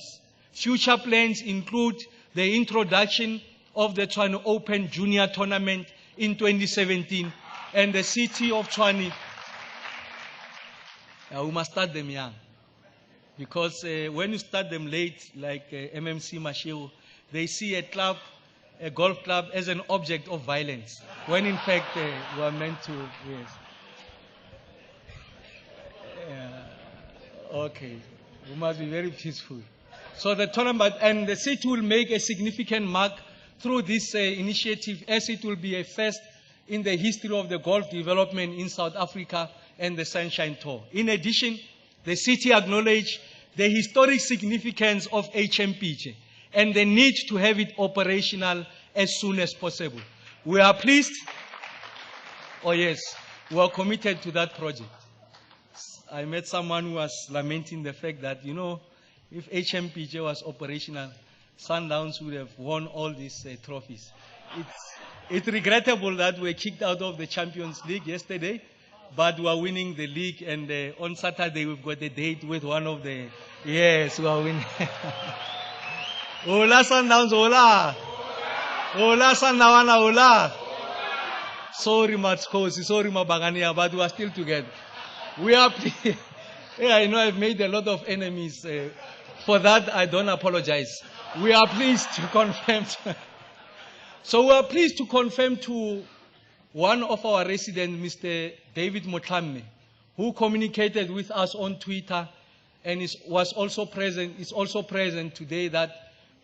Future plans include the introduction of the Tshwane Open Junior Tournament in 2017, and the city of Tshwane. We must start them young, because when you start them late, like MMC Masheo, they see a golf club as an object of violence, when in fact we are meant to, yes. Okay, we must be very peaceful. So the tournament, and the city will make a significant mark through this initiative, as it will be a first in the history of the golf development in South Africa and the Sunshine Tour. In addition, the city acknowledged the historic significance of HMPJ and the need to have it operational as soon as possible. We are pleased, we are committed to that project. I met someone who was lamenting the fact that, if HMPJ was operational, Sundowns would have won all these trophies. It's regrettable that we were kicked out of the Champions League yesterday, but we are winning the league, and on Saturday we've got a date with one of the... Yes, we are winning. Ola Sundowns, Ola! Ola Sundawana, Ola! Sorry, Matskosi, sorry, Mabangania, but we are still together. We are pleased. Yeah, I know I've made a lot of enemies. For that, I don't apologize. We are pleased to confirm. So we are pleased to confirm to one of our residents, Mr. David Motlamme, who communicated with us on Twitter and is also present today, that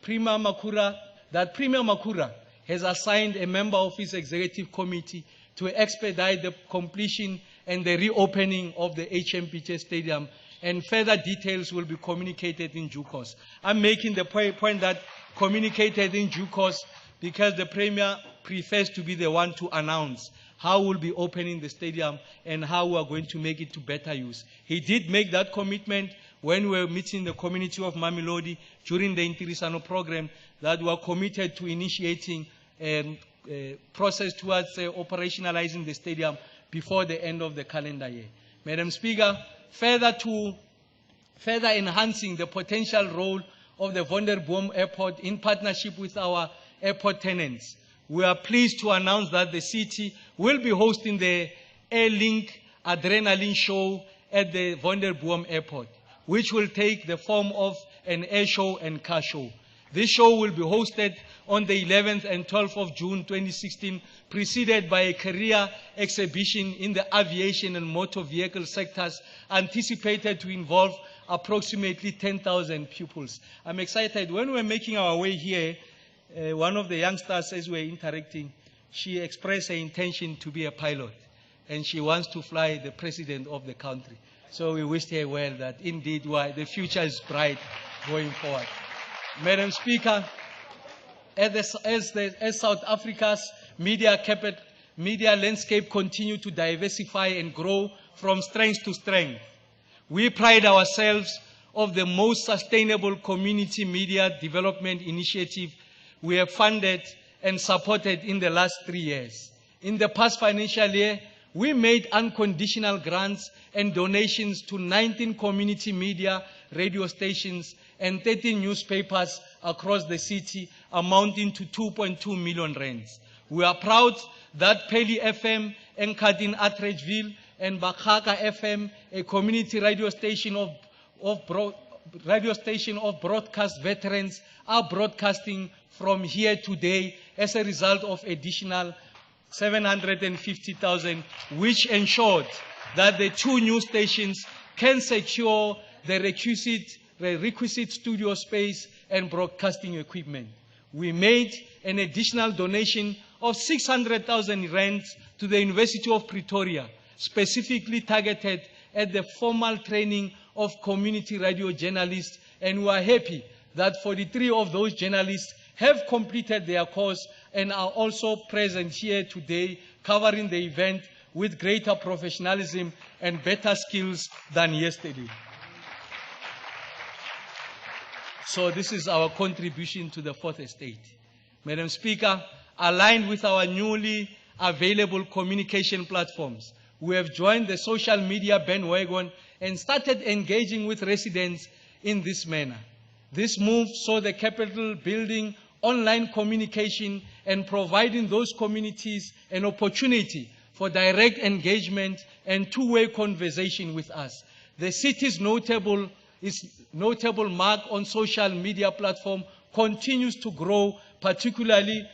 Premier Makura has assigned a member of his executive committee to expedite the completion and the reopening of the HMPJ Stadium, and further details will be communicated in due course. I'm making the point that communicated in due course because the Premier prefers to be the one to announce. how we'll be opening the stadium and how we are going to make it to better use. He did make that commitment when we were meeting the community of Mamelodi during the Intirisano program, that we are committed to initiating a process towards operationalizing the stadium before the end of the calendar year. Madam Speaker, further enhancing the potential role of the Wonderboom Airport in partnership with our airport tenants, we are pleased to announce that the city will be hosting the Airlink Adrenaline Show at the Wonderboom Airport, which will take the form of an air show and car show. This show will be hosted on the 11th and 12th of June 2016, preceded by a career exhibition in the aviation and motor vehicle sectors, anticipated to involve approximately 10,000 pupils. I'm excited. When we're making our way here, one of the youngsters, as we're interacting, she expressed her intention to be a pilot, and she wants to fly the president of the country. So we wish her well, that indeed the future is bright going forward. Madam Speaker, as South Africa's media landscape continue to diversify and grow from strength to strength, we pride ourselves of the most sustainable community media development initiative we have funded and supported in the last 3 years. In the past financial year, we made unconditional grants and donations to 19 community media radio stations and 13 newspapers across the city, amounting to 2.2 million rands. We are proud that Peli FM, anchored in Atteridgeville, and Bakaka FM, a community radio station of broadcast veterans, are broadcasting from here today as a result of additional 750,000, which ensured that the 2 new stations can secure the requisite studio space and broadcasting equipment. We made an additional donation of 600,000 rands to the University of Pretoria, specifically targeted at the formal training of community radio journalists, and we are happy that 43 of those journalists have completed their course and are also present here today, covering the event with greater professionalism and better skills than yesterday. So this is our contribution to the fourth estate. Madam Speaker, aligned with our newly available communication platforms, we have joined the social media bandwagon and started engaging with residents in this manner. This move saw the Capitol building online communication and providing those communities an opportunity for direct engagement and two-way conversation with us. The city's notable mark on social media platform continues to grow, particularly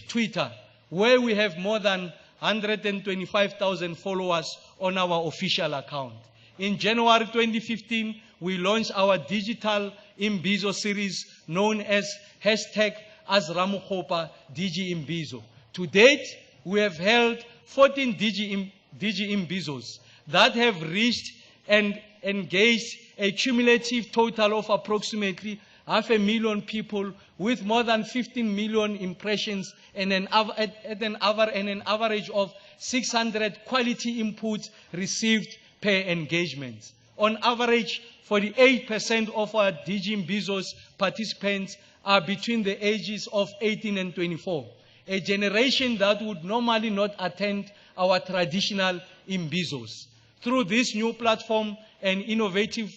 Twitter, where we have more than 125,000 followers on our official account. In January 2015, we launched our digital Imbizo series known as #AskRamakgopa DG Imbizo. To date, we have held 14 DG Imbizos that have reached and engaged a cumulative total of approximately 500,000 people, with more than 15 million impressions and an average of 600 quality inputs received per engagement. On average, 48% of our DG Imbizos participants are between the ages of 18 and 24, a generation that would normally not attend our traditional Imbizos. Through this new platform and innovative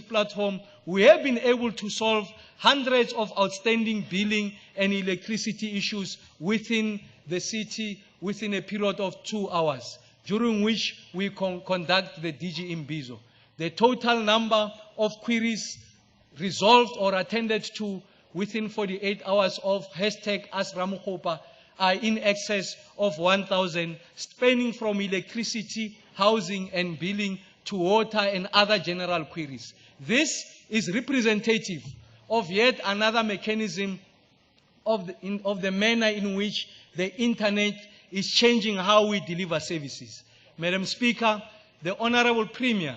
platform, we have been able to solve hundreds of outstanding billing and electricity issues within the city within a period of 2 hours, during which we conduct the DG Imbizo. The total number of queries resolved or attended to within 48 hours of #AskRamakgopa are in excess of 1,000, spanning from electricity, housing, and billing to water and other general queries. This is representative of yet another mechanism of the manner in which the internet is changing how we deliver services. Madam Speaker, the Honorable Premier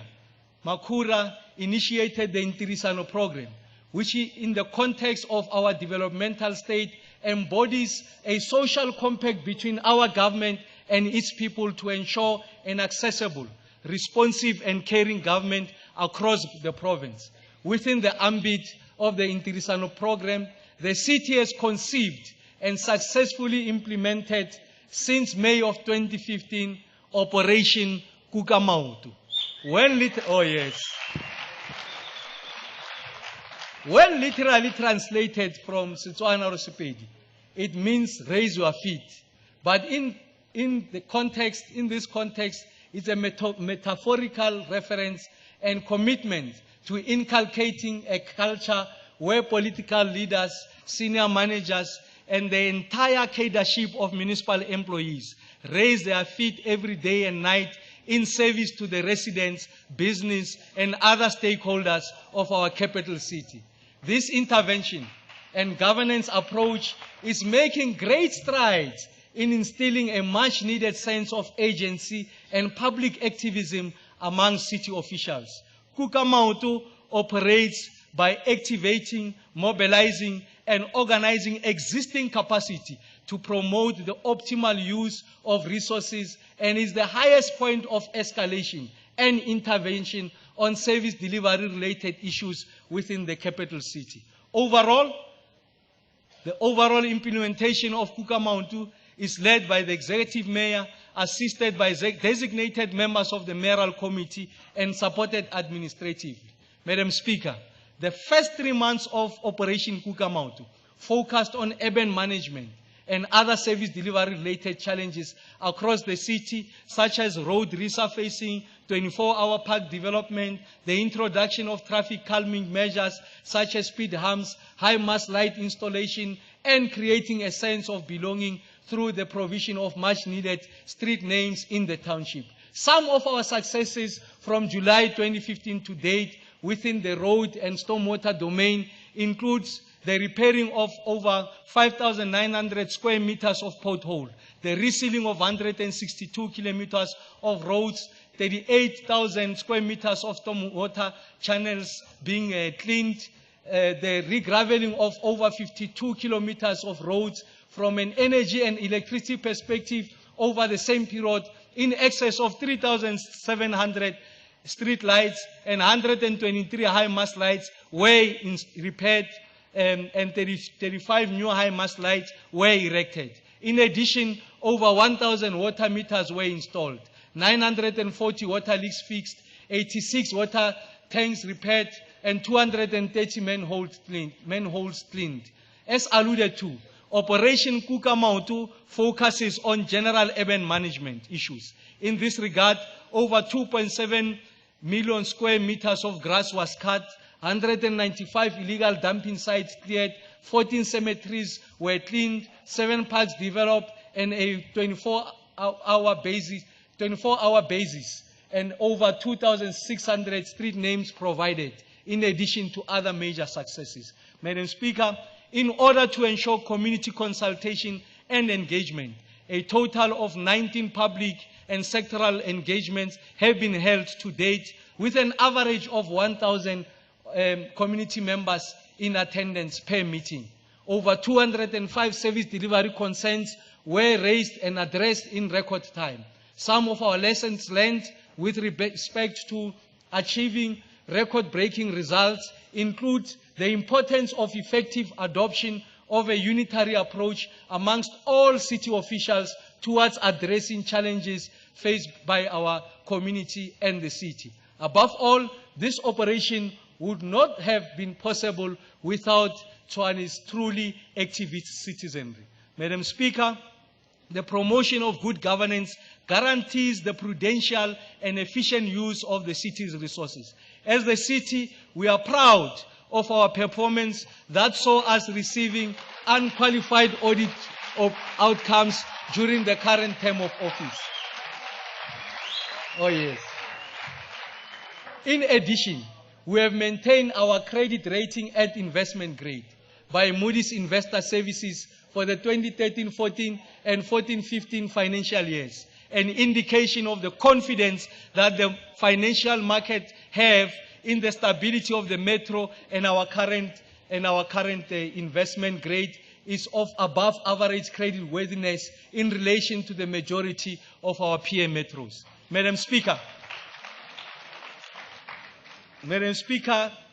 Makhura initiated the Intirisano program, which in the context of our developmental state embodies a social compact between our government and its people to ensure an accessible, responsive and caring government across the province. Within the ambit of the Intirisano program, the city has conceived and successfully implemented since May of 2015 Operation Kgosientso. When literally translated from Setswana or Sepedi, it means raise your feet. But in this context, it's a metaphorical reference and commitment to inculcating a culture where political leaders, senior managers, and the entire cadreship of municipal employees raise their feet every day and night in service to the residents, business, and other stakeholders of our capital city. This intervention and governance approach is making great strides in instilling a much-needed sense of agency and public activism among city officials. Kgosientso operates by activating, mobilizing, and organizing existing capacity to promote the optimal use of resources and is the highest point of escalation and intervention on service delivery-related issues within the capital city. Overall, the overall implementation of Kgosientso is led by the executive mayor, assisted by designated members of the mayoral committee, and supported administratively. Madam Speaker, the first 3 months of Operation Kgosientso focused on urban management and other service delivery-related challenges across the city, such as road resurfacing, 24-hour park development, the introduction of traffic calming measures such as speed humps, high-mast light installation, and creating a sense of belonging through the provision of much-needed street names in the township. Some of our successes from July 2015 to date within the road and stormwater domain includes the repairing of over 5,900 square meters of pothole, the resealing of 162 kilometers of roads, 38,000 square meters of stormwater channels being cleaned, the regraveling of over 52 kilometers of roads. From an energy and electricity perspective, over the same period, in excess of 3,700 street lights and 123 high-mast lights were repaired, and 35 new high-mast lights were erected. In addition, over 1,000 water meters were installed, 940 water leaks fixed, 86 water tanks repaired, and 230 manholes cleaned. As alluded to, Operation Kgosientso focuses on general urban management issues. In this regard, over 2.7 million square meters of grass was cut, 195 illegal dumping sites cleared, 14 cemeteries were cleaned, 7 parks developed, and a 24-hour basis, and over 2,600 street names provided, in addition to other major successes. Madam Speaker, in order to ensure community consultation and engagement, a total of 19 public and sectoral engagements have been held to date, with an average of 1,000 community members in attendance per meeting. Over 205 service delivery concerns were raised and addressed in record time. Some of our lessons learned with respect to achieving record-breaking results include the importance of effective adoption of a unitary approach amongst all city officials towards addressing challenges faced by our community and the city. Above all, this operation would not have been possible without Tshwane's truly activist citizenry. Madam Speaker, the promotion of good governance guarantees the prudential and efficient use of the city's resources. As the city, we are proud of our performance that saw us receiving unqualified audit of outcomes during the current term of office. Oh yes. In addition, we have maintained our credit rating at investment grade by Moody's Investor Services for the 2013-14 and 14-15 financial years, an indication of the confidence that the financial market have in the stability of the metro, and our current investment grade is of above average credit worthiness in relation to the majority of our peer metros. Madam Speaker,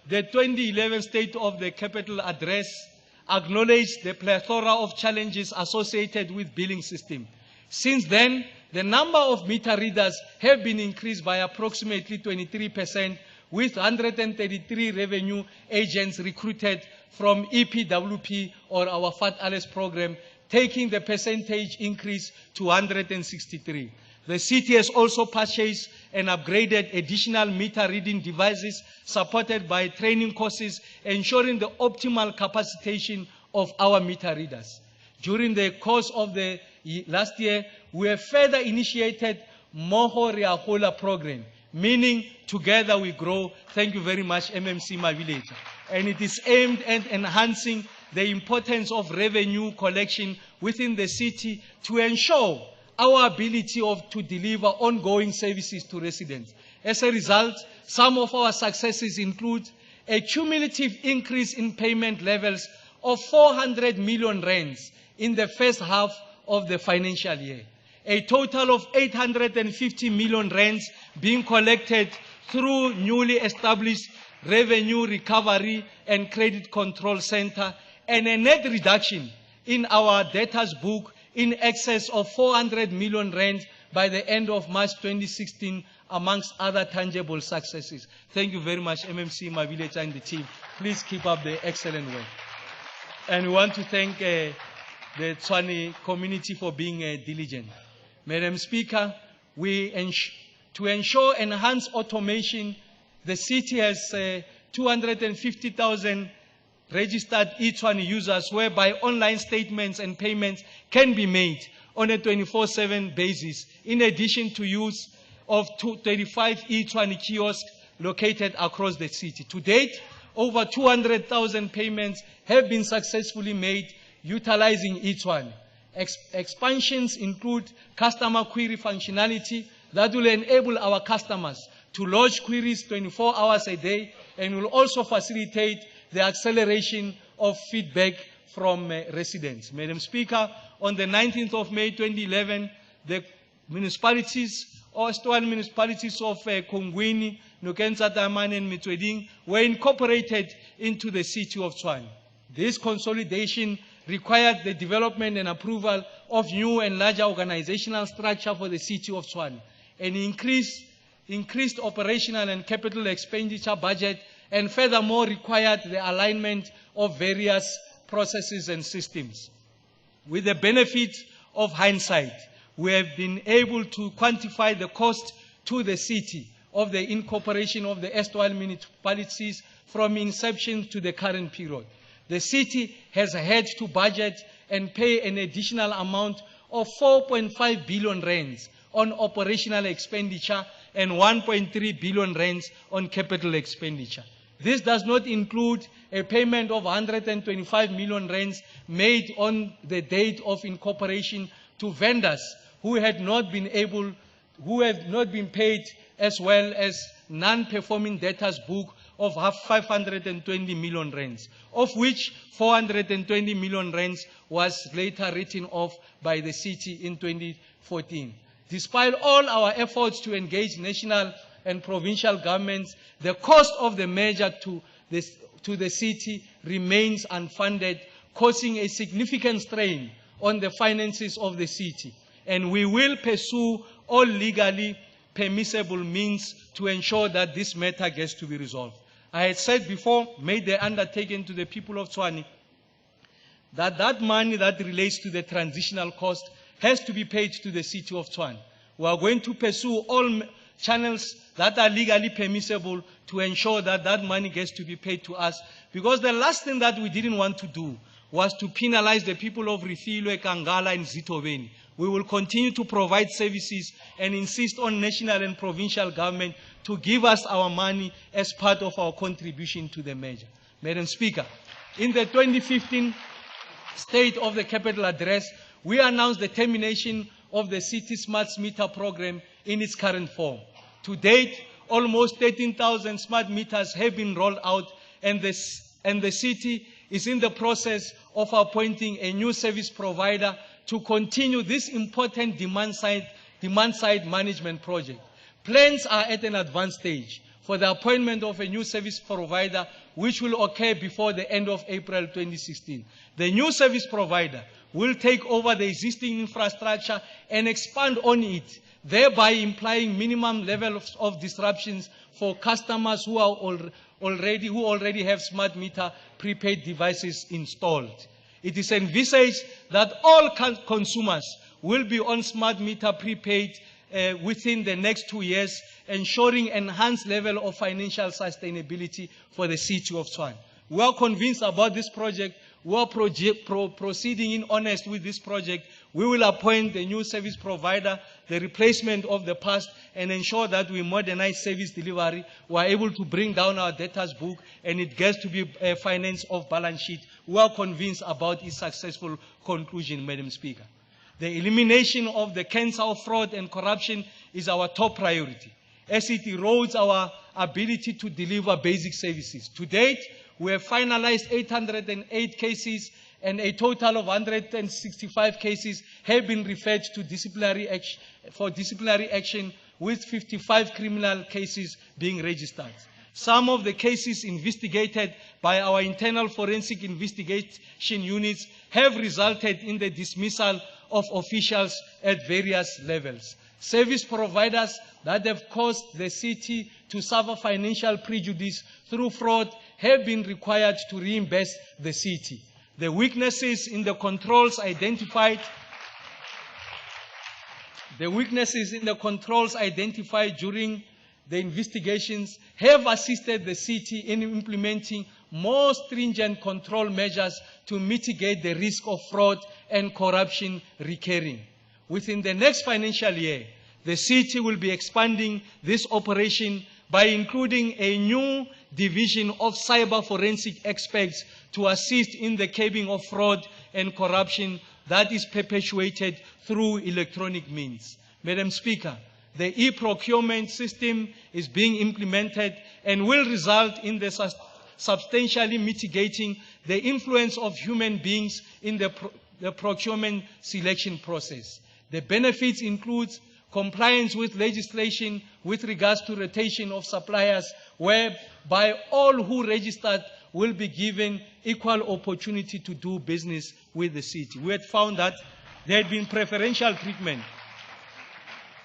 the 2011 State of the Capital Address acknowledged the plethora of challenges associated with billing system. Since then, the number of meter readers have been increased by approximately 23%, with 133 revenue agents recruited from EPWP or our FAT-ALES program, taking the percentage increase to 163. The city has also purchased and upgraded additional meter reading devices supported by training courses, ensuring the optimal capacitation of our meter readers. During the course of the last year, we have further initiated Moho Re Ahola program, meaning together we grow. Thank you very much, MMC Mavileja. And it is aimed at enhancing the importance of revenue collection within the city to ensure our ability to deliver ongoing services to residents. As a result, some of our successes include a cumulative increase in payment levels of 400 million rands in the first half of the financial year. A total of 850 million rands being collected through newly established Revenue Recovery and Credit Control Center, and a net reduction in our debtors book in excess of 400 million rand by the end of March 2016, amongst other tangible successes. Thank you very much, MMC Mavileja and the team. Please keep up the excellent work. And we want to thank the Tshwane community for being diligent. Madam Speaker, to ensure enhanced automation, the city has 250,000 registered eTshwane users, whereby online statements and payments can be made on a 24/7 basis, in addition to use of 35 eTshwane kiosks located across the city. To date, over 200,000 payments have been successfully made utilizing eTshwane. Expansions include customer query functionality that will enable our customers to lodge queries 24 hours a day, and will also facilitate the acceleration of feedback from residents. Madam Speaker, on the 19th of May 2011, the municipalities, Tshwane municipalities of Kongweni, Nukenza Taman and Mitweding were incorporated into the city of Tshwane. This consolidation required the development and approval of new and larger organizational structure for the city of Tshwane, and increased operational and capital expenditure budget, and furthermore required the alignment of various processes and systems. With the benefit of hindsight, we have been able to quantify the cost to the city of the incorporation of the Tshwane municipalities from inception to the current period. The city has had to budget and pay an additional amount of 4.5 billion rands on operational expenditure and 1.3 billion rands on capital expenditure. This does not include a payment of 125 million rands made on the date of incorporation to vendors who have not been paid, as well as non-performing debtors book of 520 million rands, of which 420 million rands was later written off by the city in 2014. Despite all our efforts to engage national and provincial governments, the cost of the merger to the city remains unfunded, causing a significant strain on the finances of the city. And we will pursue all legally permissible means to ensure that this matter gets to be resolved. I had said before, made the undertaking to the people of Tshwane, that money that relates to the transitional cost has to be paid to the city of Tshwane. We are going to pursue all channels that are legally permissible to ensure that that money gets to be paid to us, because the last thing that we didn't want to do was to penalize the people of Refilwe, Kangala, and Zitoveni. We will continue to provide services and insist on national and provincial government to give us our money as part of our contribution to the merger. Madam Speaker, in the 2015 State of the Capital Address, we announced the termination of the City Smart Meter program in its current form. To date, almost 13,000 smart meters have been rolled out, and the city is in the process of appointing a new service provider to continue this important demand-side management project. Plans are at an advanced stage for the appointment of a new service provider, which will occur before the end of April 2016. The new service provider will take over the existing infrastructure and expand on it, thereby implying minimum levels of disruptions for customers who already have smart meter prepaid devices installed. It is envisaged that all consumers will be on smart meter prepaid within the next 2 years, ensuring enhanced level of financial sustainability for the city of Tshwane. We are convinced about this project. We are proceeding in earnest with this project. We will appoint the new service provider, the replacement of the past, and ensure that we modernize service delivery. We are able to bring down our debtors book, and it gets to be financed off balance sheet. We are convinced about its successful conclusion, Madam Speaker. The elimination of the cancer of fraud and corruption is our top priority, as it erodes our ability to deliver basic services. To date, we have finalized 808 cases, and a total of 165 cases have been referred to disciplinary action, with 55 criminal cases being registered. Some of the cases investigated by our internal forensic investigation units have resulted in the dismissal of officials at various levels. Service providers that have caused the city to suffer financial prejudice through fraud have been required to reimburse the city. The weaknesses in the controls identified during the investigations have assisted the city in implementing more stringent control measures to mitigate the risk of fraud and corruption recurring. Within the next financial year, the city will be expanding this operation by including a new division of cyber forensic experts to assist in the curbing of fraud and corruption that is perpetuated through electronic means. Madam Speaker, the e-procurement system is being implemented and will result in the substantially mitigating the influence of human beings in the procurement selection process. The benefits include compliance with legislation with regards to rotation of suppliers, whereby all who registered will be given equal opportunity to do business with the city. We had found that there had been preferential treatment,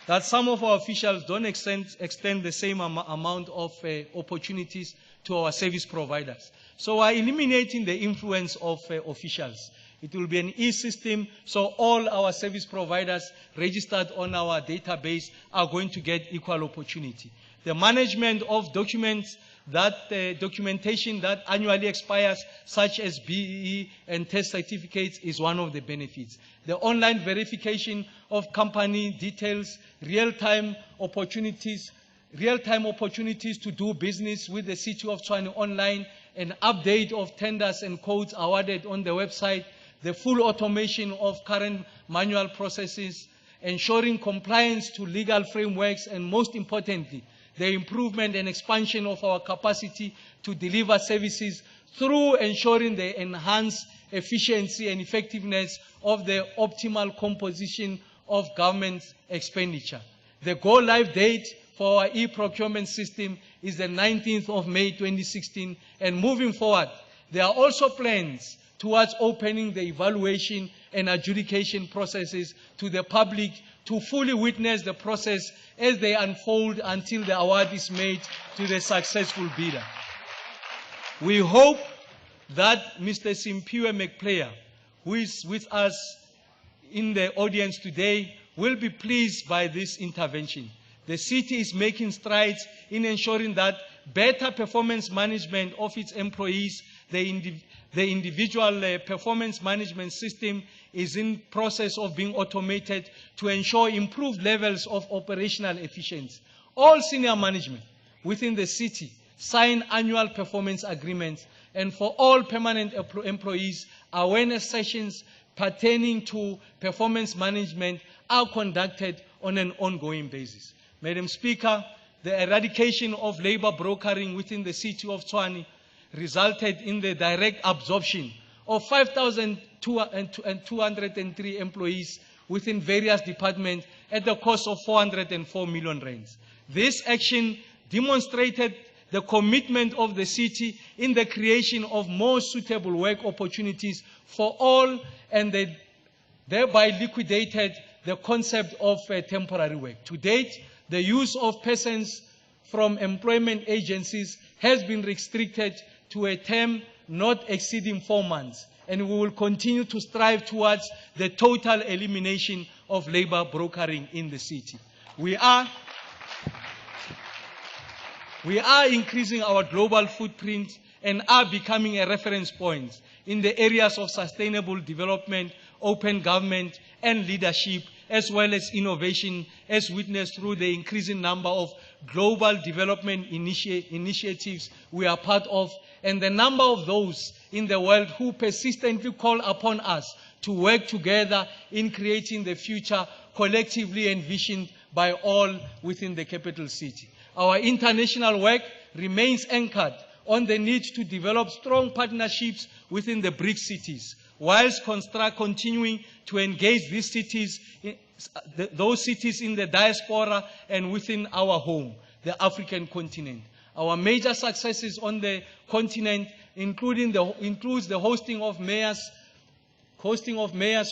that some of our officials don't extend the same amount of opportunities to our service providers. So we are eliminating the influence of officials. It will be an e-system, so all our service providers registered on our database are going to get equal opportunity. The management of documentation that annually expires, such as BEE and test certificates, is one of the benefits. The online verification of company details, real-time opportunities to do business with the City of Tshwane online, an update of tenders and codes awarded on the website, the full automation of current manual processes, ensuring compliance to legal frameworks, and most importantly, the improvement and expansion of our capacity to deliver services through ensuring the enhanced efficiency and effectiveness of the optimal composition of government expenditure. The go-live date for our e-procurement system is the 19th of May 2016, and moving forward, there are also plans towards opening the evaluation and adjudication processes to the public to fully witness the process as they unfold until the award is made to the successful bidder. We hope that Mr. Simphiwe McPlayer, who is with us in the audience today, will be pleased by this intervention. The city is making strides in ensuring that better performance management of its employees, the individual performance management system is in process of being automated to ensure improved levels of operational efficiency. All senior management within the city sign annual performance agreements, and for all permanent employees, awareness sessions pertaining to performance management are conducted on an ongoing basis. Madam Speaker, the eradication of labor brokering within the city of Tshwane resulted in the direct absorption of 5,203 employees within various departments at the cost of 404 million rands. This action demonstrated the commitment of the city in the creation of more suitable work opportunities for all, and they thereby liquidated the concept of temporary work. To date, the use of persons from employment agencies has been restricted to a term not exceeding 4 months, and we will continue to strive towards the total elimination of labor brokering in the city. We are increasing our global footprint and are becoming a reference point in the areas of sustainable development, open government, and leadership, as well as innovation, as witnessed through the increasing number of global development initiatives we are part of, and the number of those in the world who persistently call upon us to work together in creating the future collectively envisioned by all within the capital city. Our international work remains anchored on the need to develop strong partnerships within the BRICS cities, whilst continuing to engage these cities, those cities in the diaspora and within our home, the African continent. Our major successes on the continent includes the hosting of mayors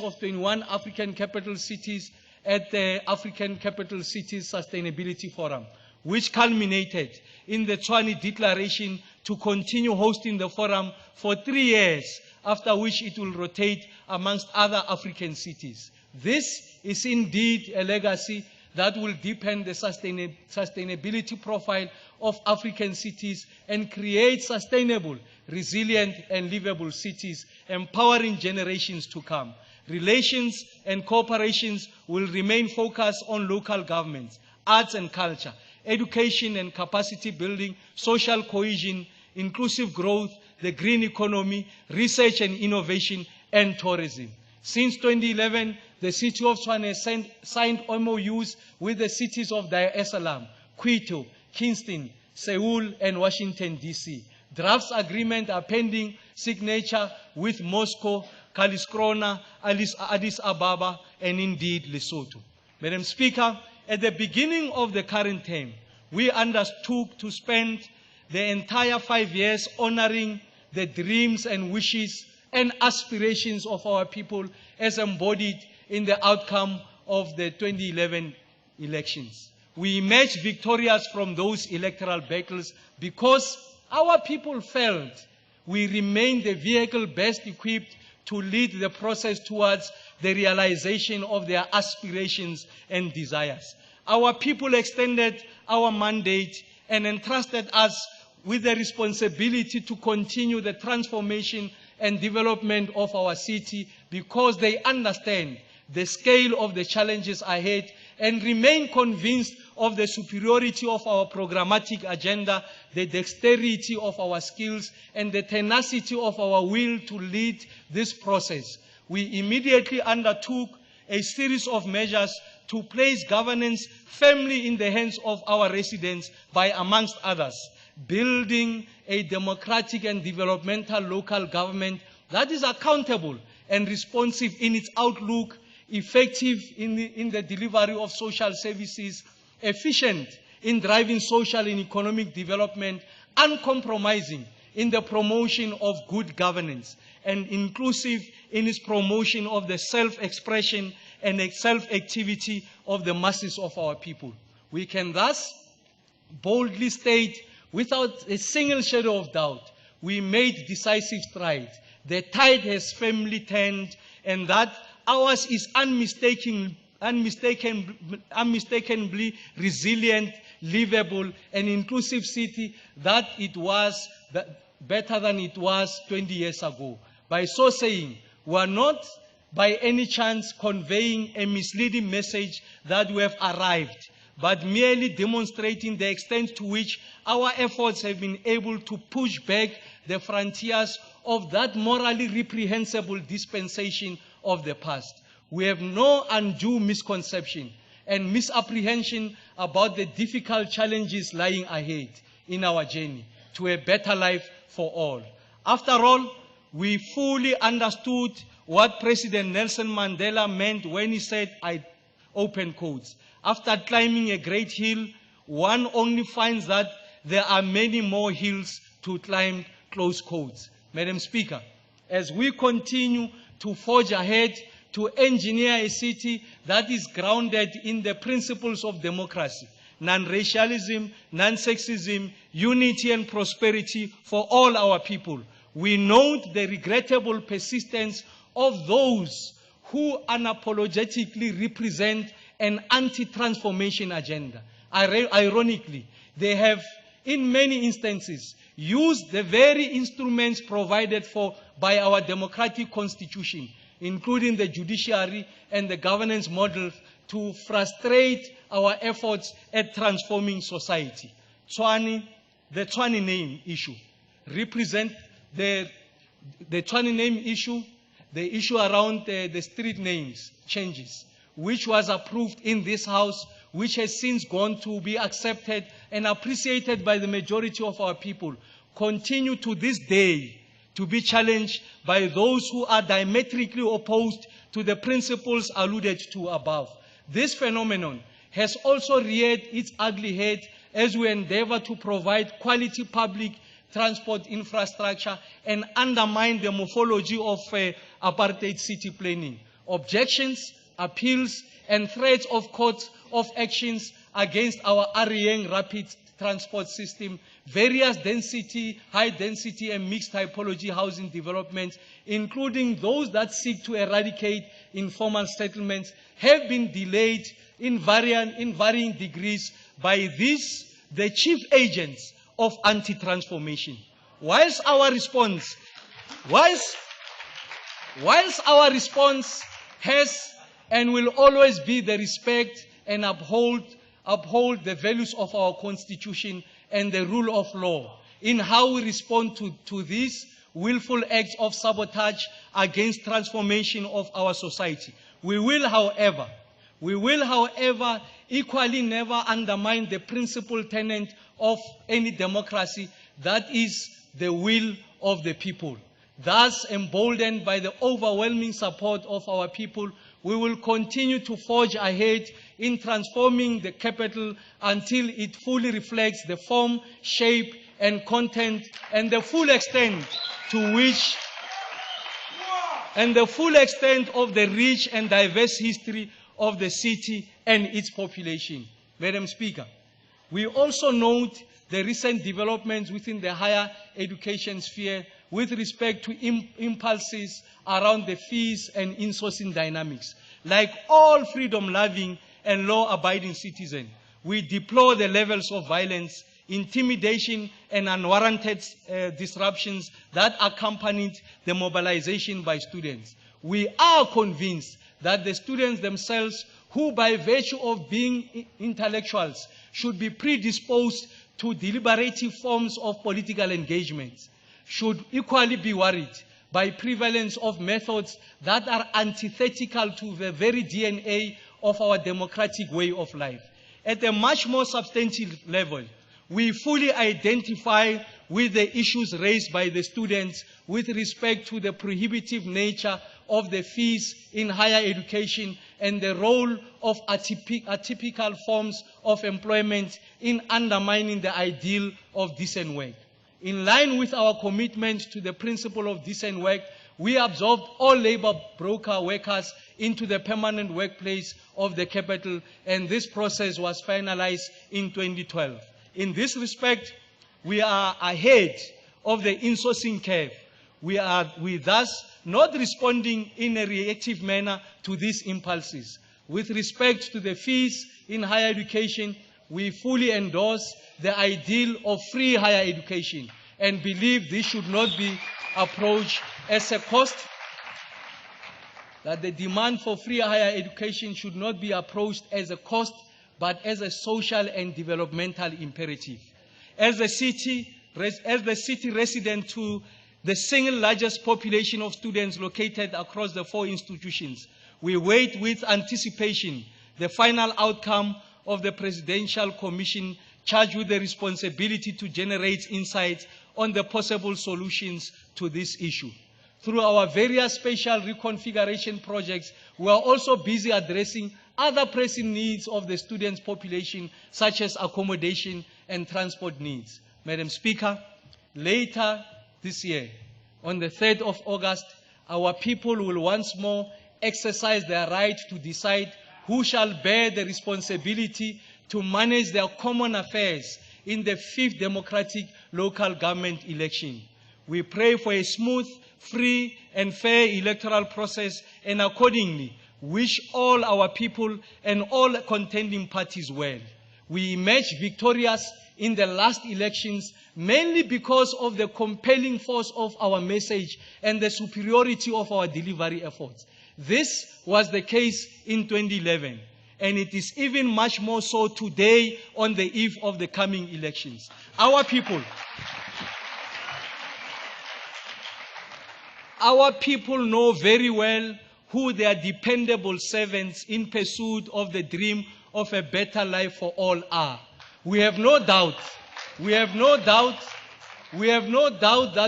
of 21 African capital cities at the African Capital Cities Sustainability Forum, which culminated in the Tshwane Declaration to continue hosting the forum for 3 years, after which it will rotate amongst other African cities. This is indeed a legacy that will deepen the sustainability profile of African cities and create sustainable, resilient, and livable cities, empowering generations to come. Relations and cooperations will remain focused on local governments, arts and culture, education and capacity building, social cohesion, inclusive growth, the green economy, research and innovation, and tourism. Since 2011, the city of Tshwane signed MOUs with the cities of Dar es Salaam, Quito, Kingston, Seoul, and Washington, D.C. Drafts agreements are pending signature with Moscow, Karlskrona, Addis Ababa, and indeed Lesotho. Madam Speaker, at the beginning of the current term, we undertook to spend the entire 5 years honoring the dreams and wishes and aspirations of our people as embodied in the outcome of the 2011 elections. We emerged victorious from those electoral battles because our people felt we remained the vehicle best equipped to lead the process towards the realization of their aspirations and desires. Our people extended our mandate and entrusted us with the responsibility to continue the transformation and development of our city because they understand the scale of the challenges ahead and remain convinced of the superiority of our programmatic agenda, the dexterity of our skills, and the tenacity of our will to lead this process. We immediately undertook a series of measures to place governance firmly in the hands of our residents by, amongst others, building a democratic and developmental local government that is accountable and responsive in its outlook, effective in the delivery of social services, efficient in driving social and economic development, uncompromising in the promotion of good governance, and inclusive in its promotion of the self-expression and self-activity of the masses of our people. We can thus boldly state, without a single shadow of doubt, we made decisive strides. The tide has firmly turned, and that ours is unmistakably resilient, livable, and inclusive city that it was better than it was 20 years ago. By so saying, we are not by any chance conveying a misleading message that we have arrived, but merely demonstrating the extent to which our efforts have been able to push back the frontiers of that morally reprehensible dispensation of the past. We have no undue misconception and misapprehension about the difficult challenges lying ahead in our journey to a better life for all. After all, we fully understood what President Nelson Mandela meant when he said, I open quotes, after climbing a great hill, one only finds that there are many more hills to climb, close quotes. Madam Speaker, as we continue to forge ahead to engineer a city that is grounded in the principles of democracy, non-racialism, non-sexism, unity and prosperity for all our people, we note the regrettable persistence of those who unapologetically represent an anti-transformation agenda. Ironically, they have, in many instances, used the very instruments provided for by our democratic constitution, including the judiciary and the governance model, to frustrate our efforts at transforming society. Tshwane, the Tshwane name issue, represent the Tshwane name issue, the issue around the street names changes, which was approved in this House, which has since gone to be accepted and appreciated by the majority of our people, continue to this day to be challenged by those who are diametrically opposed to the principles alluded to above. This phenomenon has also reared its ugly head as we endeavor to provide quality public transport infrastructure and undermine the morphology of apartheid city planning. Objections, appeals, and threats of court of actions against our Arieng rapid transport system, various density, high density and mixed typology housing developments, including those that seek to eradicate informal settlements, have been delayed in varying degrees by these, the chief agents of anti-transformation. Whilst our response has and will always be the respect and uphold the values of our Constitution and the rule of law in how we respond to these willful acts of sabotage against transformation of our society. We will, however, equally never undermine the principal tenet of any democracy, that is the will of the people. Thus, emboldened by the overwhelming support of our people, we will continue to forge ahead in transforming the capital until it fully reflects the form, shape, and content, and the full extent to which, and the full extent of the rich and diverse history of the city and its population. Madam Speaker, we also note the recent developments within the higher education sphere with respect to impulses around the fees and insourcing dynamics. Like all freedom-loving and law-abiding citizens, we deplore the levels of violence, intimidation, and unwarranted disruptions that accompanied the mobilization by students. We are convinced that the students themselves, who by virtue of being intellectuals, should be predisposed to deliberative forms of political engagement, should equally be worried by prevalence of methods that are antithetical to the very DNA of our democratic way of life. At a much more substantive level, we fully identify with the issues raised by the students with respect to the prohibitive nature of the fees in higher education and the role of atypical forms of employment in undermining the ideal of decent work. In line with our commitment to the principle of decent work, we absorbed all labor broker workers into the permanent workplace of the capital, and this process was finalized in 2012. In this respect, we are ahead of the insourcing curve. We thus not responding in a reactive manner to these impulses. With respect to the fees in higher education, we fully endorse the ideal of free higher education and believe this should not be approached as a cost, that the demand for free higher education should not be approached as a cost, but as a social and developmental imperative. As the city resident to the single largest population of students located across the 4 institutions, we wait with anticipation the final outcome of the Presidential Commission charged with the responsibility to generate insights on the possible solutions to this issue. Through our various spatial reconfiguration projects, we are also busy addressing other pressing needs of the students' population, such as accommodation and transport needs. Madam Speaker, later this year, on the 3rd of August, our people will once more exercise their right to decide who shall bear the responsibility to manage their common affairs in the 5th democratic local government election. We pray for a smooth, free and fair electoral process, and accordingly wish all our people and all contending parties well. We emerged victorious in the last elections mainly because of the compelling force of our message and the superiority of our delivery efforts. This was the case in 2011, and it is even much more so today on the eve of the coming elections. Our people know very well who their dependable servants in pursuit of the dream of a better life for all are. We have no doubt that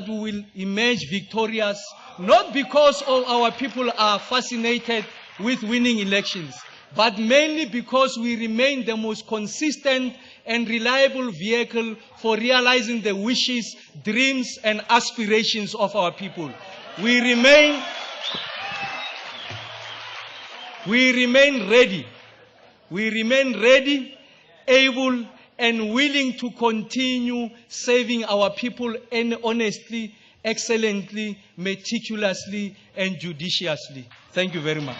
we will emerge victorious, not because all our people are fascinated with winning elections, but mainly because we remain the most consistent and reliable vehicle for realizing the wishes, dreams, and aspirations of our people. We remain ready, able, and willing to continue serving our people honestly, excellently, meticulously, and judiciously. Thank you very much.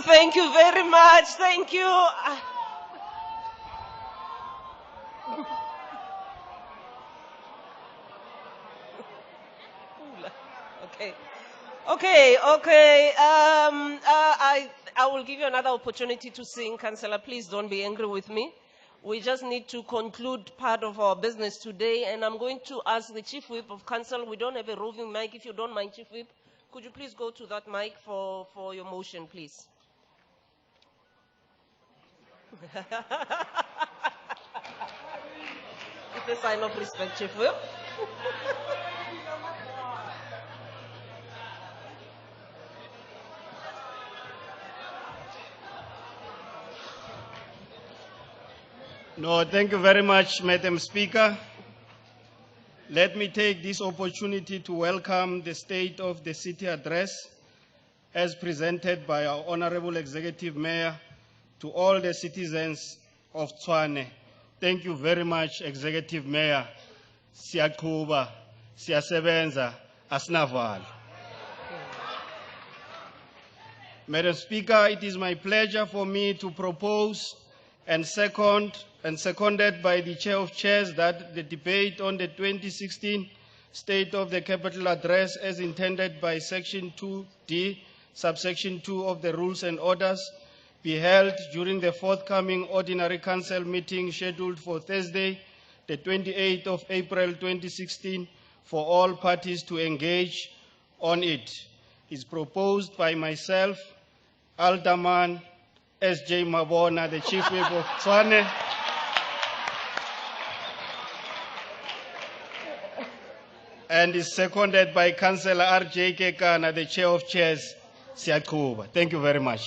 Thank you very much. Thank you. Okay. I will give you another opportunity to sing, Councillor. Please don't be angry with me. We just need to conclude part of our business today, and I'm going to ask the Chief Whip of Council. We don't have a roving mic. If you don't mind, Chief Whip, could you please go to that mic for your motion, please? It's a sign of respect, Chief Whip. No, thank you very much, Madam Speaker. Let me take this opportunity to welcome the State of the City Address as presented by our Honorable Executive Mayor to all the citizens of Tshwane. Thank you very much, Executive Mayor. Siyaqhuba, siyasebenza, asinavala. Madam Speaker, it is my pleasure for me to propose and seconded by the Chair of Chairs that the debate on the 2016 State of the Capital Address as intended by Section 2D, subsection 2 of the Rules and Orders be held during the forthcoming Ordinary Council meeting scheduled for Thursday, the 28th of April 2016, for all parties to engage on it. It's proposed by myself, Alderman S.J. Mabona, the Chief Whip of Tshwane, and is seconded by Councillor R.J. Kekana, the Chair of Chairs. Siyaqhuba. Thank you very much.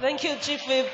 Thank you, Chief Whip.